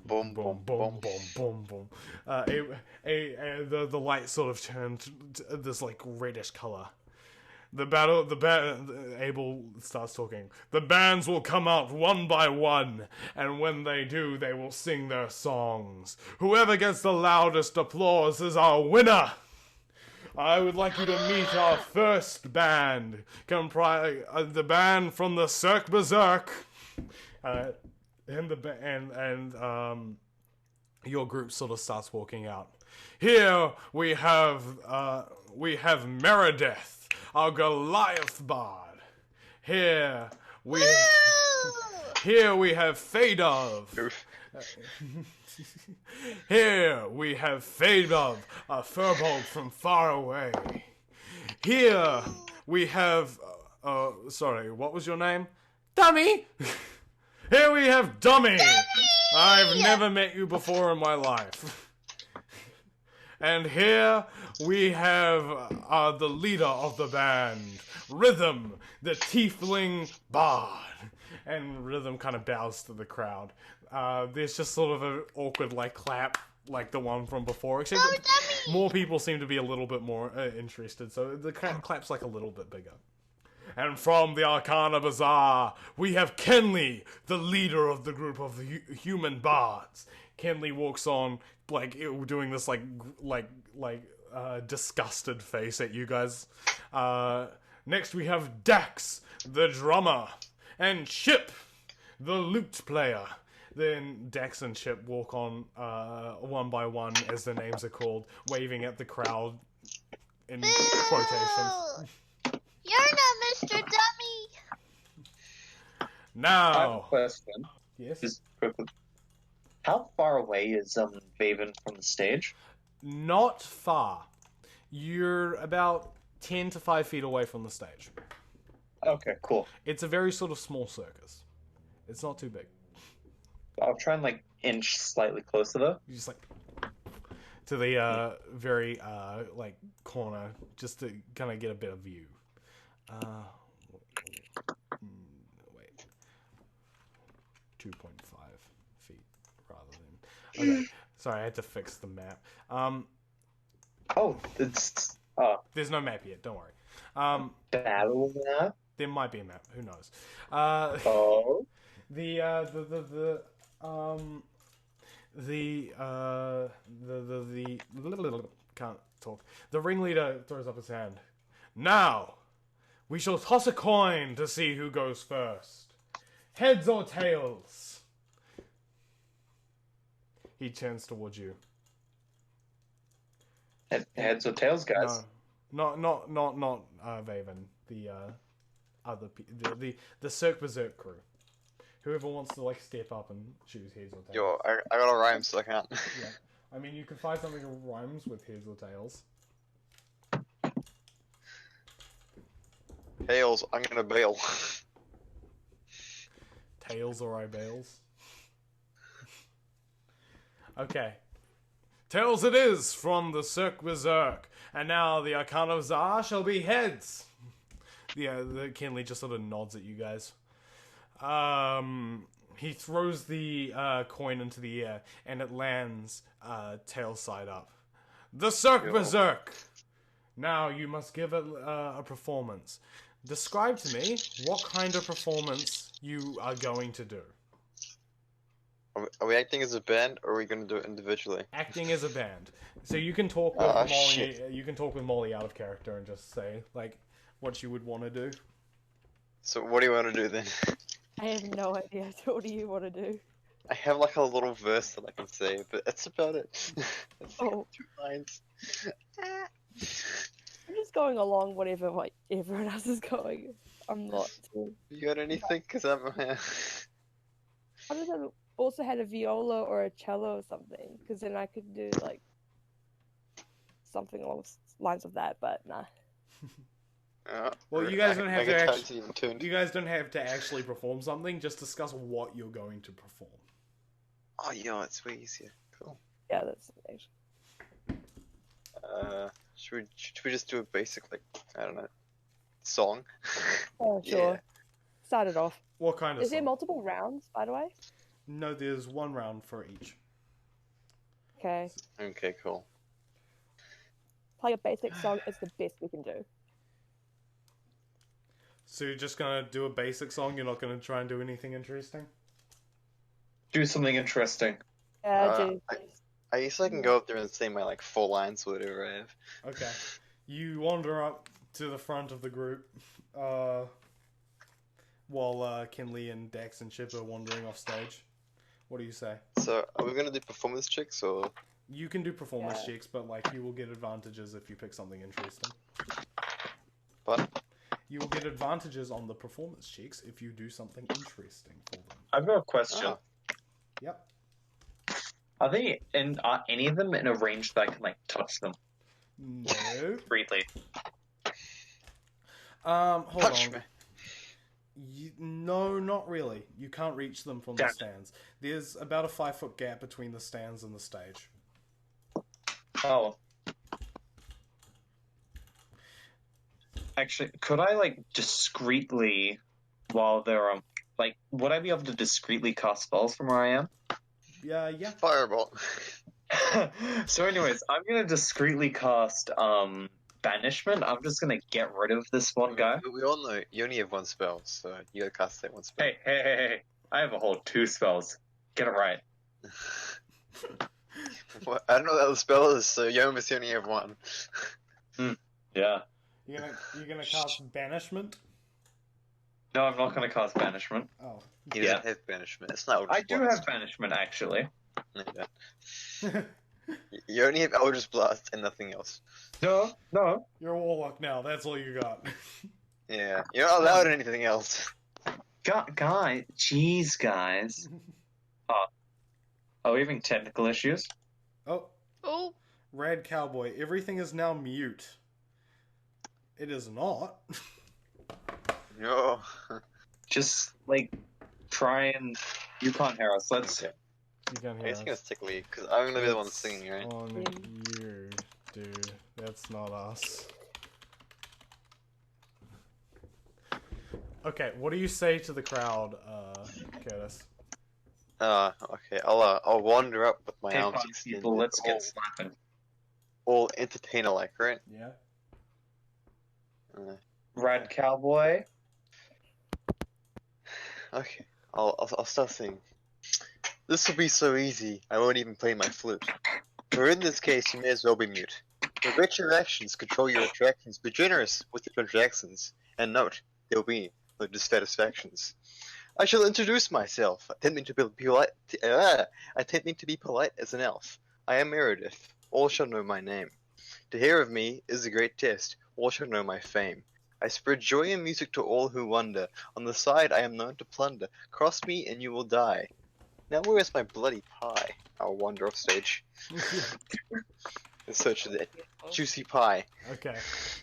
Boom, boom, boom, boom, boom. boom. The light sort of turned to this like reddish color. Abel starts talking. The bands will come out one by one, and when they do, they will sing their songs. Whoever gets the loudest applause is our winner. I would like you to meet our first band, the band from the Cirque Berserk. your group sort of starts walking out. Here we have Meredith, our Goliath bard. Here we have Fadov. Oof. Here we have Fadov, a furbolg from far away. Here we have sorry, what was your name? Dummy! Here we have Dummy! I've never met you before in my life. And here we have the leader of the band, Rhythm, the tiefling bard. And Rhythm kind of bows to the crowd. There's just sort of an awkward clap, like the one from before, except that more people seem to be a little bit more interested, so the clap's a little bit bigger. And from the Arcana Bazaar, we have Kenley, the leader of the group of human bards. Kenley walks on, doing this disgusted face at you guys. Next we have Dax, the drummer, and Chip, the lute player. Then Dax and Chip walk on one by one, as their names are called, waving at the crowd in quotations. You're not Mr. Dummy! I have a Now, question. yes, Just quickly. How far away is Vaven from the stage? not far. You're about 10 to 5 feet away from the stage. Okay, cool. It's a very sort of small circus. It's not too big. I'll try and inch slightly closer though. You just to the very corner, just to kind of get a bit of view. Wait, 2.5 feet rather than. Okay, sorry, I had to fix the map. Oh, it's There's no map yet. Don't worry. battle map. There might be a map. Who knows? Oh, The can't talk. The ringleader throws up his hand. Now, we shall toss a coin to see who goes first. Heads or tails? He turns towards you. heads or tails, guys. No, not Vaven. The the Cirque Berserk crew. Whoever wants to step up and choose heads or tails. Yo, I got a rhyme, so I can't. Yeah. I mean, you can find something that rhymes with heads or tails. Tails, I'm gonna bail. Tails or I bails. Okay. Tails it is from the Cirque Berserk. And now the Arcana Bazaar shall be heads. Yeah, the Kenley just sort of nods at you guys. He throws the coin into the air, and it lands tail side up. The Cirque Berserk! Now you must give it a performance. Describe to me what kind of performance you are going to do. Are we acting as a band, or are we gonna do it individually? Acting as a band. So you can talk with Ah, Molly. shit. You can talk with Molly out of character and just say what you would want to do. So what do you want to do then? I have no idea. What do you want to do? I have a little verse that I can say, but that's about it. It's Oh. 2 lines. I'm just going along whatever everyone else is going. I'm not too. You got anything? Cause I'm. I don't know. Also had a viola or a cello or something, because then I could do something along the lines of that. But nah. Well, you guys don't have to guitar's actually. even tuned. You guys don't have to actually perform something. Just discuss what you're going to perform. Oh, yeah, it's way easier. Cool. Yeah, that's actually. Should we just do a basic I don't know, song? Oh, sure. Yeah. Start it off. What kind of Is there song? multiple rounds, by the way? No, there's one round for each. Okay. Okay, cool. Play a basic song is the best we can do. So you're just gonna do a basic song. You're not gonna try and do anything interesting. Do something interesting. Yeah, Uh, do. I usually can go up there and say my 4 lines, whatever I have. Okay. You wander up to the front of the group, while Kinley and Dax and Chip are wandering off stage. What do you say? So, are we gonna do performance checks or? You can do performance Yeah. checks, but like you will get advantages if you pick something interesting. What? You will get advantages on the performance checks if you do something interesting for them. I've got a question. Oh. Yep. Are any of them in a range that I can like touch them No. briefly? Hold Touch on. me. No, not really. You can't reach them from the Damn it. stands. There's about a 5-foot gap between the stands and the stage. Oh. Actually, could I like discreetly, while they're like, would I be able to discreetly cast spells from where I am? Yeah. Fireball. So, anyways, I'm gonna discreetly cast banishment. I'm just gonna get rid of this one guy. We all know you only have one spell, so you gotta cast that one spell. Hey! I have a whole 2 spells. Get it right. Well, I don't know what the spell is, so you obviously only have one. Yeah. You're gonna cast banishment? No, I'm not gonna cast banishment. Oh. He doesn't have banishment. It's not I Eldritch do Blast. have banishment, actually. No, you don't. You only have Eldritch Blast and nothing else. No. You're a warlock now, that's all you got. Yeah, you're not allowed anything else. Guys. Jeez, guys. Are we having technical issues? Oh, Oh, Rad Cowboy, everything is now mute. It is not. No. Just, like, try and... You can't hear us. Let's... Okay. You can I hear guess it's us. tickly, because I'm gonna be the one It's singing, right? on you, dude. That's not us. Okay, what do you say to the crowd, Curtis? Okay, I'll wander up with my Hey, arms fun extended, people, let's get slapping. all entertainer-like, right? Yeah? Rad Cowboy. Okay, I'll start singing. This will be so easy, I won't even play my flute. For in this case, you may as well be mute. Direct your actions, control your attractions, be generous with your transactions, and note, there'll be no dissatisfactions. I shall introduce myself, attempting to be polite. Attempting to be polite as an elf. I am Meredith. All shall know my name. To hear of me is a great test. All shall know my fame. I spread joy and music to all who wonder. On the side I am known to plunder. Cross me and you will die. Now where is my bloody pie? I'll wander off stage in search of that juicy pie. Okay.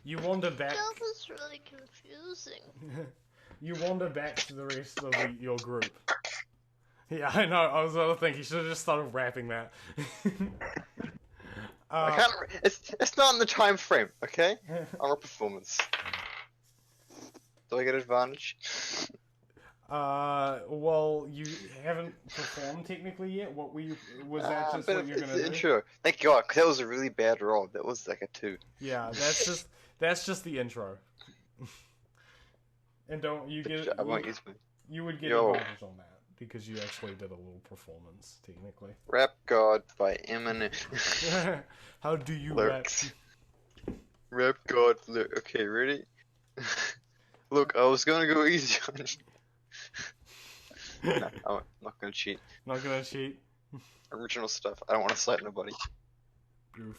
You wander back. that was really confusing. You wander back to the rest of your group. Yeah, I know. I was gonna think you should have just started rapping that. I can't. It's not in the time frame, okay? I'm a performance. Do I get advantage? Well, you haven't performed technically yet. What were you? Was that just But what you're it's gonna the do? intro. Thank God, 'cause that was a really bad roll. That was like a 2. Yeah, that's just the intro. And don't you get I won't use my you would get Yo. advantage on that because you actually did a little performance technically. Rap God by Eminem. How do you Lyrics. rap? Rap God. Okay, ready? Look, I was gonna go easy on you. No, I'm not gonna cheat. Not gonna cheat. Original stuff. I don't want to slight nobody. Oof.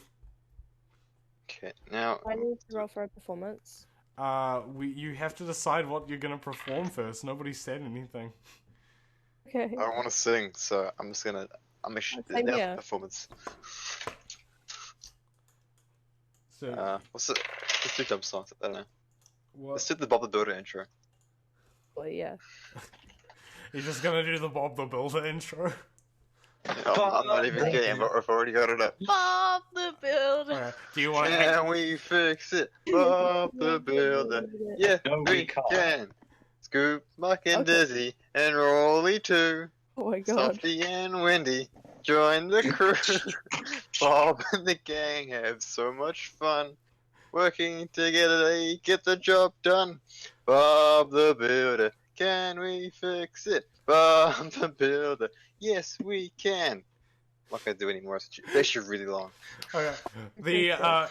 Okay, now. I need to roll for a performance. You have to decide what you're gonna perform first. Nobody said anything. Okay. I don't want to sing, so I'm just gonna. I'm a Same here. performance. So What's it? Let's do dub songs. I don't know. what? Let's do the Bob the Builder intro. Well, yeah. You're just gonna do the Bob the Builder intro. I'm not even kidding. I've already got it up. Bob the Builder. Alright. Do you want? Can we fix it? Bob the Builder. Yeah, No, we we can't. can. Scoop, Muck, and Okay. Dizzy, and Rolly too. Oh my god. Softy and Wendy, join the crew. Bob and the gang have so much fun. Working together, they get the job done. Bob the Builder, can we fix it? Bob the Builder, yes we can. not gonna do anymore. It's actually really long. Okay. The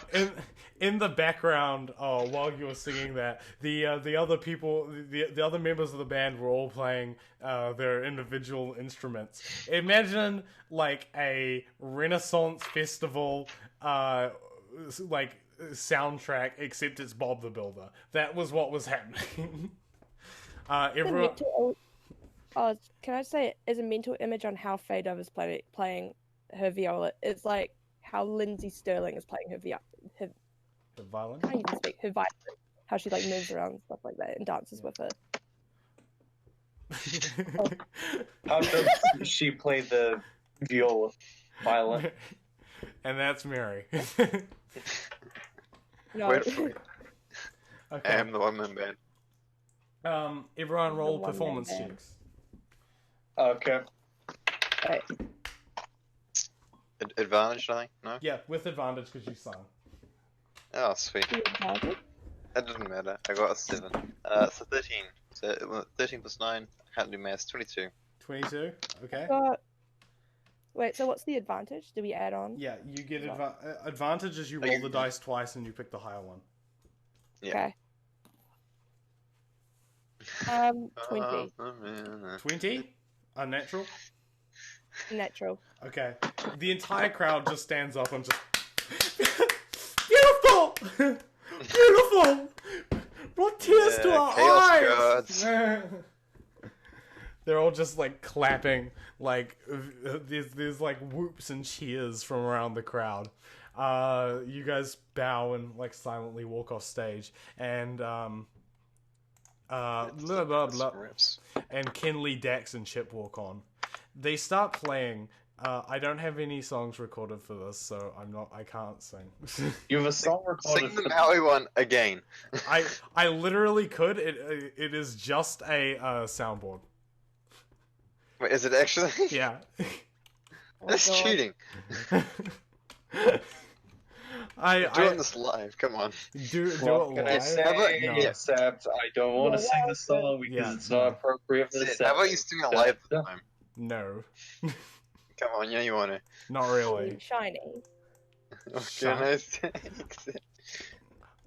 in the background, while you were singing that, the other people, the other members of the band were all playing their individual instruments. Imagine like a Renaissance festival, like soundtrack, except it's Bob the Builder. That was what was happening. Everyone. Can I say, as a mental image on how Faye Dove is playing her viola, it's like how Lindsay Sterling is playing her The violin. I can't even speak, her violin. How she like moves around and stuff like that and dances with it. How does she play the violin? And that's Mary. No, Wait for it. I Okay. am the one-man band. Everyone roll The one-man performance band. checks. Okay. right. Advantage, I think? No? Yeah, with advantage because you sung. Oh, sweet. The advantage? That doesn't matter. I got a 7. So 13. So 13 plus 9. I can't do maths. 22. 22. Okay. Wait, so what's the advantage? Do we add on? Yeah, you get advantage as you roll the dice twice and you pick the higher one. Yeah. Okay. 20. 20. Unnatural. Natural. Okay. The entire crowd just stands up and just beautiful, beautiful. Brought tears to Yeah, our chaos eyes. They're all just like clapping, like there's like whoops and cheers from around the crowd. You guys bow and like silently walk off stage, and blah blah blah. And Kenley, Dax, and Chip walk on. They start playing. I don't have any songs recorded for this, so I can't sing. You have a song recorded Sing the for Maui one again. I literally could. It is just a soundboard. Wait, is it actually? Yeah. Oh, That's God. cheating. I Doing this live, come on. do What it can I live. say? How about- No. Except I don't want to Yeah, sing the song because Yeah. it's not appropriate for the Sid, how about you setting. sing it live this time? No, Come on, yeah, you want to. not really. Shiny. What can I say?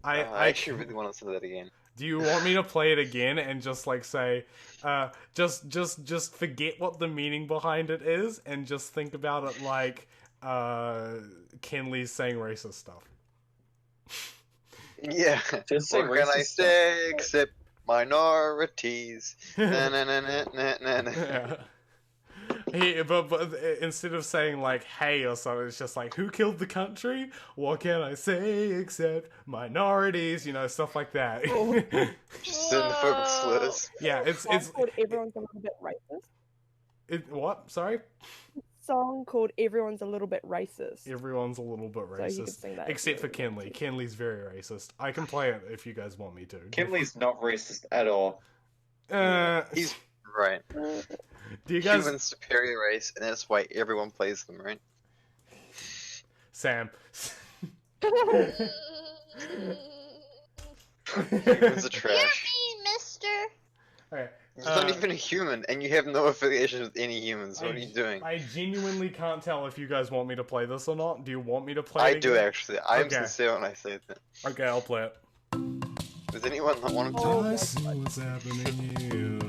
I I actually really want to say that again. Do you want me to play it again and just like say, just forget what the meaning behind it is and just think about it like Kenley's saying racist stuff? Yeah. Just say What can I racist say except minorities? Na, na, na, na, na, na, na. Yeah. But instead of saying like hey or something, it's just like who killed the country? What can I say except minorities? You know, stuff like that. Just xenophobic slurs. Yeah, Song it's called Everyone's a Little Bit Racist. what? Sorry, Song called Everyone's a Little Bit Racist. everyone's a little bit So you could racist, sing that except for if you Kenley. Kenley's very racist. I can play it if you guys want me to. Kimley's not racist at all. He's right. Do you guys, Humans superior race, and that's why everyone plays them, right? Sam? Humans are Hear trash. me, mister. Okay. You're not even a human, and you have no affiliation with any humans. What I- are you doing? I genuinely can't tell if you guys want me to play this or not. Do you want me to play I it do again? actually. I'm Okay. sincere when I say that. Okay, I'll play it. Does anyone not want to? Oh, I see what's happening here.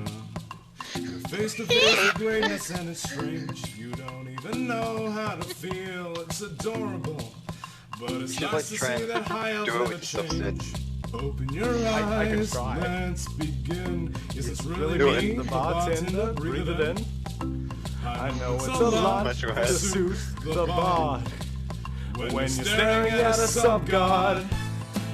You're face to face with greatness and it's strange. You don't even know how to feel. It's adorable. But it's should, nice like, to try see and that high elves do it never with yourself, Sid. change. Open your I can eyes, try. let's begin. Is this really Do me, it. the bartender? Breathe it in. I know it's a lot Much to right. suit the bard when you're staring at a sub-god.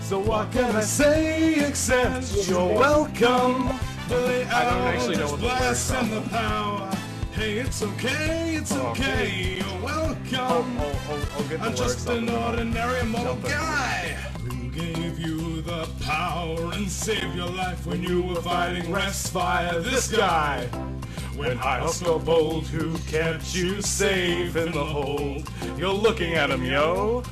So what can I say except you're welcome? I don't actually know what the lyrics are. The power. Hey, it's okay, it's okay, you're welcome. I'll get the I'm just an ordinary mortal guy who gave you the power and saved your life when you were fighting rest fire. This guy, when I was so bold, who kept you safe in the hold. You're looking at him, yo.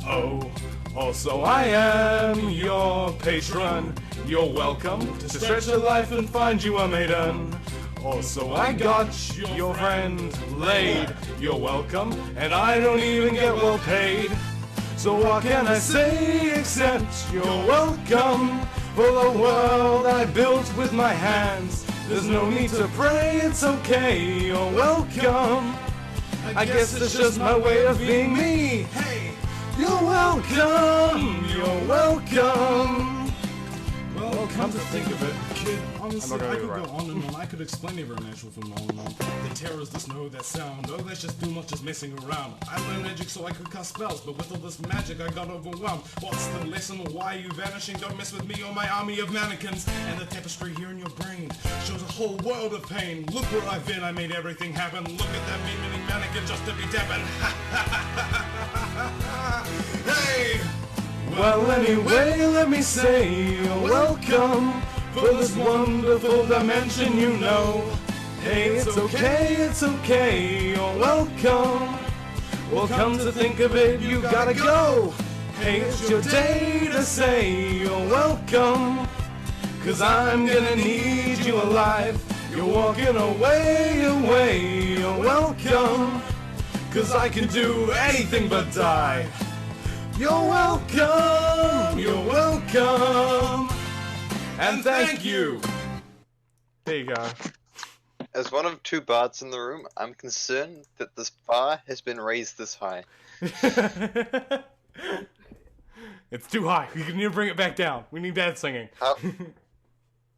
Oh, also I am your patron. You're welcome to stretch your life and find you a maiden. Oh, so I got your friend laid. You're welcome, and I don't even get well paid. So what can I say except you're welcome for the world I built with my hands. There's no need to pray, it's okay, you're welcome. I guess it's just my way of being me. Hey, you're welcome, you're welcome. Well, come to think of it, Kid, honestly, gonna I do could it go right. on and on. I could explain every natural phenomenon. The terrors that know that sound. Oh, that's just too much just messing around. I learned magic so I could cast spells, but with all this magic I got overwhelmed. What's the lesson? Why are you vanishing? Don't mess with me or my army of mannequins. And the tapestry here in your brain shows a whole world of pain. Look where I've been, I made everything happen. Look at that mean mannequin just to be tapping. Hey! well, anyway, let me say you're welcome for this wonderful dimension, you know. Hey, it's okay, you're welcome. Well, come to think of it, you gotta go. Hey, it's your day to say you're welcome. 'Cause I'm gonna need you alive. You're walking away, you're welcome. 'Cause I can do anything but die. You're welcome, and thank you. There you go. As one of two bards in the room, I'm concerned that this bar has been raised this high. It's too high. We need to bring it back down. We need bad singing. How?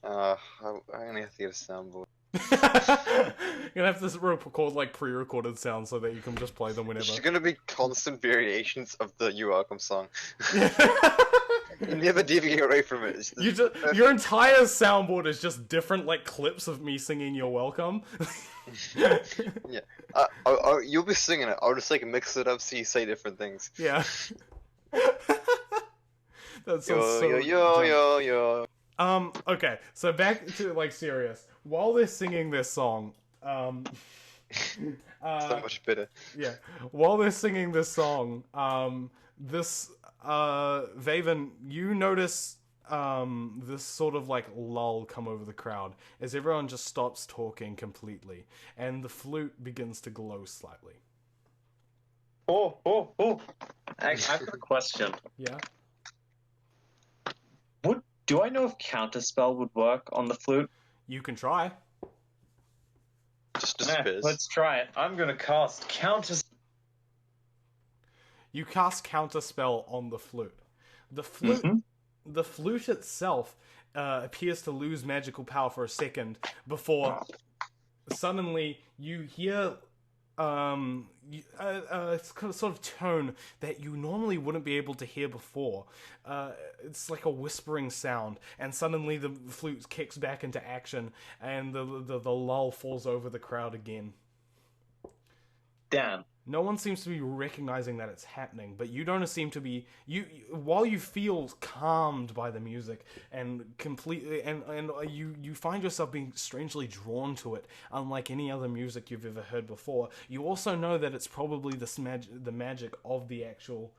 I'm gonna have to get a soundboard. You're gonna have to record like pre-recorded sounds so that you can just play them whenever. There's gonna be constant variations of the "You Welcome" song. You never deviate away from it. It's just- Your entire soundboard is just different like clips of me singing "You're Welcome." Yeah. You'll be singing it. I'll just like mix it up so you say different things. Yeah. That sounds Yo, so yo, yo, dumb. yo, yo. Okay, so back to like serious. While they're singing this song, So much better. yeah, while they're singing this song, Vaven, you notice this sort of like lull come over the crowd as everyone just stops talking completely, and the flute begins to glow slightly. Oh. I've got a question. Yeah. Do I know if Counterspell would work on the flute? You can try. Just disappears. Let's try it. I'm gonna cast Counterspell. You cast Counterspell on the flute. The flute itself appears to lose magical power for a second before suddenly you hear it's kind of sort of tone that you normally wouldn't be able to hear before. It's like a whispering sound, and suddenly the flute kicks back into action, and the lull falls over the crowd again. Damn. No one seems to be recognizing that it's happening, but you don't seem to be while you feel calmed by the music and completely and you find yourself being strangely drawn to it, unlike any other music you've ever heard before. You also know that it's probably the magic of the actual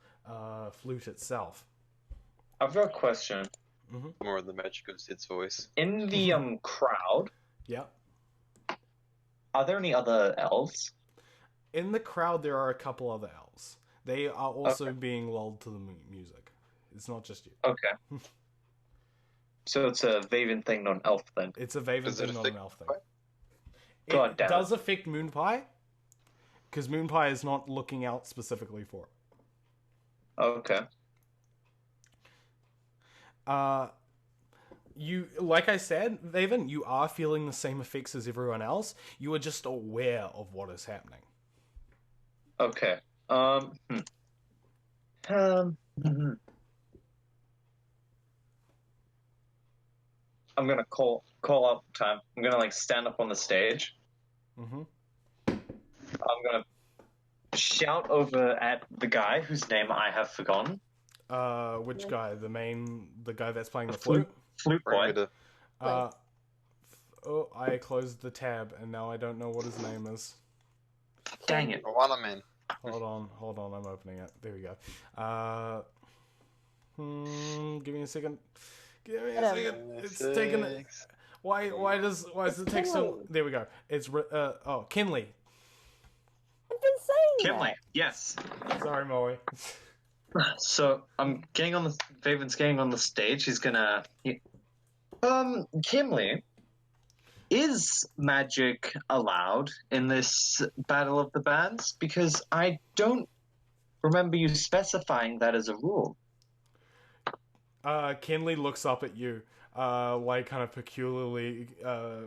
flute itself. I've got a question. More of the magic of Zed's voice. In the crowd, Yeah. are there any other elves? In the crowd, there are a couple other elves. They are also being lulled to the music. It's not just you. Okay. So it's a Vaven thing, not an elf thing. It's a Vaven Does it thing, not an affect elf thing. Moonpie? God It damn it. does affect Moonpie, because Moonpie is not looking out specifically for it. Okay. You, like I said, Vaven, you are feeling the same effects as everyone else. You are just aware of what is happening. Okay. I'm gonna call out time. I'm gonna like stand up on the stage. Mm-hmm. I'm gonna shout over at the guy whose name I have forgotten. Which guy? The guy that's playing the Flute. flute? Flute boy. Bring it Oh, I closed the tab, and now I don't know what his name is. Dang it. Moana Man. Hold on, I'm opening it. There we go. Give me a second. Give me a Whatever. second. It's taken. Why does it take so? Kinley. There we go. It's Kinley. I've been saying Kinley, that. yes. Sorry, Molly. So I'm getting on the Vaven's getting on the stage. He's gonna. Kinley, is magic allowed in this Battle of the Bands? Because I don't remember you specifying that as a rule. Kinley looks up at you, like kind of peculiarly, I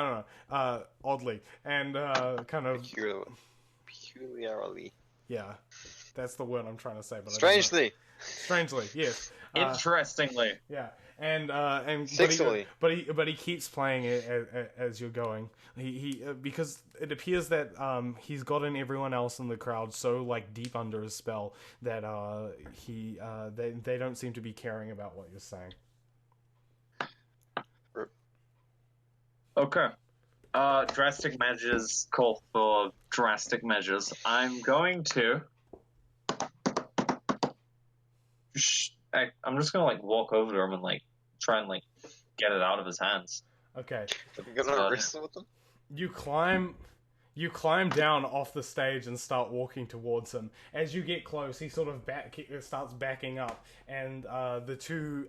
don't know, oddly, and kind of, Peculiarly. yeah, that's the word I'm trying to say. But Strangely. strangely, yes, Interestingly. yeah, and Sexually. but he keeps playing it as you're going. He because it appears that he's gotten everyone else in the crowd so like deep under his spell that they don't seem to be caring about what you're saying. Okay. Drastic measures call for drastic measures. I'm going to. I'm just gonna like walk over to him and like try and like get it out of his hands. Okay, You're gonna wrestle with them? you climb down off the stage and start walking towards him. As you get close, he sort of starts backing up, and the two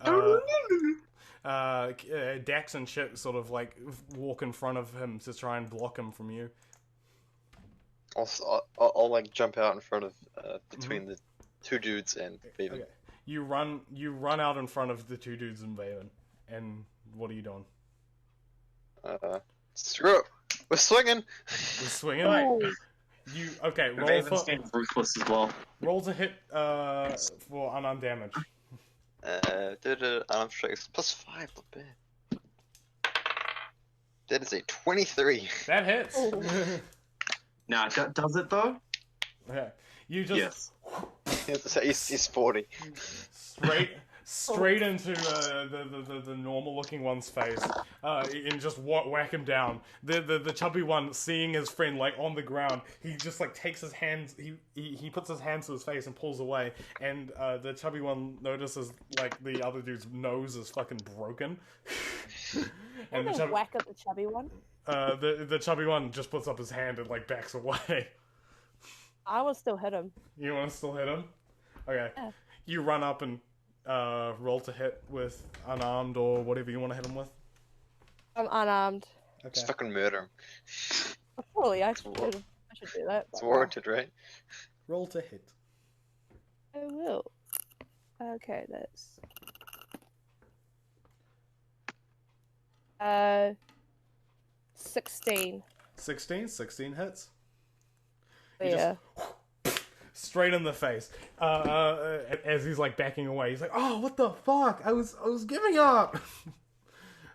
Dax and Chip sort of like walk in front of him to try and block him from you. I'll like jump out in front of between the two dudes and Vaven. Okay. You run out in front of the two dudes in Vaven, and what are you doing? Screw it. We're swinging. You're swinging. Oh, Okay? Roll Vaven's getting ruthless as well. to hit for unarmed damage. Arm strikes +5. Not bad. That is a 23. That hits. Oh. Now, does it though? Yeah. You just Yes. He's 40. straight into the normal looking one's face, and just whack him down. The chubby one, seeing his friend like on the ground, he just like takes his hands, he puts his hands to his face and pulls away, and the chubby one notices like the other dude's nose is fucking broken. I'm And gonna whack at the chubby one. the chubby one just puts up his hand and like backs away. I will still hit him. You want to still hit him? Okay. Yeah. You run up and roll to hit with unarmed or whatever you want to hit him with. I'm unarmed. Okay. Just fucking murder him. Probably I should do that. It's but- warranted, right? Roll to hit. I will. Okay, that's 16. 16 hits. You Yeah. Straight in the face. As he's like backing away, he's like, "Oh, what the fuck? I was giving up."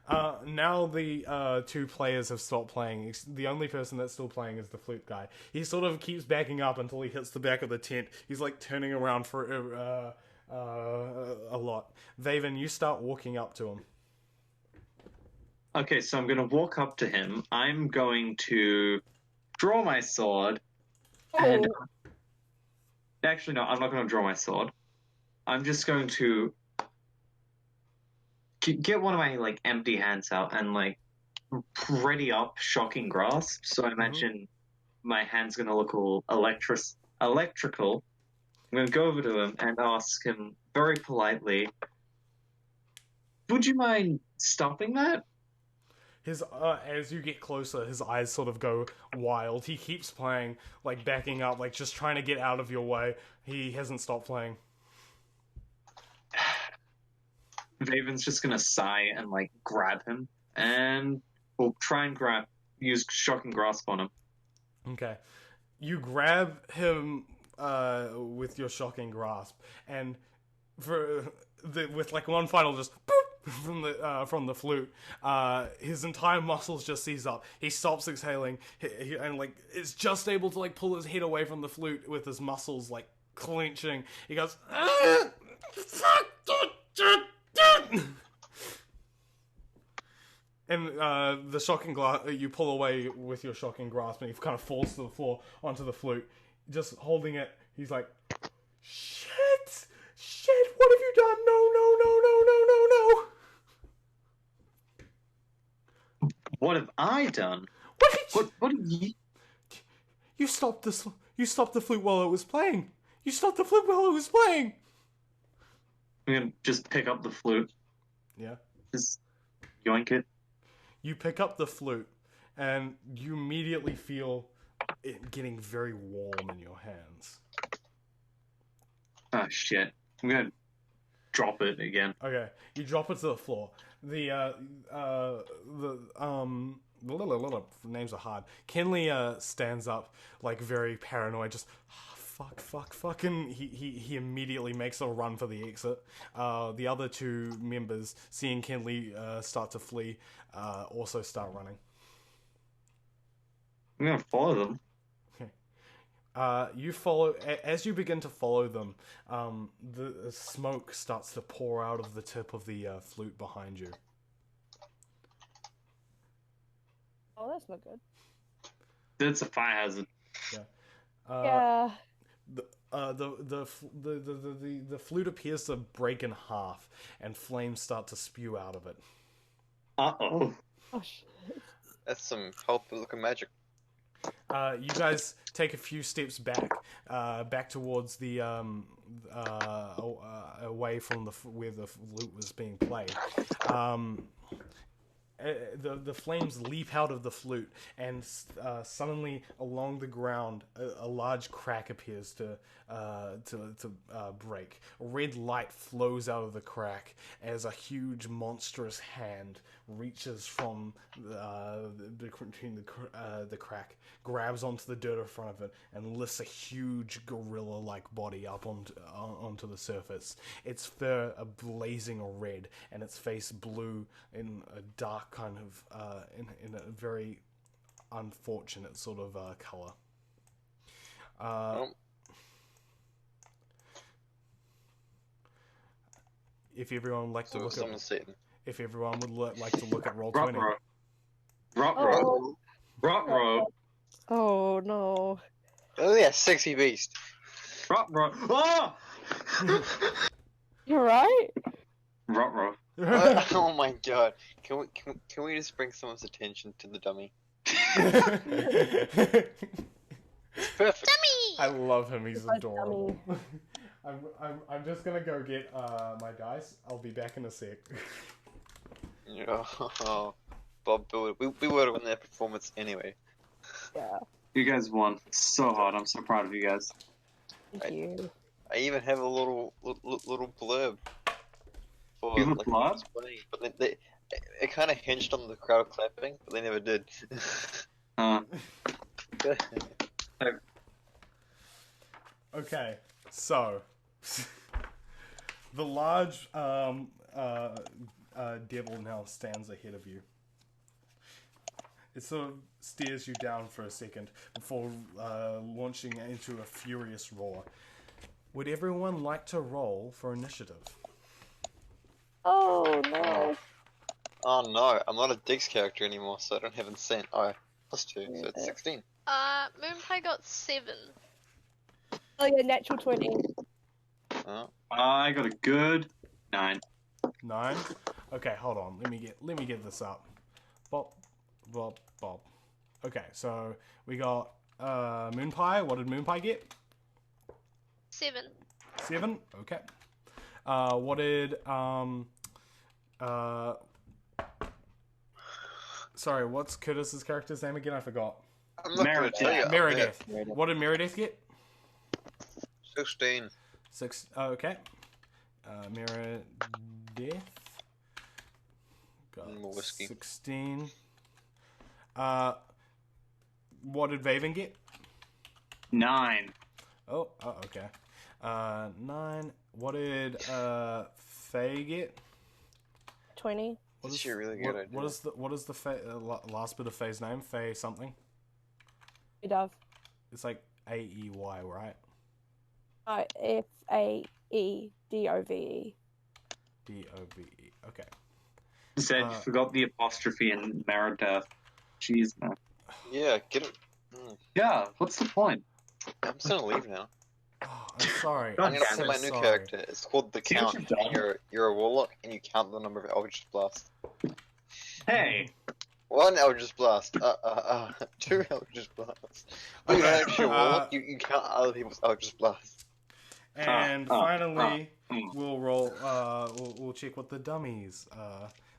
Now the two players have stopped playing. The only person that's still playing is the flute guy. He sort of keeps backing up until he hits the back of the tent. He's like turning around for a lot. Vaven, you start walking up to him. Okay, so I'm gonna walk up to him. I'm going to draw my sword. And actually, no, I'm not going to draw my sword. I'm just going to get one of my like empty hands out and like ready up shocking grasp. So I imagine my hand's going to look all electrical. I'm going to go over to him and ask him very politely, "Would you mind stopping that?" His as you get closer, his eyes sort of go wild. He keeps playing, like backing up, like just trying to get out of your way. He hasn't stopped playing. Vaven's just gonna sigh and like grab him, and we'll try and use shocking grasp on him. Okay, you grab him with your shocking grasp, and with like one final just boop from the flute, his entire muscles just seize up. He stops exhaling, and like is just able to like pull his head away from the flute with his muscles like clenching. He goes, "Ah, fuck, and the shocking you pull away with your shocking grasp, and he kind of falls to the floor onto the flute, just holding it. He's like, shit, what have you done? No, What have I done? What did you? What are you? You stopped this. You stopped the flute while it was playing. You stopped the flute while it was playing. I'm gonna just pick up the flute. Yeah. Just yoink it. You pick up the flute, and you immediately feel it getting very warm in your hands. Oh shit! I'm gonna drop it again. Okay, you drop it to the floor. Names are hard. Kinley stands up like very paranoid, just fuck, and he immediately makes a run for the exit. The other two members, seeing Kinley start to flee, also start running. I'm gonna follow them. You follow as you begin to follow them. The smoke starts to pour out of the tip of the flute behind you. Oh, that's not good. That's a fire hazard. Yeah. The flute appears to break in half, and flames start to spew out of it. Uh-oh. Oh shit. That's some helpful looking magic. You guys take a few steps back towards the away from where the flute was being played. The flames leap out of the flute, and suddenly along the ground, a large crack appears to break. A red light flows out of the crack as a huge, monstrous hand reaches from between the crack, grabs onto the dirt in front of it, and lifts a huge gorilla-like body up onto the surface. Its fur a blazing red, and its face blue in a dark kind of in a very unfortunate sort of color. If everyone would like to look at, if everyone would like to look at Roll20. Ruh-roh. Oh no. Oh yeah, sexy beast. Ruh-roh. Ah! You're right. Ruh-roh. Oh my god. Can we just bring someone's attention to the dummy? Perfect. I love him. He's That's adorable. I'm just gonna go get my dice. I'll be back in a sec. Oh, Bob Builder. We would have won that performance anyway. Yeah. You guys won so hard. I'm so proud of you guys. Thank you. I even have a little blurb. For, You have a blurb? explaining, but it kind of hinged on the crowd clapping, but they never did. Okay, so the large devil now stands ahead of you. It sort of stares you down for a second before launching into a furious roar. Would everyone like to roll for initiative? Oh no. Oh no, I'm not a Diggs character anymore, so I don't have Insane. Oh, +2, so it's 16. Moonpie got 7. Oh yeah, natural 20. Oh. I got a good 9. 9? Okay, hold on. Let me get this up. Bop. Okay, so we got Moonpie. What did Moonpie get? 7. 7? Okay. What did sorry, what's Curtis's character's name again? I forgot. I'm not gonna tell you. Meredith. What did Meredith get? 16. 6. Okay. Meredith got More whiskey. 16. What did Vaven get? 9. Oh, okay. 9. What did Faye get? 20. What This is a really good idea. What is the last bit of Faye's name? Faye something. Dove. It's like AEY, right? FAEDOVE. DOVE. Okay. You said you forgot the apostrophe in Meredith. Jeez, man. Yeah, get him. Yeah, what's the point? I'm just gonna leave now. Oh, I'm sorry. God I'm gonna damn play it, my new sorry. character. It's called the See what Count. you've And done? you're a warlock, and you count the number of Eldritch Blasts. Hey, 1 Eldritch Blast. Two Eldritch Blasts. When you Okay, actually warlock, you count other people's Eldritch Blasts. And finally, we'll roll. We'll check what the dummies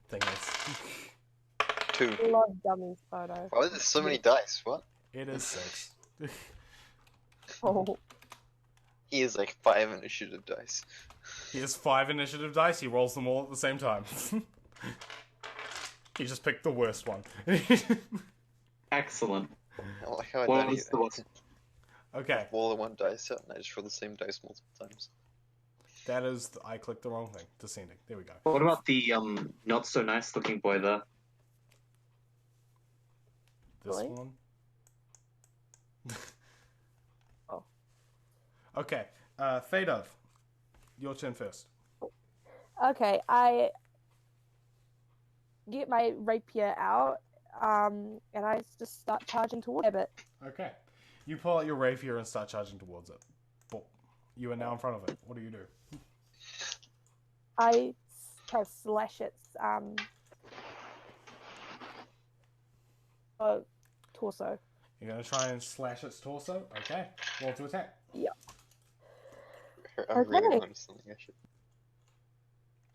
thing is. 2. I love dummies photo. Why is there so many dice? What? It is 6. Oh, He is like 5 initiative dice. He has 5 initiative dice. He rolls them all at the same time. He just picked the worst one. Excellent. I like how I What don't was the worst? Okay, roll the 1 dice out and I just roll the same dice multiple times. that is. I clicked the wrong thing. Descending. There we go. What about the not so nice looking boy there? This Really? one. Oh. Okay, Fadov, your turn first. okay. I get my rapier out, and I just start charging towards it. Okay, you pull out your rapier and start charging towards it. Boom. You are now in front of it. What do you do? I try to slash its torso. You're gonna try and slash its torso. Okay, roll to attack. I'm reading Okay. on something I should.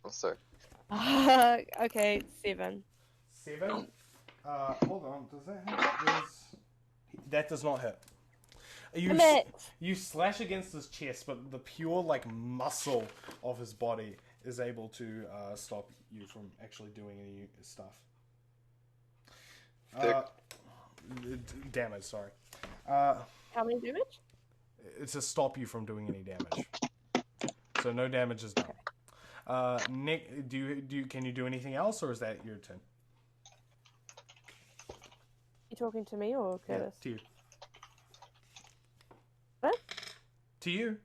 Oh, sorry. Okay, 7. 7. Hold on. Does that hit? That does not hit. Damn it! You slash against his chest, but the pure muscle of his body is able to stop you from actually doing any stuff. Damage. Sorry. How many damage? It's to stop you from doing any damage. So no damage is done. Nick, can you do anything else, or is that your turn? You talking to me or Curtis? To you. What? To you.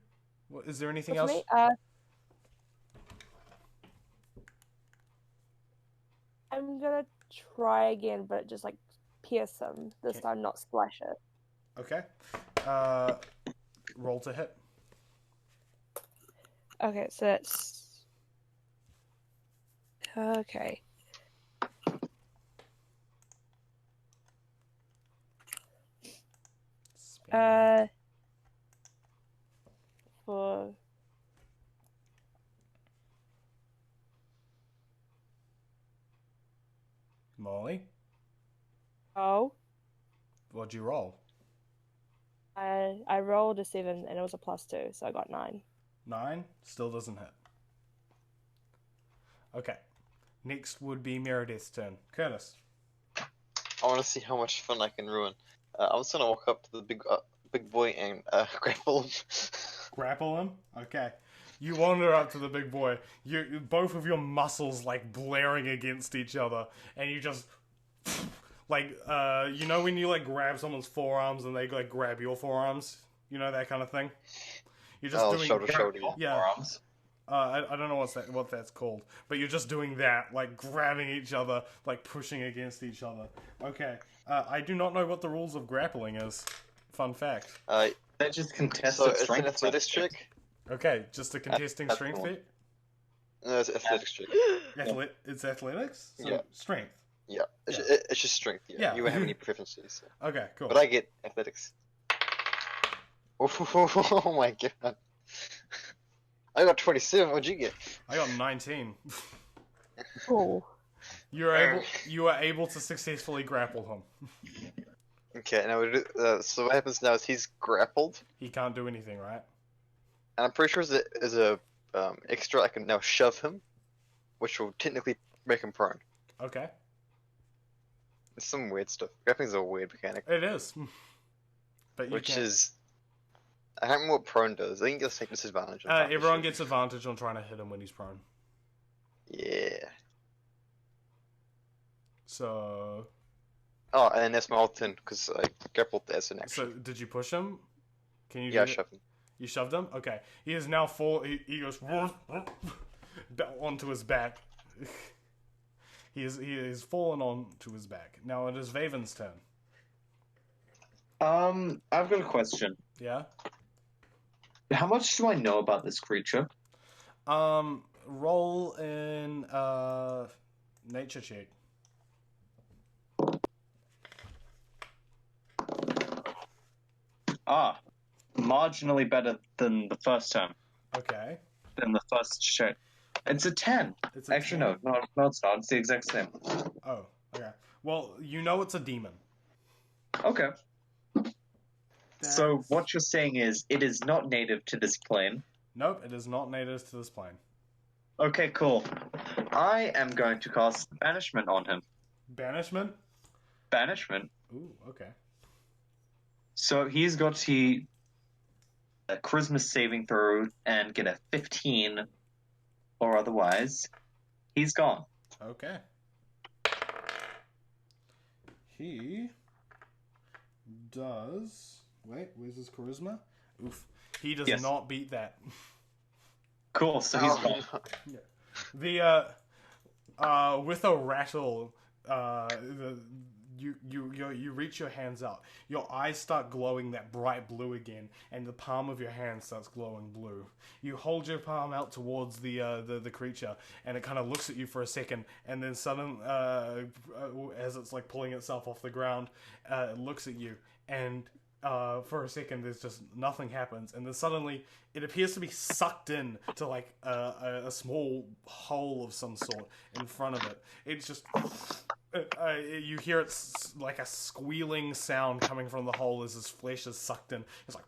Is there anything What's else? me? I'm gonna try again, but just pierce him this time, not splash it. Okay. Roll to hit. Okay, so that's okay. For Molly, what'd you roll? I rolled a 7 and it was a +2, so I got 9. 9. Still doesn't hit. Okay. Next would be Meredith's turn. Curtis. I want to see how much fun I can ruin. I'm just gonna walk up to the big boy and grapple him. Grapple him? Okay. You wander up to the big boy. Both of your muscles blaring against each other, and you just you know when you grab someone's forearms and they grab your forearms, you know, that kind of thing. You're just doing shoulder. yeah. Forearms. I don't know what that's called, but you're just doing that, grabbing each other, pushing against each other. Okay. I do not know what the rules of grappling is. Fun fact. That just contested So it's an strength. athletics check. Okay, just a contesting That's strength cool. feat. No, it's athletics check. It's athletics, so Yeah. strength. Yeah, it's just strength. Yeah, Yeah. you won't have any preferences. So. Okay, cool. But I get athletics. Oh my god. I got 27. What'd you get? I got 19. Oh. You are able to successfully grapple him. Okay, now so what happens now is he's grappled, He can't do anything, right? and I'm pretty sure there's a extra I can now shove him, which will technically make him prone. Okay, It's some weird stuff. Grappling's a weird mechanic, it is. But you which can. is I don't remember what prone does. I think you'll take disadvantage. on that for Everyone sure. gets advantage on trying to hit him when he's prone. Yeah. So, Oh, and that's my alt turn because I grappled as an so action. did you push him? Can you? Yeah, I do that? shoved him. You shoved him. Okay, he is now full. He goes onto his back. He is fallen onto his back. Now it is Vaven's turn. I've got a question. Yeah. How much do I know about this creature? Roll in nature check. Marginally better than the first term. Okay. Than the first shit. It's a 10. It's a Actually, 10. no, it's not. It's the exact same. Oh, okay. Well, you know it's a demon. Okay. So That's- what you're saying is it is not native to this plane. Nope, it is not native to this plane. Okay, cool. I am going to cast Banishment on him. Banishment? Banishment. Ooh, okay. So he's got to a charisma saving throw and get a 15, or otherwise he's gone. Okay. He does... Wait, where's his charisma? Oof. He does Yes. not beat that. Cool, so he's Oh, gone. no. The with a rattle, you reach your hands out. Your eyes start glowing that bright blue again, and the palm of your hand starts glowing blue. You hold your palm out towards the creature, and it kind of looks at you for a second, and then suddenly, as it's like pulling itself off the ground, it looks at you, and for a second there's just nothing happens, and then suddenly it appears to be sucked in to like a small hole of some sort in front of it. It's just you hear it's like a squealing sound coming from the hole as his flesh is sucked in. It's like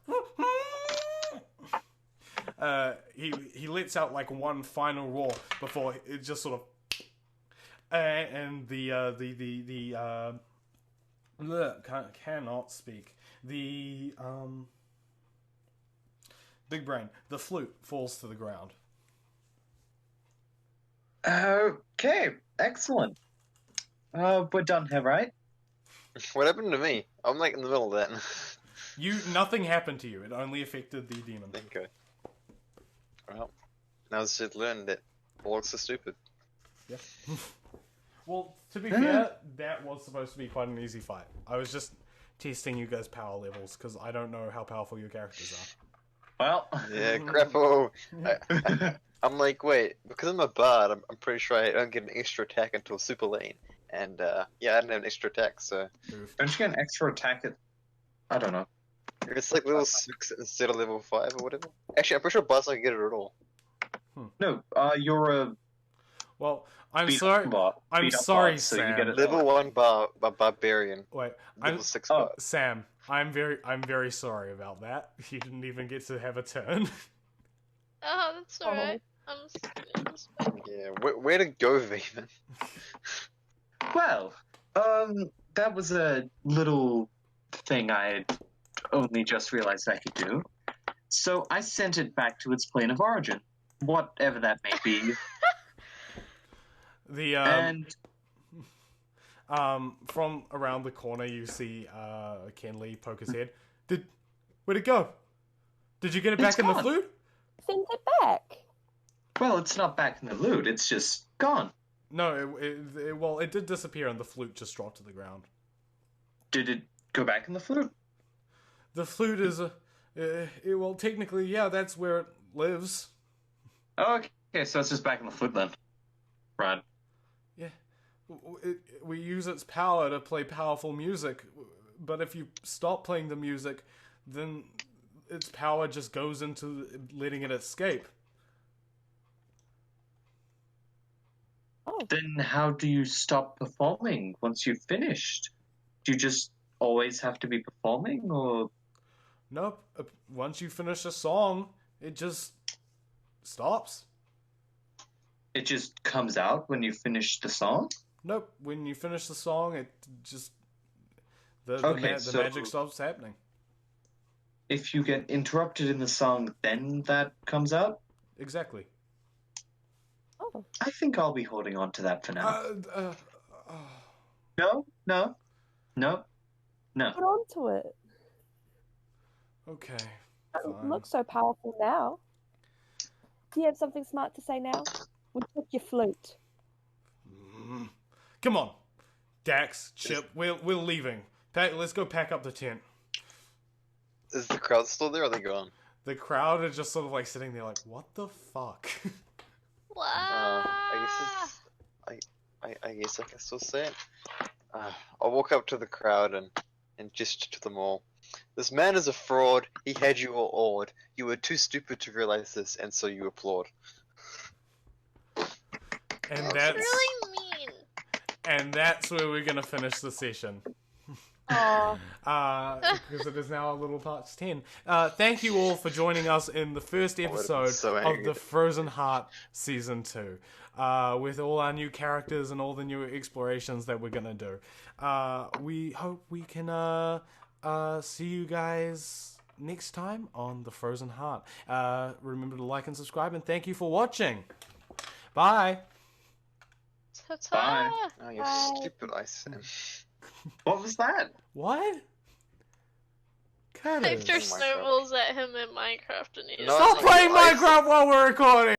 he lets out like one final roar before it just sort of and cannot speak. The big brain, the flute falls to the ground. Okay, excellent. We're done here, right? What happened to me? I'm like in the middle of that. Nothing happened to you. It only affected the demon. Okay. Well, now I should learn that orcs are stupid. Yeah. Well, to be fair, that was supposed to be quite an easy fight. I was just testing you guys' power levels because I don't know how powerful your characters are. Well, Yeah, grapple. I'm like, wait, because I'm a bard, I'm pretty sure I don't get an extra attack until super lane. And, yeah, I didn't have an extra attack, so... Oof. don't you get an extra attack at... I don't know. It's like level 6 instead of level 5 or whatever. Actually, I'm pretty sure bards don't get it at all. No, you're a Well, I'm beat sorry. up bar. I'm Beat up sorry, bar, so you Sam. get it. Level 1 barbarian. Wait, Level 6 Oh. bard. Sam, I'm very sorry about that. You didn't even get to have a turn. Oh, that's alright. Yeah, where to go, Vaven? Well, that was a little thing I had only just realized I could do. So I sent it back to its plane of origin, whatever that may be. The And from around the corner, you see Kenley poke his head. Where'd it go? Did you get it It's back in the gone. flute? Send it back. well, it's not back in the loot. It's just gone. No, it did disappear, and the flute just dropped to the ground. Did it go back in the flute? The flute is well, technically, yeah, that's where it lives. Okay, so it's just back in the flute then. Right. Yeah, we use its power to play powerful music, but if you stop playing the music, then its power just goes into letting it escape. Oh, Then how do you stop performing once you've finished? Do you just always have to be performing, or Nope. Once you finish a song, it just stops. it just comes out when you finish the song? Nope. When you finish the song, it just the Okay, the so- magic stops happening. If you get interrupted in the song, then that comes out? Exactly. oh. I think I'll be holding on to that for now. Uh, No. Get onto it. okay. Doesn't Fine. look so powerful now. Do you have something smart to say now? We took your flute. Mm. Come on, Dax, Chip. We're leaving. Let's go pack up the tent. Is the crowd still there or are they gone? The crowd are just sort of like sitting there, like, what the fuck? Wow. I guess I can still say it. I'll walk up to the crowd and gesture to them all. This man is a fraud. He had you all awed. You were too stupid to realize this, and so you applaud. And That's that's really mean. and that's where we're gonna finish the session. Oh, Because it is now a little past 10. Thank you all for joining us in the first episode so of angry. the Frozen Heart Season 2. With all our new characters and all the new explorations that we're gonna do. We hope we can see you guys next time on the Frozen Heart. Remember to like and subscribe, and thank you for watching. Bye. Ta-ta! Oh, you Bye. stupid Ice Sam. What was that? What? I Curtis. threw Minecraft. snowballs at him in Minecraft and he No, Stop it's playing like- Minecraft while we're recording!